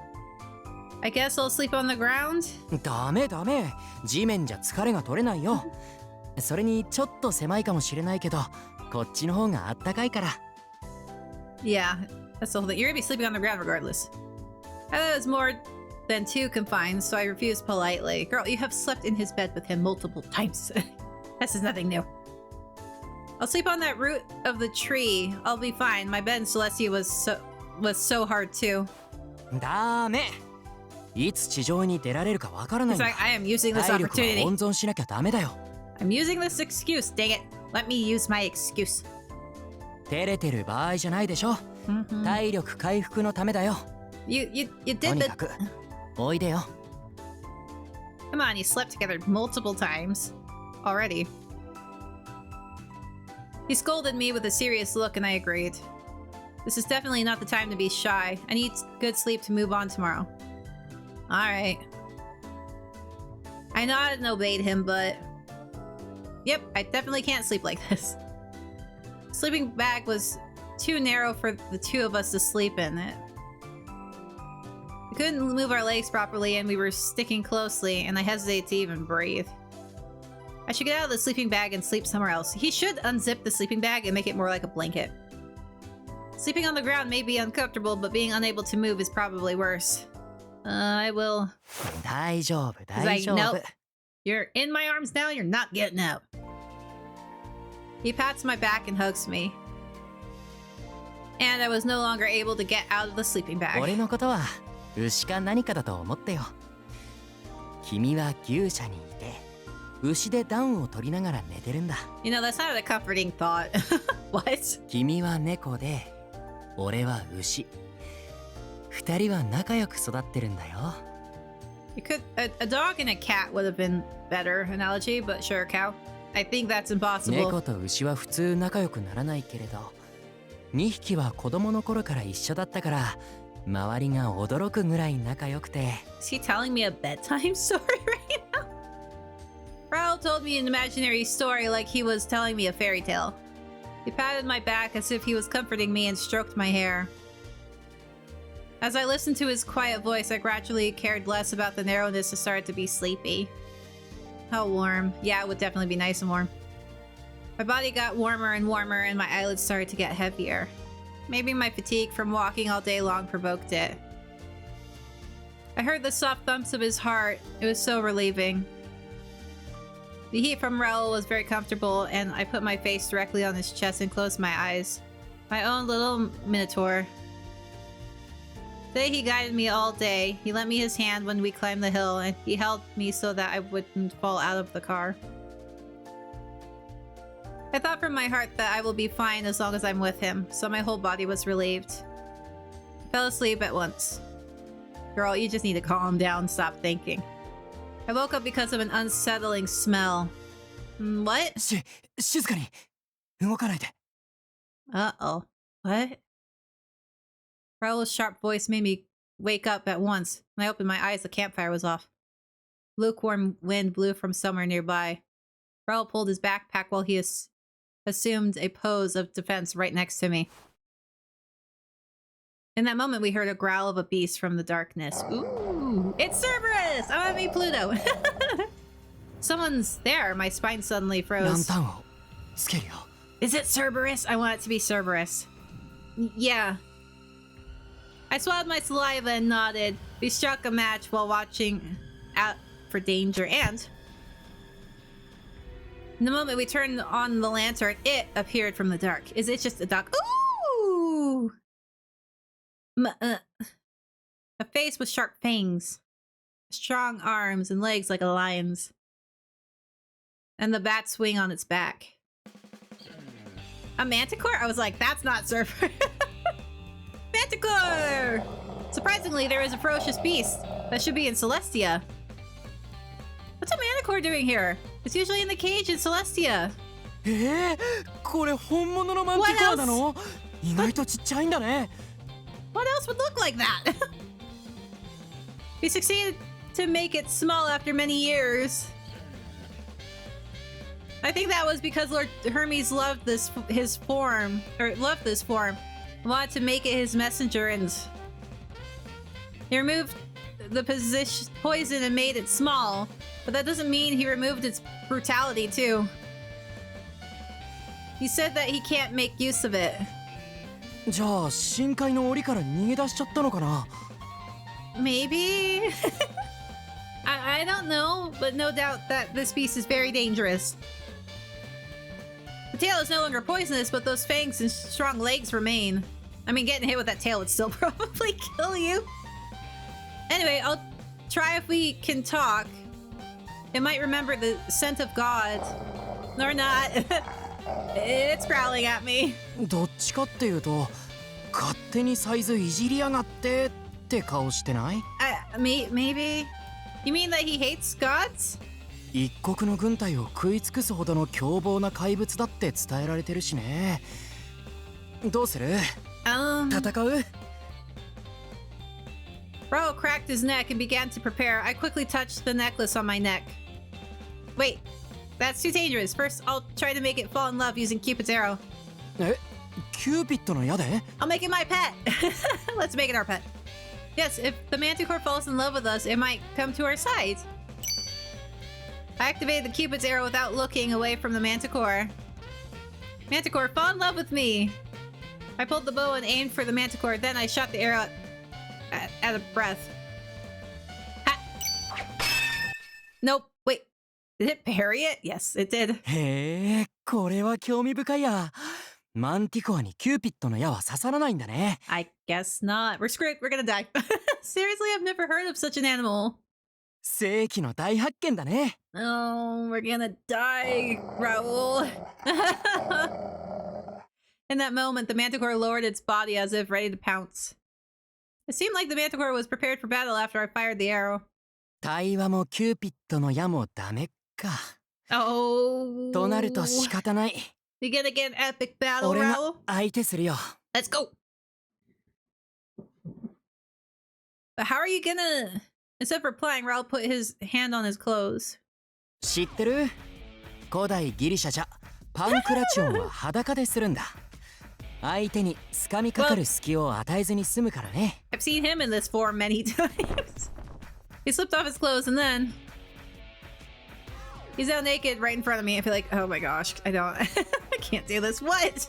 I guess I'll sleep on the ground? ダメダメ。地面じゃ疲れが取れないよ。それにちょっと狭いかもしれないけど、こっちの方があったかいから。 Yeah, that's the whole thing. You're gonna be sleeping on the ground regardless. I thought it was more than two confined, so I refused politely. Girl, you have slept in his bed with him multiple times. This is nothing new. I'll sleep on that root of the tree. I'll be fine. My bed in Celestia was so hard too. ダメ。いつ地上に出られるかわからない It's んだ。 like I am using this 体力は opportunity. 温存しなきゃダメだよ。 I'm using this excuse. Dang it. Let me use my excuse. 照れてる場合じゃないでしょ。 Mhm. 体力回復のためだよ。 You と did に it. かくおいでよ。 Come on, you slept together multiple times already. He scolded me with a serious look and I agreed. This is definitely not the time to be shy. I need good sleep to move on tomorrow. Alright. I nodded and obeyed him, but... Yep, I definitely can't sleep like this. Sleeping bag was too narrow for the two of us to sleep in it. We couldn't move our legs properly and we were sticking closely, and I hesitated to even breathe. I should get out of the sleeping bag and sleep somewhere else. He should unzip the sleeping bag and make it more like a blanket. Sleeping on the ground may be uncomfortable, but being unable to move is probably worse. I will... 大丈夫 He's like, 大丈夫 nope. You're in my arms now, you're not getting out. He pats my back and hugs me. And I was no longer able to get out of the sleeping bag. 俺のことは牛か何かだと思ってよ。君は牛舎にいて牛で暖を取りながら寝てるんだ。 You know, that's not a comforting thought. What? 君は猫で俺は牛。二人は仲良く育ってるんだよ。 You could... A dog and a cat would have been better analogy, but sure, cow. I think that's impossible. 猫と牛は普通仲良くならないけれど、2匹は子供の頃から一緒だったから周りが驚くぐらい仲良くて。 Is he telling me a bedtime story right now? Raul told me an imaginary story like he was telling me a fairy tale. He patted my back as if he was comforting me and stroked my hair. As I listened to his quiet voice, I gradually cared less about the narrowness and started to be sleepy. How warm. Yeah, it would definitely be nice and warm. My body got warmer and warmer, and my eyelids started to get heavier. Maybe my fatigue from walking all day long provoked it. I heard the soft thumps of his heart. It was so relieving. The heat from Raul was very comfortable, and I put my face directly on his chest and closed my eyes. My own little minotaur. Today he guided me all day. He lent me his hand when we climbed the hill, and he held me so that I wouldn't fall out of the car. I thought from my heart that I will be fine as long as I'm with him, so my whole body was relieved. I fell asleep at once. Girl, you just need to calm down, stop thinking. I woke up because of an unsettling smell. What? 静かに動かないで。 Uh-oh. What? Raul's sharp voice made me wake up at once. When I opened my eyes, the campfire was off. Lukewarm wind blew from somewhere nearby. Raul pulled his backpack while he assumed a pose of defense right next to me. In that moment, we heard a growl of a beast from the darkness. Ooh! It's Cerberus! I want to be Pluto! Someone's there. My spine suddenly ラン froze. タンをつけるよ。 Is it Cerberus? I want it to be Cerberus. Yeah. I swallowed my saliva and nodded. We struck a match while watching out for danger, and in the moment we turned on the lantern, it appeared from the dark. Is it just a dog? Ooh! A face with sharp fangs, strong arms and legs like a lion's, and the bat's wing on its back. A manticore? I was like, that's not Surfer. Manticore! Surprisingly, there is a ferocious beast that should be in Celestia. What's a manticore doing here? It's usually in the cage in Celestia. これ本物のマンティコアなの？意外とちっちゃいんだね。 What else would look like that? We succeeded to make it small after many years. I think that was because Lord Hermes loved this form, wanted to make it his messenger, and he removed the poison and made it small. But that doesn't mean he removed its brutality too. He said that he can't make use of it. じゃあ深海の檻から逃げ出しちゃったのかな？ Maybe? I don't know, but no doubt that this beast is very dangerous. The tail is no longer poisonous, but those fangs and strong legs remain. I mean, getting hit with that tail would still probably kill you. Anyway, I'll try if we can talk. It might remember the scent of God. Or not. It's growling at me. どっちかっていうと勝手にサイズいじりやがってって顔してない？ Maybe? You mean that he hates gods? 一国の軍隊を食い尽くすほどの凶暴な怪物だって伝えられてるしね。どうする？戦う？ Raul cracked his neck and began to prepare. I quickly touched the necklace on my neck. Wait, that's too dangerous. First, I'll try to make it fall in love using Cupid's arrow. え、キューピッドの矢で I'll make it my pet. Let's make it our pet. Yes, if the Manticore falls in love with us, it might come to our side. I activated the Cupid's arrow without looking away from the Manticore. Manticore, fall in love with me. I pulled the bow and aimed for the Manticore. Then I shot the arrow at a breath. Ha! Nope. Wait. Did it parry it? Yes, it did. へえ、これは興味深いや。マンティコアにキューピッドの矢は刺さらないんだね。I guess not. We're screwed. We're gonna die. Seriously, I've never heard of such an animal. 世紀の大発見だね。Oh, we're gonna die, Raul. In that moment, the Manticore lowered its body as if ready to pounce. It seemed like the Manticore was prepared for battle after I fired the arrow. 対話もキューピッドの矢もダメか。Oh. となると仕方ない。We gonna get an epic battle, 俺が Raul? 相手するよ。 Let's go. But how are you gonna... Instead of replying, Raul put his hand on his clothes. 知ってる？古代ギリシャじゃパンクラチオンは裸でするんだ。相手に掴みかかる隙を与えずに済むからね。I've seen him in this form many times. He slipped off his clothes and then... He's now naked right in front of me. I feel like, oh my gosh, I don't... I can't do this. What?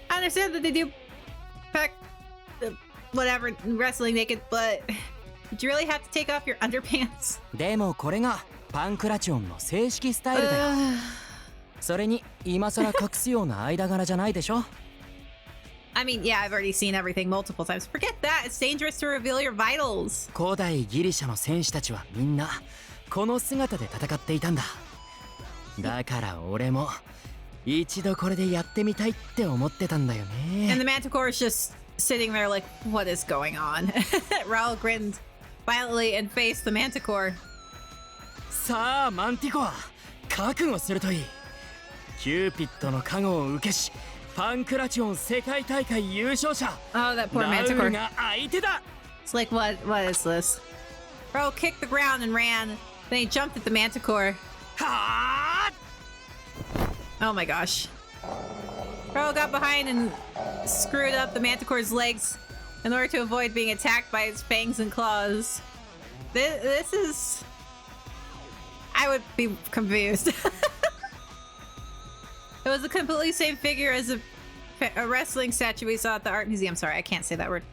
I understand that they do pack... whatever, wrestling naked, but... Did you really have to take off your underpants? でもこれがパンクラチオンの正式スタイルだよ。それに今更隠すような間柄じゃないでしょ。I mean, yeah, I've already seen everything multiple times. Forget that. It's dangerous to reveal your vitals. 古代ギリシャの戦士たちはみんなこの姿で戦っていたんだ。だから俺も一度これでやってみたいって思ってたんだよね。 And the Manticore is just sitting there like, what is going on? Raul grinned violently and faced the Manticore. さあマンティコア、覚悟するといい。キューピッドの加護を受けし、パンクラチオン世界大会優勝者 Oh, that poor ラウル Manticore. が相手だ。 It's like, what is this? Raul kicked the ground and ran. Then he jumped at the Manticore. はあ。 Oh my gosh. Raul got behind and screwed up the Manticore's legs in order to avoid being attacked by its fangs and claws. This is... I would be confused. It was a completely same figure as a wrestling statue we saw at the art museum. Sorry, I can't say that word.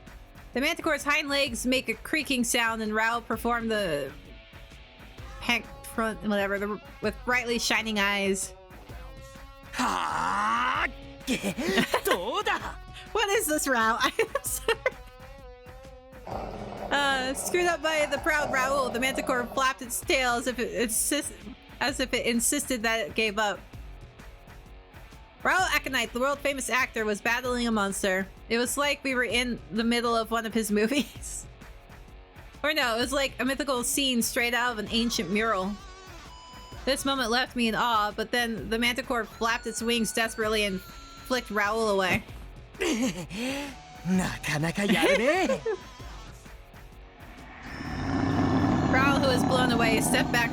The Manticore's hind legs make a creaking sound, and Raul performed the pec front, whatever, with brightly shining eyes. はあ。どうだ。 What is this, Raul? I'm sorry. Screwed up by the proud Raul, the Manticore flapped its tail as if it insisted that it gave up. Raul Aconite, the world-famous actor, was battling a monster. It was like we were in the middle of one of his movies. Or no, it was like a mythical scene straight out of an ancient mural. This moment left me in awe, but then the Manticore flapped its wings desperately and flicked Raul away. なかなかやるね。 Raul, who was blown away, stepped back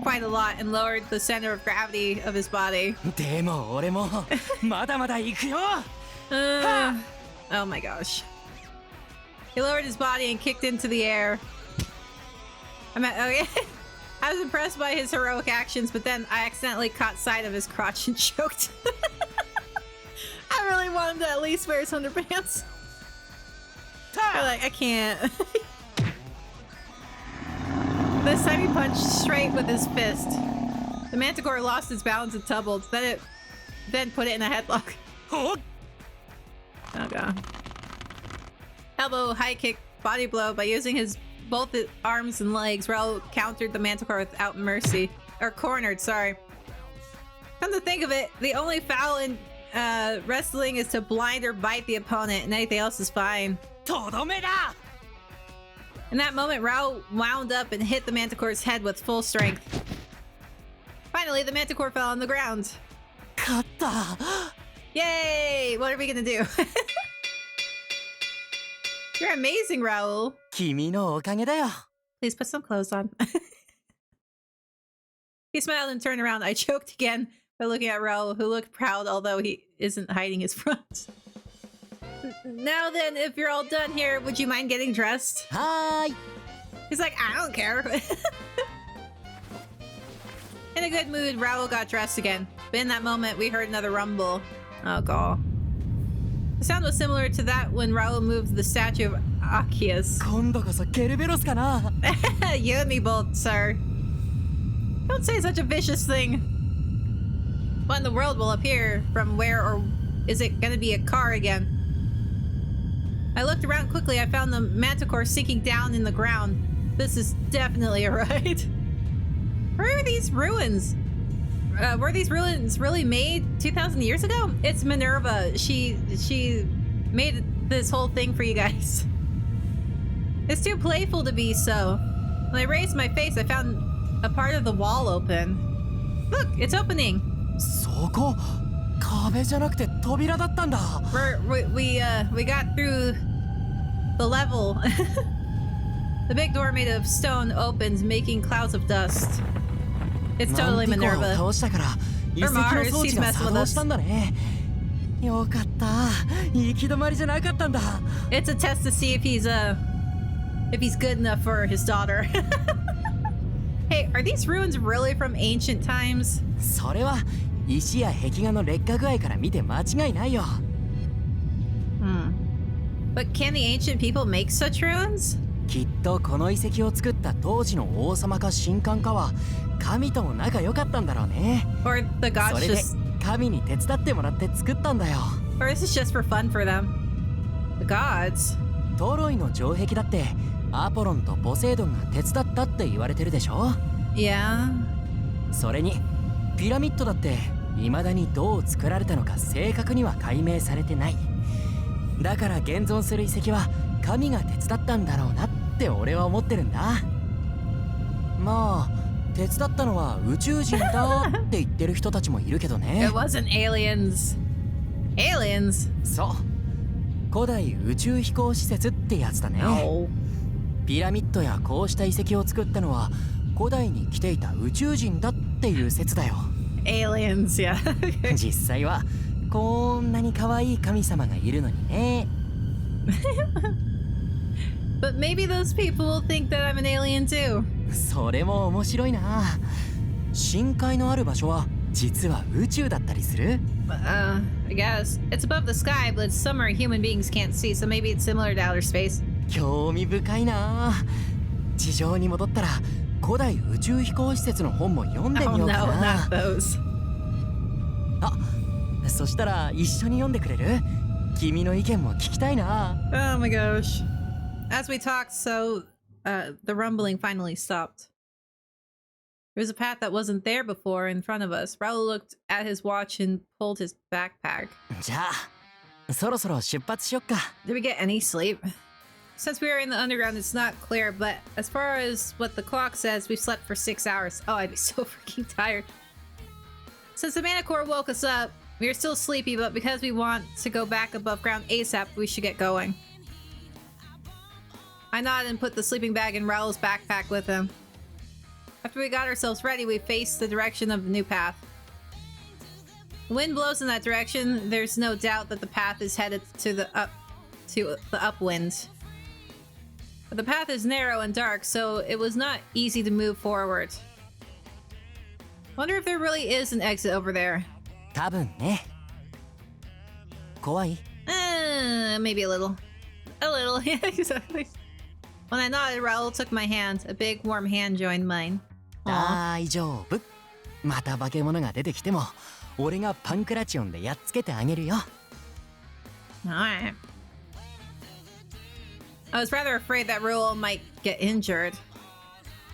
quite a lot and lowered the center of gravity of his body. でも俺もまだまだ行くよ。Oh my gosh. He lowered his body and kicked into the air. Okay. I was impressed by his heroic actions, but then I accidentally caught sight of his crotch and choked. I really want him to at least wear his underpants. I'm like, I can't. This time he punched straight with his fist. The Manticore lost its balance and tumbled. Then put it in a headlock. Oh god. Elbow, high kick, body blow. By using his both his arms and legs, Raul countered the Manticore without mercy. Or cornered, sorry. Come to think of it, the only foul in wrestling is to blind or bite the opponent, and anything else is fine. とどめだ。 In that moment, Raul wound up and hit the Manticore's head with full strength. Finally, the Manticore fell on the ground. 勝った。 Yay! What are we gonna do? You're amazing, Raul. 君のおかげだよ。 Please put some clothes on. He smiled and turned around. I choked again by looking at Raul, who looked proud, although he isn't hiding his front. Now then, if you're all done here, would you mind getting dressed? Hi. He's like, I don't care. In a good mood, Raul got dressed again. But in that moment, we heard another rumble. Oh, god. The sound was similar to that when Raul moved the statue of Akias. 今度こそケルベロスかな You and me both, sir. Don't say such a vicious thing. What in the world will appear? From where, or is it gonna be a car again? I looked around quickly. I found the manticore sinking down in the ground. This is definitely a ride. Where are these ruins? Were these ruins really made 2,000 years ago? It's Minerva. She made this whole thing for you guys. It's too playful to be so. When I raised my face, I found a part of the wall open. Look, it's opening. そこ壁じゃなくて扉だったんだ We got through the level. The big door made of stone opens, making clouds of dust. It's totally マンティコア Minerva. を倒したから遺跡の装置が作動したんだねよかった行き止まりじゃなかったんだ It's a test to see if he's good enough for his daughter. Hey, are these ruins really from ancient times? それは石や壁画の劣化具合から見て間違いないよ But can the ancient people make such ruins? きっとこの遺跡を作った当時の王様か神官かは神とも仲良かったんだろうね Or the そ gods れで just... 神に手伝ってもらって作ったんだよ Or this is just for fun for them? The gods? トロイの城壁だってアポロンとポセイドンが手伝ったって言われてるでしょ Yeah. それにピラミッドだって未だにどう作られたのか正確には解明されてないだから現存する遺跡は神が手伝ったんだろうなって俺は思ってるんだまあ手伝ったのは宇宙人だって言ってる人たちもいるけどね It wasn't aliens. Aliens? そう古代宇宙飛行施設ってやつだね No. ピラミッドやこうした遺跡を作ったのは古代に来ていた宇宙人だっていう説だよ Aliens, yeah. 実際はこんなに可愛い神様がいるのにね But maybe those people will think that I'm an alien too. それも面白いな深海のある場所は実は宇宙だったりする I guess. It's above the sky, but it's somewhere human beings can't see, so maybe it's similar to outer space. 興味深いな地上に戻ったら古代宇宙飛行施設の本も読んでみ Oh ようか no, な not those. あそしたら一緒に読んでくれる君の意見も聞きたいな Oh my gosh. As we talked, the rumbling finally stopped. There was a path that wasn't there before in front of us. Raul looked at his watch and pulled his backpack. じゃあそろそろ出発しよっか Did we get any sleep? Since we are in the underground, it's not clear, but as far as what the clock says, we've slept for 6 hours. Oh, I'd be so freaking tired. Since the Manicore woke us up, we are still sleepy, but because we want to go back above ground ASAP, we should get going. I nodded and put the sleeping bag in Raul's backpack with him. After we got ourselves ready, we faced the direction of the new path. The wind blows in that direction. There's no doubt that the path is headed to the upwind. But the path is narrow and dark, so it was not easy to move forward. Wonder if there really is an exit over there. 多分ね怖い Maybe a little. A little, yeah, exactly. When I nodded, Raul took my hand. A big, warm hand joined mine. Aw. 大丈夫また化け物が出てきても俺がパンクラチオンでやっつけてあげるよ Alright. I was rather afraid that Raul might get injured.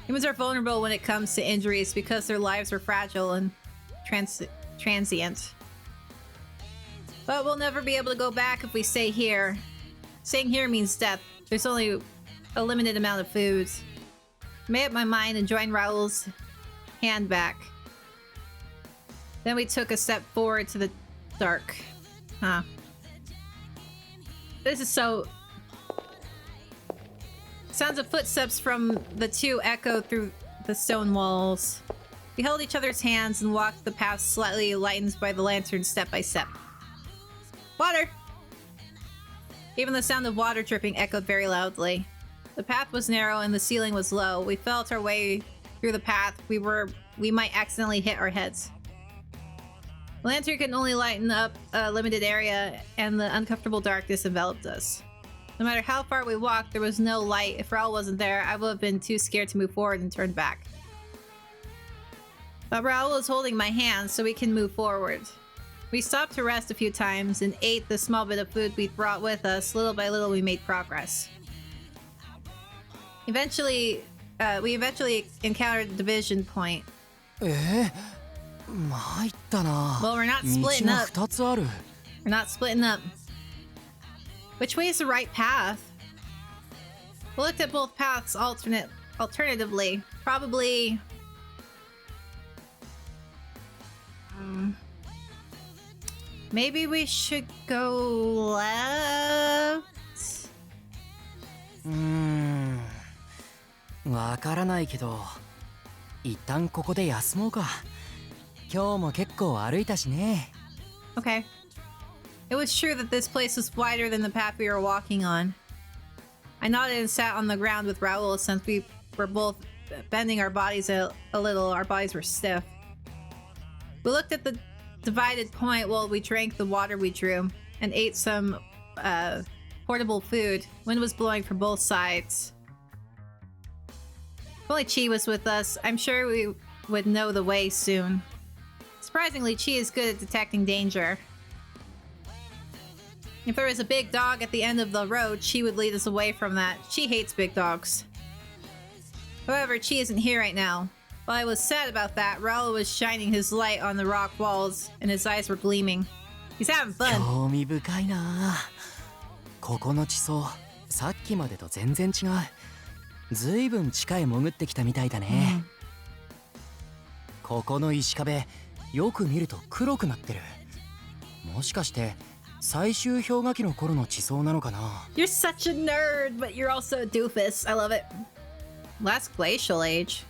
Humans are vulnerable when it comes to injuries because their lives are fragile and transient. But we'll never be able to go back if we stay here. Staying here means death. There's only a limited amount of food. I made up my mind and joined Raul's hand back. Then we took a step forward to the dark. Huh. This is so... Sounds of footsteps from the two echo through the stone walls. We held each other's hands and walked the path slightly lightened by the lantern step by step. Water! Even the sound of water dripping echoed very loudly. The path was narrow and the ceiling was low. We felt our way through the path. We might accidentally hit our heads. The lantern could only lighten up a limited area, and the uncomfortable darkness enveloped us. No matter how far we walked, there was no light. If Raul wasn't there, I would have been too scared to move forward and turn back. But Raul was holding my hand so we can move forward. We stopped to rest a few times and ate the small bit of food we'd brought with us. Little by little, we made progress. We eventually encountered the division point. 参ったな。 Well, we're not 道 splitting が up. 2つある。 We're not splitting up. Which way is the right path? We looked at both paths alternatively. Probably... maybe we should go left? わからないけど、一旦ここで休もうか。今日も結構歩いたしね。 Okay. It was true that this place was wider than the path we were walking on. I nodded and sat on the ground with Raul since we were both bending our bodies a little. Our bodies were stiff. We looked at the divided point while we drank the water we drew and ate some portable food. Wind was blowing from both sides. If only Chi was with us, I'm sure we would know the way soon. Surprisingly, Chi is good at detecting danger. If there was a big dog at the end of the road, Chi would lead us away from that. Chi hates big dogs. However, Chi isn't here right now. While I was sad about that, Raul was shining his light on the rock walls, and his eyes were gleaming. He's having fun. 興味深いな。ここの地層、さっきまでと全然違う。ずいぶん地下へ潜ってきたみたいだね。ここの石壁、よく見ると黒くなってる。もしかして最終氷河期の頃の地層なのかな。 You're such a nerd, but you're also a doofus. I love it. Last glacial age.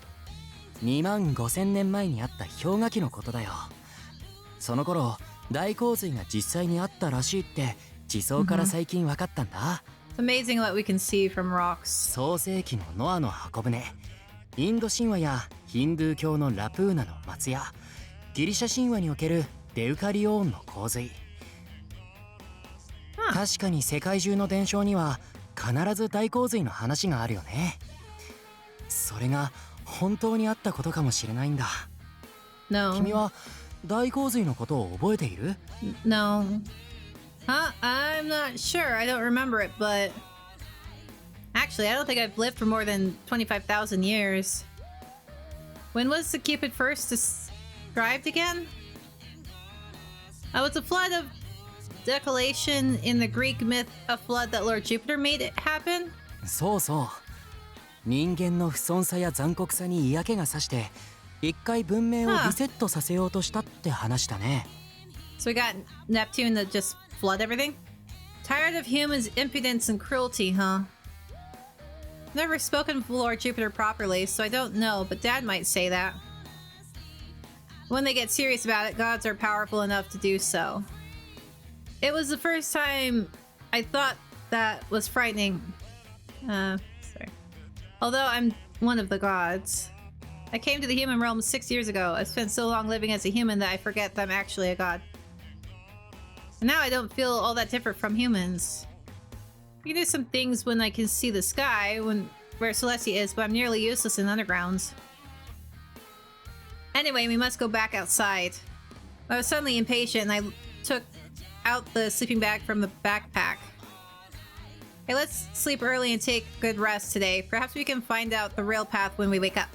25000年前にあった氷河期のことだよ。その頃大洪水が実際にあったらしいって地層から最近分かったんだ。It's amazing what we can see from rocks. 創世紀のノアの箱舟、インド神話やヒンドゥー教のラプーナの松屋、ギリシャ神話におけるデウカリオーンの洪水。確かに世界中の伝承には必ず大洪水の話があるよね。それが本当にあったことかもしれないんだ。 No. 君は大洪水のことを覚えている？ No. Huh? I'm not sure. I don't remember it, but... Actually, I don't think I've lived for more than 25,000 years. When was the Cupid first described again? Was the flood of desolation in the Greek myth a flood that Lord Jupiter made it happen? そうそう。人間の不遜さや残酷さに嫌気がさして一回文明をリセットさせようとしたって話だね。 So we got Neptune to just flood everything? Tired of humans' impudence and cruelty, huh? Never spoken of Lord Jupiter properly, so I don't know, but Dad might say that. When they get serious about it, gods are powerful enough to do so. It was the first time I thought that was frightening. Sorry. Although I'm one of the gods. I came to the human realm 6 years ago. I spent so long living as a human that I forget that I'm actually a god. And now I don't feel all that different from humans. I can do some things when I can see the sky, where Celestia is, but I'm nearly useless in undergrounds. Anyway, we must go back outside. I was suddenly impatient and I took out the sleeping bag from the backpack. Hey, let's sleep early and take good rest today. Perhaps we can find out the real path when we wake up.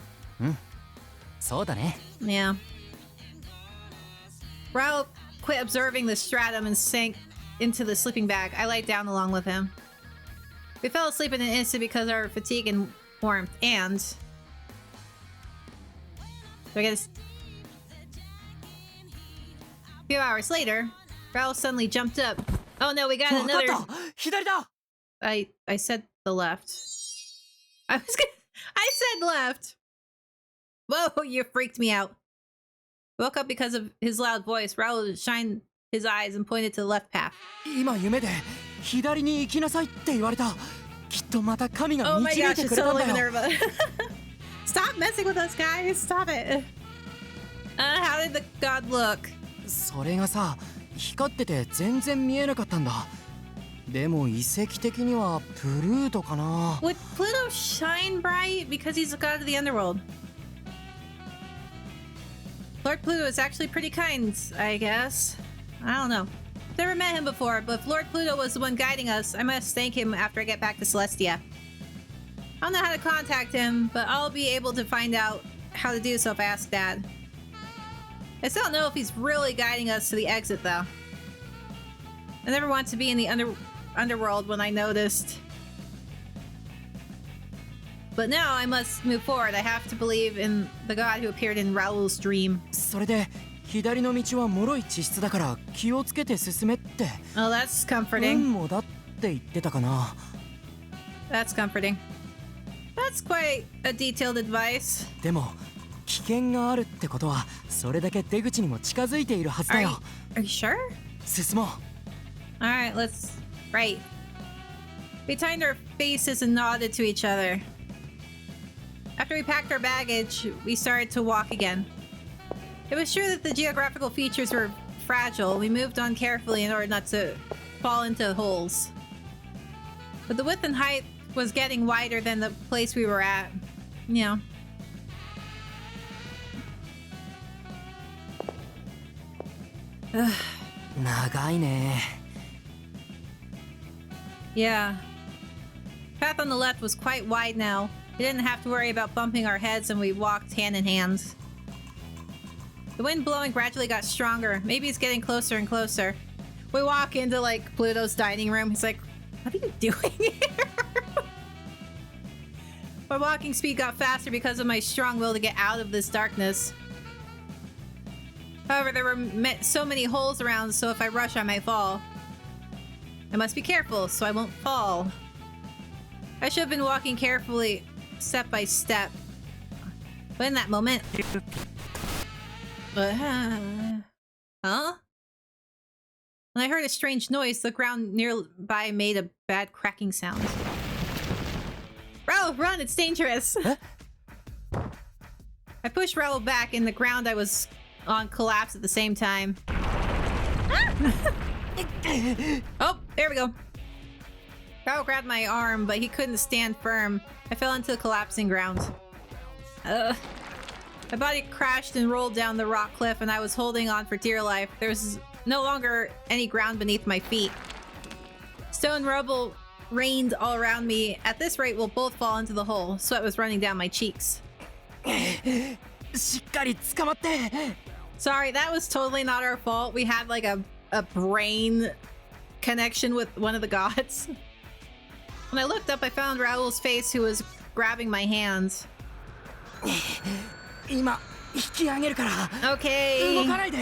そうだね。 Yeah. Raul quit observing the stratum and sank into the sleeping bag. I lied down along with him. We fell asleep in an instant because of our fatigue and warmth, and... Do I get this? A few hours later, Raul suddenly jumped up. Oh no, we got わかっ another... た。左だ。 I said the left. I said left. Whoa, you freaked me out. Woke up because of his loud voice. Raul shined his eyes and pointed to the left path. 今夢で左に行きなさいって言われた。きっとまた神が Oh my 導い gosh, て it's くれたん totally だよ。 Minerva. Stop messing with us, guys. Stop it. How did the god look? それがさ、光ってて全然見えなかったんだ。でも遺跡的にはプルートかな。 Would Pluto shine bright because he's the god of the underworld? Lord Pluto is actually pretty kind, I guess. I don't know. Never met him before, but if Lord Pluto was the one guiding us, I must thank him after I get back to Celestia. I don't know how to contact him, but I'll be able to find out how to do so if I ask Dad. I still don't know if he's really guiding us to the exit, though. I never want to be in the underworld when I noticed. But now I must move forward. I have to believe in the god who appeared in Raul's dream. それで左の道は脆い地質だから気をつけて進めって。 Oh, that's comforting. 運もだって言ってたかな。 That's comforting. That's quite a detailed advice. でも危険があるってことはそれだけ出口にも近づいているはずだよ。 Are you sure? 進もう。 Alright, let's... Right. We turned our faces and nodded to each other. After we packed our baggage, we started to walk again. It was true that the geographical features were fragile. We moved on carefully in order not to fall into holes. But the width and height was getting wider than the place we were at. Yeah. Ugh. 長いね。 Yeah. Path on the left was quite wide now. We didn't have to worry about bumping our heads and we walked hand in hand. The wind blowing gradually got stronger. Maybe it's getting closer and closer. We walk into like Pluto's dining room. He's like, what are you doing here? My walking speed got faster because of my strong will to get out of this darkness. However, there were so many holes around, so if I rush, I might fall. I must be careful so I won't fall. I should have been walking carefully, step by step. But in that moment... Huh? When I heard a strange noise, the ground nearby made a bad cracking sound. Raul, run! It's dangerous! Huh? I pushed Raul back and the ground I was on collapsed at the same time. Oh, there we go. Raul grabbed my arm, but he couldn't stand firm. I fell into the collapsing ground. My body crashed and rolled down the rock cliff, and I was holding on for dear life. There was no longer any ground beneath my feet. Stone rubble rained all around me. At this rate, we'll both fall into the hole. Sweat was running down my cheeks. しっかり捕まって。 Sorry, that was totally not our fault. We had like a brain connection with one of the gods. When I looked up, I found Raul's face, who was grabbing my hands. 今引き上げるから。 Okay. 動かないで。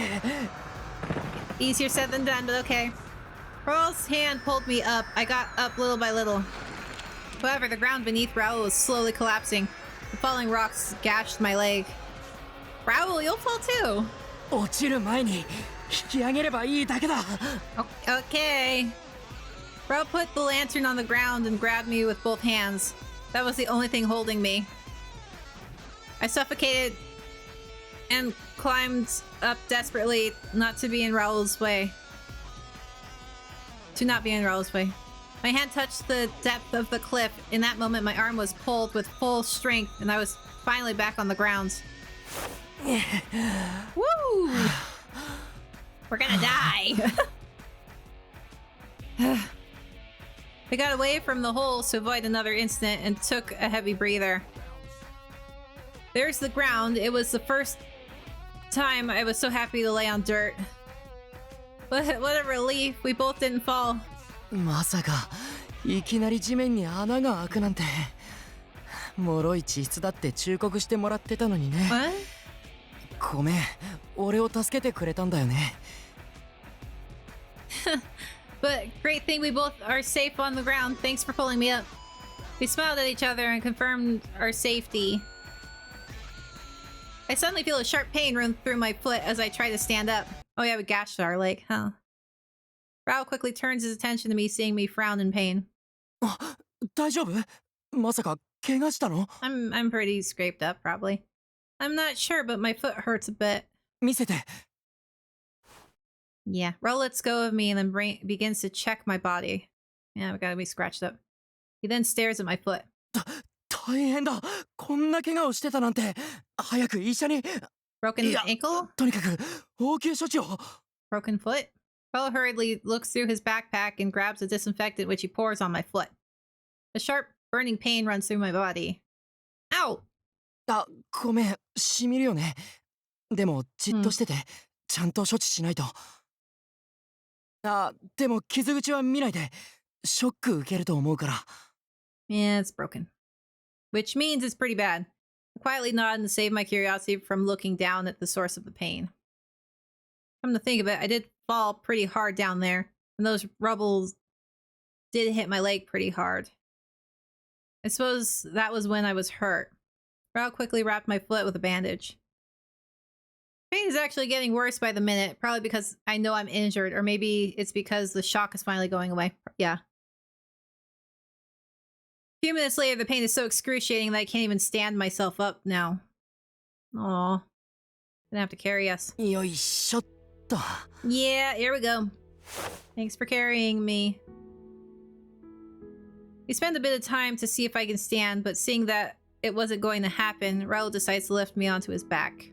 Easier said than done, but okay. Raul's hand pulled me up. I got up little by little. However, the ground beneath Raul was slowly collapsing. The falling rocks gashed my leg. Raul, you'll fall too. 落ちる前に引き上げればいいだけだ。 Okay. Raul put the lantern on the ground and grabbed me with both hands. That was the only thing holding me. I suffocated and climbed up desperately not to be in Raul's way. To not be in Raul's way. My hand touched the depth of the cliff. In that moment, my arm was pulled with full strength, and I was finally back on the ground. Woo! We're gonna die! I got away from the holes to avoid another incident and took a heavy breather. There's the ground. It was the first time I was so happy to lay on dirt. But what a relief. We both didn't fall. まさかいきなり地面に穴が開くなんて。脆い地質だって忠告してもらってたのにね。 What? ごめん、俺を助けてくれたんだよね。 But great thing we both are safe on the ground. Thanks for pulling me up. We smiled at each other and confirmed our safety. I suddenly feel a sharp pain run through my foot as I try to stand up. Oh yeah, we gashed our leg, huh? Raul quickly turns his attention to me, seeing me frown in pain. 大丈夫？まさか怪我したの？ I'm pretty scraped up, probably. I'm not sure, but my foot hurts a bit. 見せて。 Yeah, Raul lets go of me and then begins to check my body. Yeah, we gotta be scratched up. He then stares at my foot. 大変だ。こんな怪我をしてたなんて。早く医者に。 Broken いや、 ankle? とにかく応急処置を。 Broken foot? Raul hurriedly looks through his backpack and grabs a disinfectant which he pours on my foot. A sharp, burning pain runs through my body. Ow! あ、ごめん。しみるよね。でもじっとしてて、ちゃんと処置しないと。あ、でも傷口は見ないで。ショック受けると思うから。 Yeah, it's broken. Which means it's pretty bad. I quietly nod and save my curiosity from looking down at the source of the pain. Come to think of it, I did fall pretty hard down there, and those rubbles did hit my leg pretty hard. I suppose that was when I was hurt. Raul quickly wrapped my foot with a bandage. Pain is actually getting worse by the minute, probably because I know I'm injured, or maybe it's because the shock is finally going away. Yeah. A few minutes later, the pain is so excruciating that I can't even stand myself up now. Aw. Gonna have to carry us. よいしょっと。 Yeah, here we go. Thanks for carrying me. We spend a bit of time to see if I can stand, but seeing that it wasn't going to happen, Raul decides to lift me onto his back.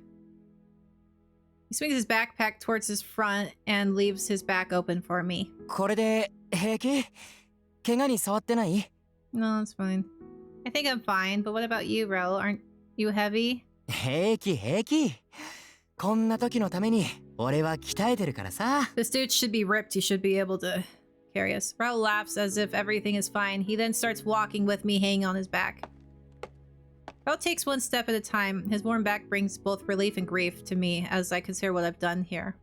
He swings his backpack towards his front and leaves his back open for me. これで平気？怪我に触ってない？ No, it's fine. I think I'm fine, but what about you, Raul? Aren't you heavy? 平気平気。こんな時のために俺は鍛えてるからさ。 This dude should be ripped. He should be able to carry us. Raul laughs as if everything is fine. He then starts walking with me, hanging on his back. Raul takes one step at a time. His warm back brings both relief and grief to me as I consider what I've done here.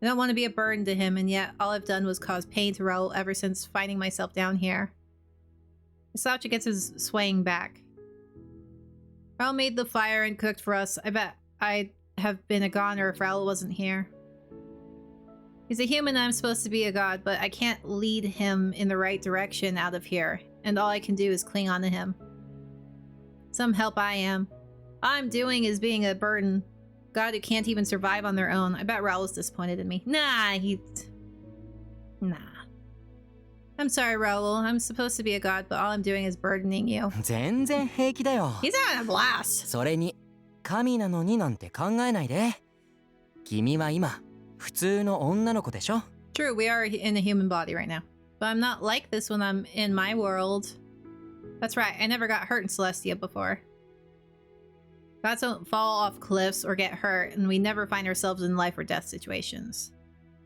I don't want to be a burden to him, and yet all I've done was cause pain to Raul ever since finding myself down here. I slouch against his swaying back. Raul made the fire and cooked for us. I bet I'd have been a goner if Raul wasn't here. He's a human and I'm supposed to be a god, but I can't lead him in the right direction out of here, and all I can do is cling on to him. Some help I am. All I'm doing is being a burden. God who can't even survive on their own. I bet Raul is disappointed in me. Nah. I'm sorry, Raul. I'm supposed to be a god, but all I'm doing is burdening you. 全然平気だよ。 He's having a blast. それに神なのになんて考えないで。君は今普通の女の子でしょ？ True, we are in a human body right now. But I'm not like this when I'm in my world. That's right, I never got hurt in Celestia before. Gods don't fall off cliffs or get hurt, and we never find ourselves in life or death situations.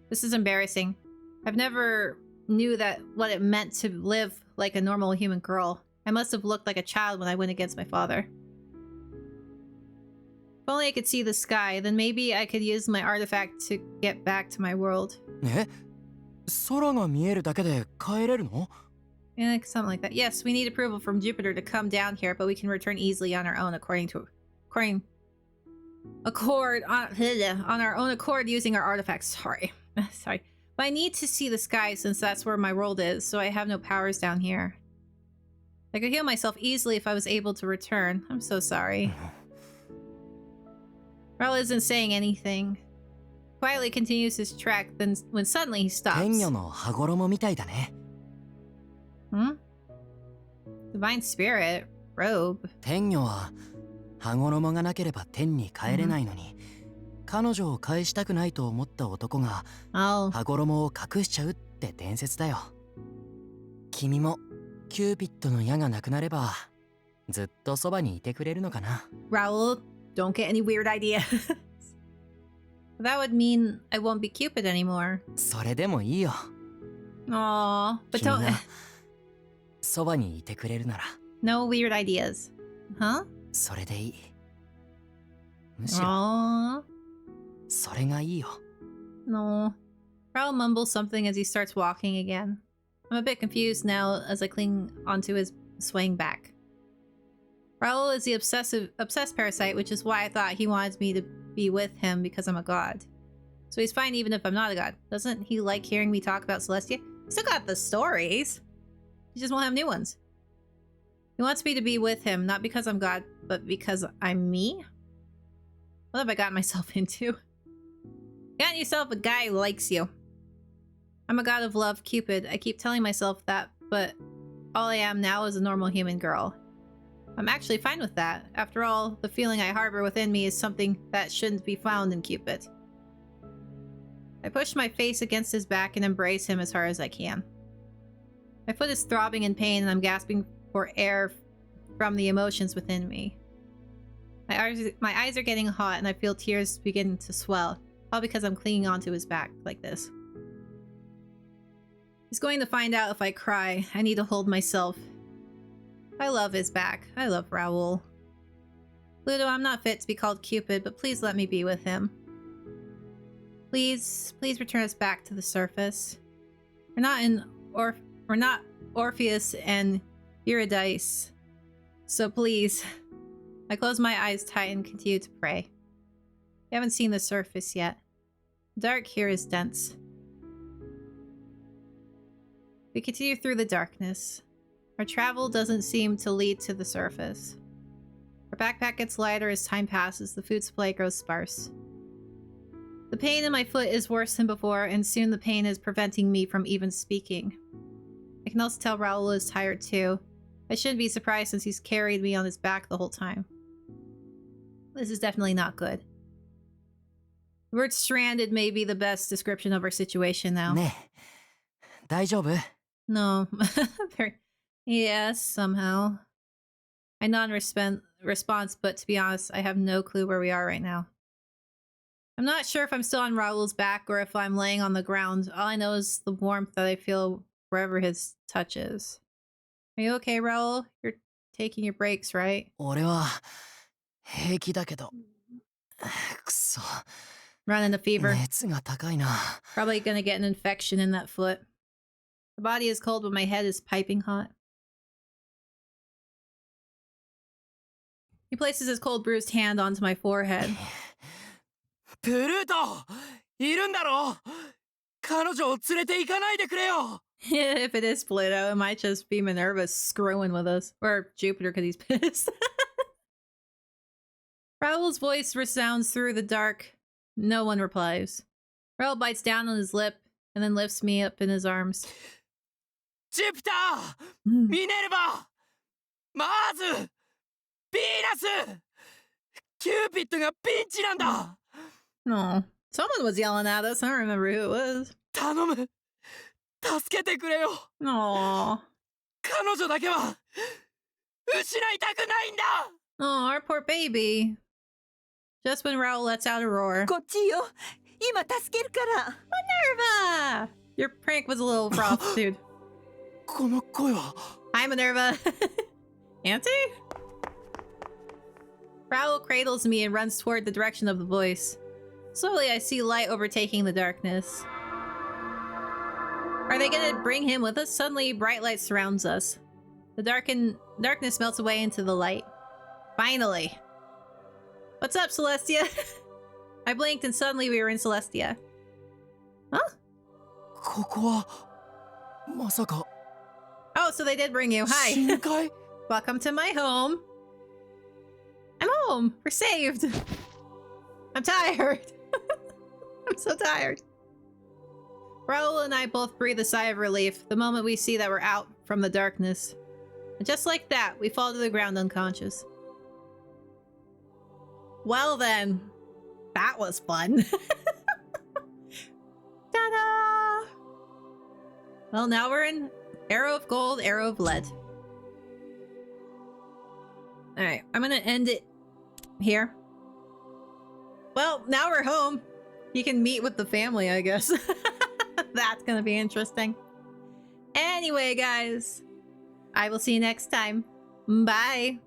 This is embarrassing. I've never knew that what it meant to live like a normal human girl. I must have looked like a child when I went against my father. If only I could see the sky, then maybe I could use my artifact to get back to my world. え？空が見えるだけで帰れるの？ Yeah, something like that. Yes, we need approval from Jupiter to come down here, but we can return easily on our own on our own accord using our artifacts. Sorry. But I need to see the sky since that's where my world is, so I have no powers down here. I could heal myself easily if I was able to return. I'm so sorry. Raul isn't saying anything. Quietly continues his trek, then when suddenly he stops. 天女の羽衣みたいだね。 Hmm? Divine spirit? Robe? 天女は羽衣がなければ天に帰れないのに、彼女を返したくないと思った男が Oh. 羽衣を隠しちゃうって伝説だよ。君もキューピッドの矢がなくなればずっとそばにいてくれるのかな。 Raul, don't get any weird ideas. That would mean I won't be Cupid anymore. それでもいいよ。 Aww, but 君 don't. がそばにいてくれるなら No weird ideas. Huh? それでいい。むしろ Aww. それがいいよ。 No. Raul mumbles something as he starts walking again. I'm a bit confused now as I cling onto his swaying back. Raul is the obsessed parasite, which is why I thought he wanted me to be with him because I'm a god. So he's fine even if I'm not a god. Doesn't he like hearing me talk about Celestia? He still got the stories. He just won't have new ones. He wants me to be with him, not because I'm god, but because I'm me? What have I gotten myself into? Got yourself a guy who likes you. I'm a god of love, Cupid. I keep telling myself that, but all I am now is a normal human girl. I'm actually fine with that. After all, the feeling I harbor within me is something that shouldn't be found in Cupid. I push my face against his back and embrace him as hard as I can. My foot is throbbing in pain and I'm gasping for air from the emotions within me. My eyes are getting hot and I feel tears begin to swell, all because I'm clinging onto his back like this. He's going to find out if I cry. I need to hold myself. I love his back. I love Raul. Pluto, I'm not fit to be called Cupid, but please let me be with him. Please return us back to the surface. We're not Orpheus and Eurydice. So please. I close my eyes tight and continue to pray. We haven't seen the surface yet. The dark here is dense. We continue through the darkness. Our travel doesn't seem to lead to the surface. Our backpack gets lighter as time passes, the food supply grows sparse. The pain in my foot is worse than before, and soon the pain is preventing me from even speaking. I can also tell Raul is tired too. I shouldn't be surprised since he's carried me on his back the whole time. This is definitely not good. The word stranded may be the best description of our situation now. ねえ、大丈夫? No. Yes, somehow. I nod in response, but to be honest, I have no clue where we are right now. I'm not sure if I'm still on Raul's back or if I'm laying on the ground. All I know is the warmth that I feel wherever his touch is. Are you okay, Raul? You're taking your breaks, right? 俺は平気だけど、くそ。 Running a fever. 熱が高いな。 Probably gonna get an infection in that foot. The body is cold, but my head is piping hot. He places his cold, bruised hand onto my forehead. プルート、いるんだろ？彼女を連れて行かないでくれよ。If it is Pluto, it might just be Minerva screwing with us. Or Jupiter, because he's pissed. Raul's voice resounds through the dark. No one replies. Raul bites down on his lip and then lifts me up in his arms. Jupiter! Minerva! Mars! Venus! Cupid がピンチなんだ! No. Someone was yelling at us. I don't remember who it was. 頼む! 助けてくれよ! Aww. 彼女だけは失いたくないんだ! Oh, our poor baby. Just when Raul lets out a roar. こっちよ。今助けるから。Minerva! Your prank was a little rough, dude. この声は Hi, Minerva. Auntie? Raul cradles me and runs toward the direction of the voice. Slowly, I see light overtaking the darkness. Are they gonna bring him with us? Suddenly, bright light surrounds us. The darkness melts away into the light. Finally. What's up, Celestia? I blinked and suddenly we were in Celestia. Huh? ここはまさか Oh, so they did bring you. Hi. 深海? Welcome to my home. I'm home. We're saved. I'm tired. I'm so tired. Raul and I both breathe a sigh of relief the moment we see that we're out from the darkness. And just like that, we fall to the ground unconscious. Well then, that was fun. Ta-da! Well, now we're in Arrow of Gold, Arrow of Lead. Alright, I'm gonna end it here. Well, now we're home. You can meet with the family, I guess. That's gonna be interesting. Anyway, guys, I will see you next time. Bye.